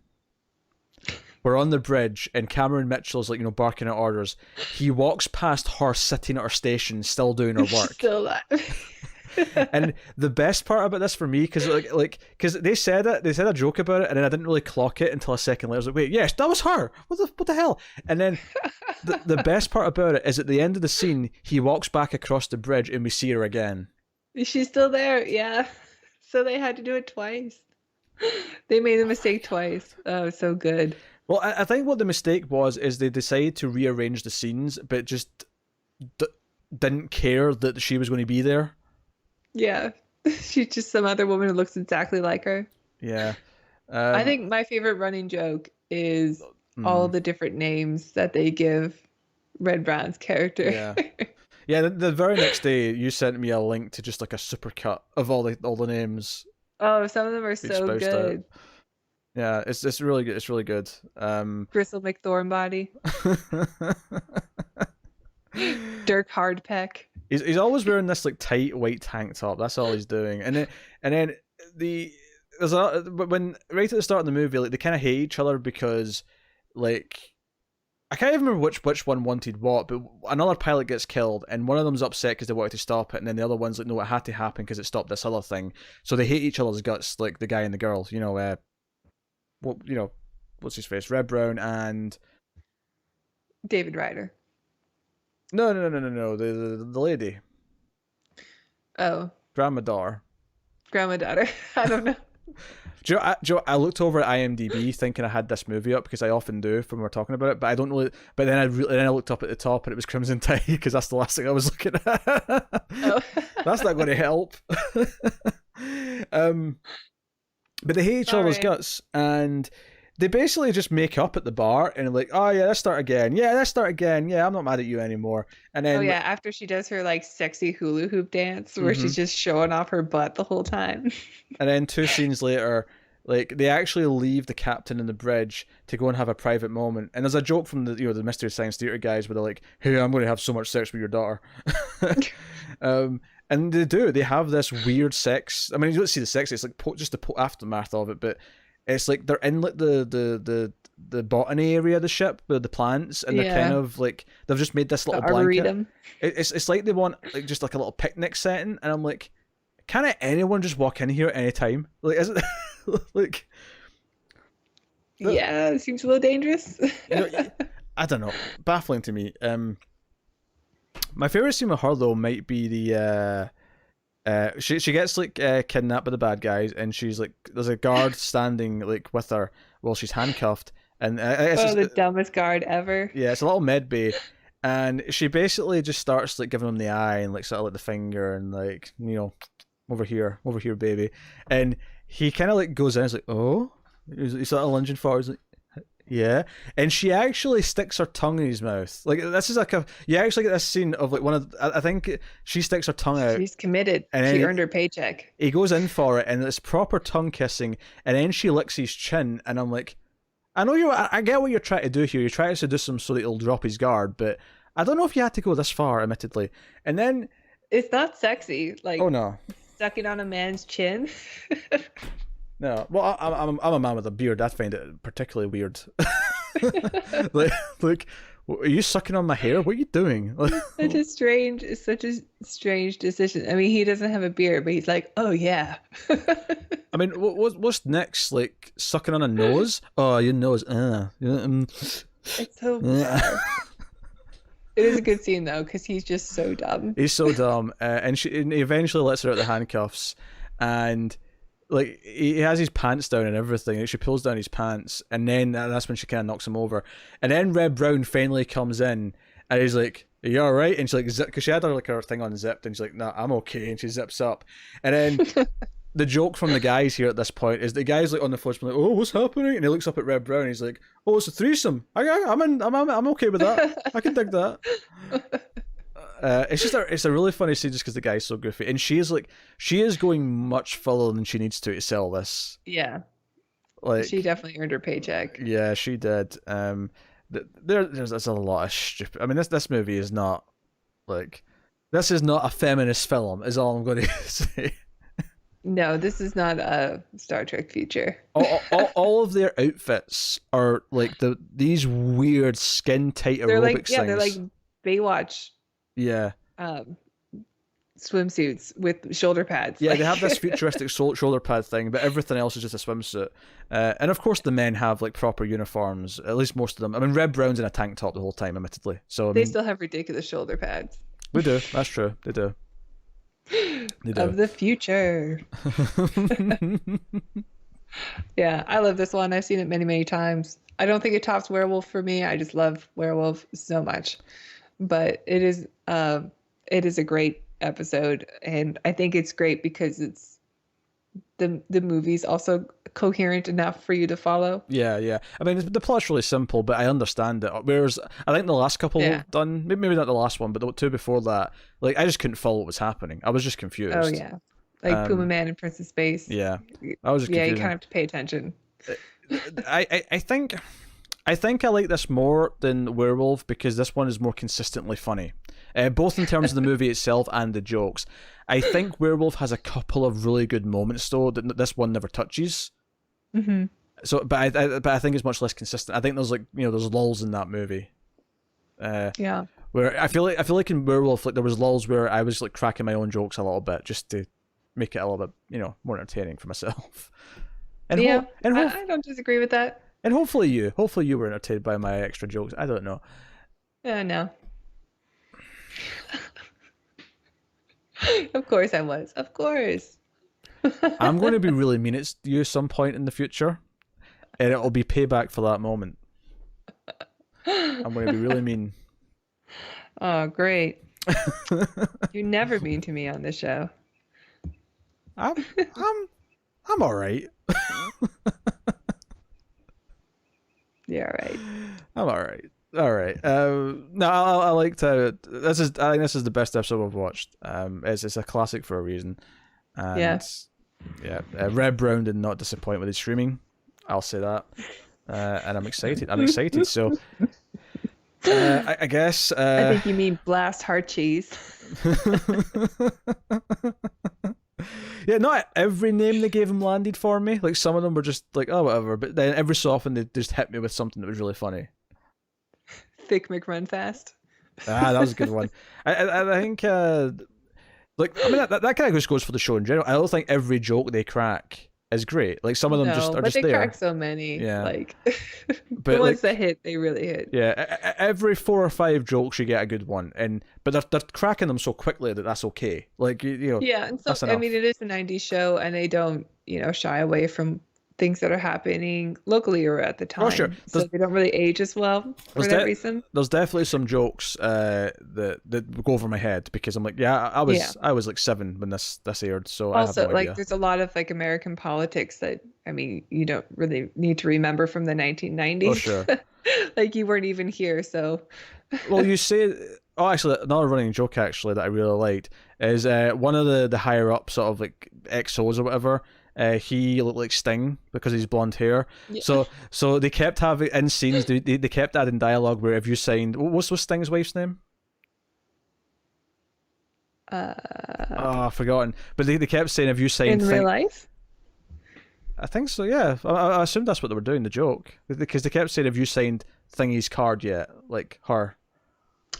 we're on the bridge, and Cameron Mitchell's like, barking at orders. He walks past her sitting at her station, still doing her work. Still alive. And the best part about this for me, because because they said a joke about it, and then I didn't really clock it until a second later. I was like, wait, yes, that was her. What the hell? And then the best part about it is at the end of the scene, he walks back across the bridge, and we see her again. She's still there, yeah. So they had to do it twice. They made the mistake twice. Oh, so good. Well, I think what the mistake was is they decided to rearrange the scenes, but just didn't care that she was going to be there. Yeah. She's just some other woman who looks exactly like her. Yeah. I think my favorite running joke is all the different names that they give Red Brown's character. Yeah. Yeah, the very next day you sent me a link to just like a supercut of all the names. Oh, some of them are so good. Out. Yeah, it's really good. It's really good. Gristle McThornbody. Dirk Hardpeck. He's always wearing this like tight white tank top. That's all he's doing. And then there's when right at the start of the movie, like they kind of hate each other because like I can't even remember which one wanted what, but another pilot gets killed, and one of them's upset because they wanted to stop it, and then the other one's like, no, it had to happen because it stopped this other thing. So they hate each other's guts, like the guy and the girl. What's his face? Red Brown and David Ryder. No. The lady. Oh. Grandma daughter. I don't know. I looked over at IMDb thinking I had this movie up because I often do when we're talking about it, but I don't really. But then I looked up at the top and it was Crimson Tide because that's the last thing I was looking at. Oh. That's not going to help. But they hate each other's guts, and they basically just make up at the bar and like, oh yeah, let's start again. Yeah, let's start again. Yeah, I'm not mad at you anymore. And then after she does her like sexy hula hoop dance where she's just showing off her butt the whole time. And then 2 scenes later, like they actually leave the captain in the bridge to go and have a private moment. And there's a joke from the Mystery Science Theater guys where they're like, "Hey, I'm going to have so much sex with your daughter." And they do. They have this weird sex. I mean, you don't see the sex. It's like just the aftermath of it, but it's like they're in like the botany area of the ship with the plants, and they're kind of like they've just made this little blanket. It's like they want like just like a little picnic setting, and I'm like, can anyone just walk in here at any time? Like, is it like? Yeah, it seems a little dangerous. I don't know. Baffling to me. My favorite scene with her though might be the she gets like kidnapped by the bad guys, and she's like, there's a guard standing like with her while she's handcuffed, and the dumbest guard ever. Yeah, it's a little med bay, and she basically just starts like giving him the eye and like sort of like the finger and like, over here, baby, and he kind of like goes in, and is like, oh, he's sort of lunging forward, he's like, yeah, and she actually sticks her tongue in his mouth. Like, this is like you actually get this scene of like I think she sticks her tongue out. She's committed. And she earned her paycheck. He goes in for it, and it's proper tongue kissing, and then she licks his chin, and I'm like, I get what you're trying to do here. You're trying to seduce him so that he'll drop his guard, but I don't know if you had to go this far, admittedly. And then it's not sexy. Like, oh no, sucking on a man's chin. No, well, I'm a man with a beard. I find it particularly weird. like, are you sucking on my hair? What are you doing? It's such a strange decision. I mean, he doesn't have a beard, but he's like, oh yeah. I mean, what's next? Like sucking on a nose? Oh, your nose. It's so bizarre. It is a good scene though, because he's just so dumb. He's so dumb, and he eventually lets her out the handcuffs, and like he has his pants down and everything. And she pulls down his pants, and then that's when she kind of knocks him over. And then Red Brown finally comes in, and he's like, "Are you all right?" And she's like, because she had her thing unzipped, and she's like, "No, I'm okay." And she zips up, and then. The joke from the guys here at this point is the guy's like on the floor, like, "Oh, what's happening?" And he looks up at Red Brown. And he's like, "Oh, it's a threesome. I'm okay with that. I can dig that." It's a really funny scene just because the guy's so goofy, and she is going much further than she needs to sell this. Yeah, Like she definitely earned her paycheck. Yeah, she did. There's a lot of stupid. I mean, this movie is not like this is not a feminist film. Is all I'm going to say. No, this is not a Star Trek future. all of their outfits are like these weird skin tight aerobics things. They're like Baywatch. Yeah. Swimsuits with shoulder pads. Yeah, they have this futuristic shoulder pad thing, but everything else is just a swimsuit. And of course, the men have like proper uniforms. At least most of them. I mean, Red Brown's in a tank top the whole time, admittedly. So they still have ridiculous shoulder pads. They do. That's true. They do. Of the future. Yeah, I love this one. I've seen it many, many times. I don't think it tops Werewolf for me. I just love Werewolf so much. But it is a great episode, and I think it's great because it's the movie's also coherent enough for you to follow. Yeah. I mean, the plot's really simple, but I understand it. Whereas I think the last couple we've done, maybe not the last one, but the two before that, like I just couldn't follow what was happening. I was just confused. Oh yeah, like Puma Man and Princess Space. Yeah, I was just confused. You kind of have to pay attention. I think I like this more than Werewolf because this one is more consistently funny, both in terms of the movie itself and the jokes. I think Werewolf has a couple of really good moments though that this one never touches. Mm-hmm. So, but I think it's much less consistent. I think there's there's lulls in that movie. Yeah. Where I feel like in Werewolf, like there was lulls where I was like cracking my own jokes a little bit just to make it a little bit more entertaining for myself. And I don't disagree with that. And hopefully you were entertained by my extra jokes. I don't know. No. Of course I was. Of course. I'm going to be really mean at you some point in the future, and it'll be payback for that moment. I'm going to be really mean. Oh, great. You're never mean to me on this show. I'm all right. Yeah, right. I'm all right. All right. No, I like to. I think this is the best episode we've watched. It's a classic for a reason. And yeah. Red Brown did not disappoint with his streaming. I'll say that. And I'm excited. So, I guess. I think you mean Blast Heart Cheese. Yeah, not every name they gave him landed for me. Like some of them were just like, oh, whatever. But then every so often they just hit me with something that was really funny. Thick McRunfast. That was a good one. I think, like, I mean, that kind of just goes for the show in general. I don't think every joke they crack is great. Like some of them are just there. But they crack so many. Yeah. Like but the ones that hit, they really hit. Yeah, every 4 or 5 jokes you get a good one, but they're cracking them so quickly that's okay. Like Yeah, and so I mean, it is a '90s show, and they don't shy away from things that are happening locally or at the time. Oh, sure. So they don't really age as well for that reason. There's definitely some jokes that go over my head because I'm like, I was like 7 when this aired, so also I have no idea. There's a lot of like American politics that you don't really need to remember from the 1990s. Oh, sure. Like you weren't even here, so. Well, you say. Oh, actually, another running joke actually that I really liked is one of the higher up sort of like XOs or whatever. He looked like Sting because he's blonde hair. Yeah. So they kept having in scenes. They kept adding dialogue where if you signed, what's Sting's wife's name? I've forgotten. But they kept saying, "Have you signed?" In real life. I think so. Yeah, I assumed that's what they were doing. The joke because they kept saying, "Have you signed Thingy's card yet?" Like her.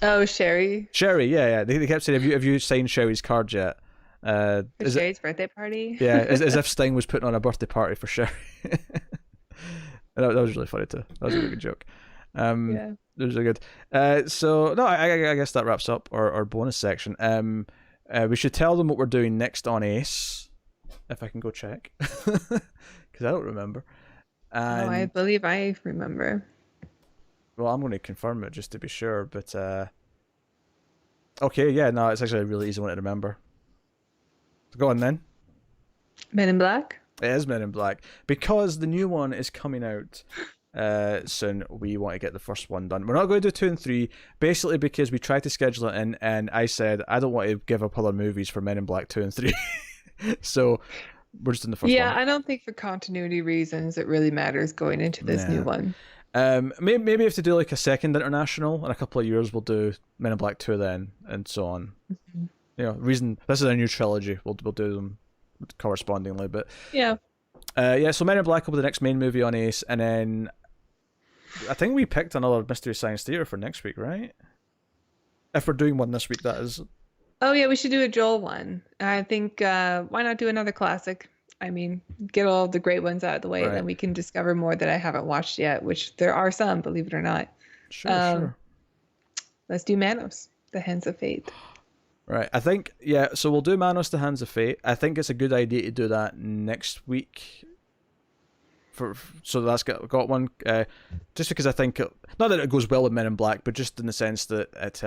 Oh, Sherry. Sherry, yeah. They kept saying, "Have you signed Sherry's card yet?" Sherry's birthday party. Yeah, as if Sting was putting on a birthday party for Sherry. that was really funny too. That was a really good joke. Yeah, it was really good. So no, I guess that wraps up our bonus section. We should tell them what we're doing next on Ace. if I can go check, because I don't remember. Oh, I And believe I remember. well, I'm going to confirm it just to be sure. But okay, yeah, no, it's actually a really easy one to remember. Go on then. Men in Black? It is Men in Black because the new one is coming out soon. We want to get the first one done. We're not going to do 2 and 3, basically because we tried to schedule it in, and I said I don't want to give up other movies for Men in Black 2 and 3, so we're just in the first Yeah, one. I don't think for continuity reasons it really matters going into this new one. Maybe if to do like a second international in a couple of years, we'll do Men in Black 2 then, and so on. Mm-hmm. You know, reason this is a new trilogy. We'll do them correspondingly, but Yeah. yeah. So Men in Black will be the next main movie on Ace, and then I think we picked another Mystery Science Theater for next week, right? If we're doing one this week, that is. Oh yeah, we should do a Joel one. I think why not do another classic? I mean, get all the great ones out of the way, and Right. then we can discover more that I haven't watched yet, which there are some, believe it or not. Sure, Um, sure. Let's do Manos, The Hands of Fate. Right. I think yeah. So we'll do Manos: The Hands of Fate. I think it's a good idea to do that next week. So that's got one. Just because I think not that it goes well with Men in Black, but just in the sense that it.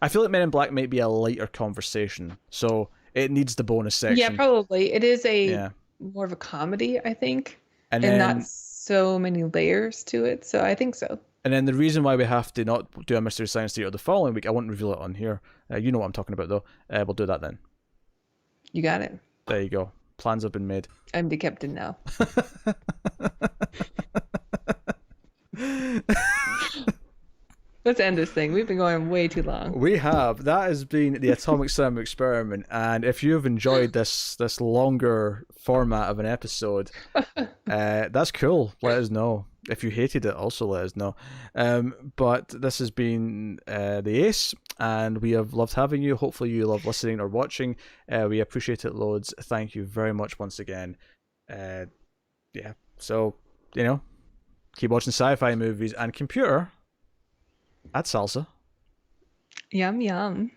I feel like Men in Black might be a lighter conversation, so it needs the bonus section. Yeah, probably. It is Yeah. more of a comedy, I think, And and then not so many layers to it. So I think so. And then the reason why we have to not do a Mystery Science Theater the following week, I won't reveal it on here. You know what I'm talking about, though. We'll do that then. You got it. There you go. Plans have been made. I'm the captain now. Let's end this thing. We've been going way too long. We have. That has been the Atomic Cinema Experiment, and if you've enjoyed this longer format of an episode, that's cool. Let us know. If you hated it, also let us know. But this has been the Ace, and we have loved having you. Hopefully you love listening or watching. We appreciate it loads. Thank you very much once again. Yeah, so, you know, keep watching sci-fi movies and computer at Salsa. Yum, yum.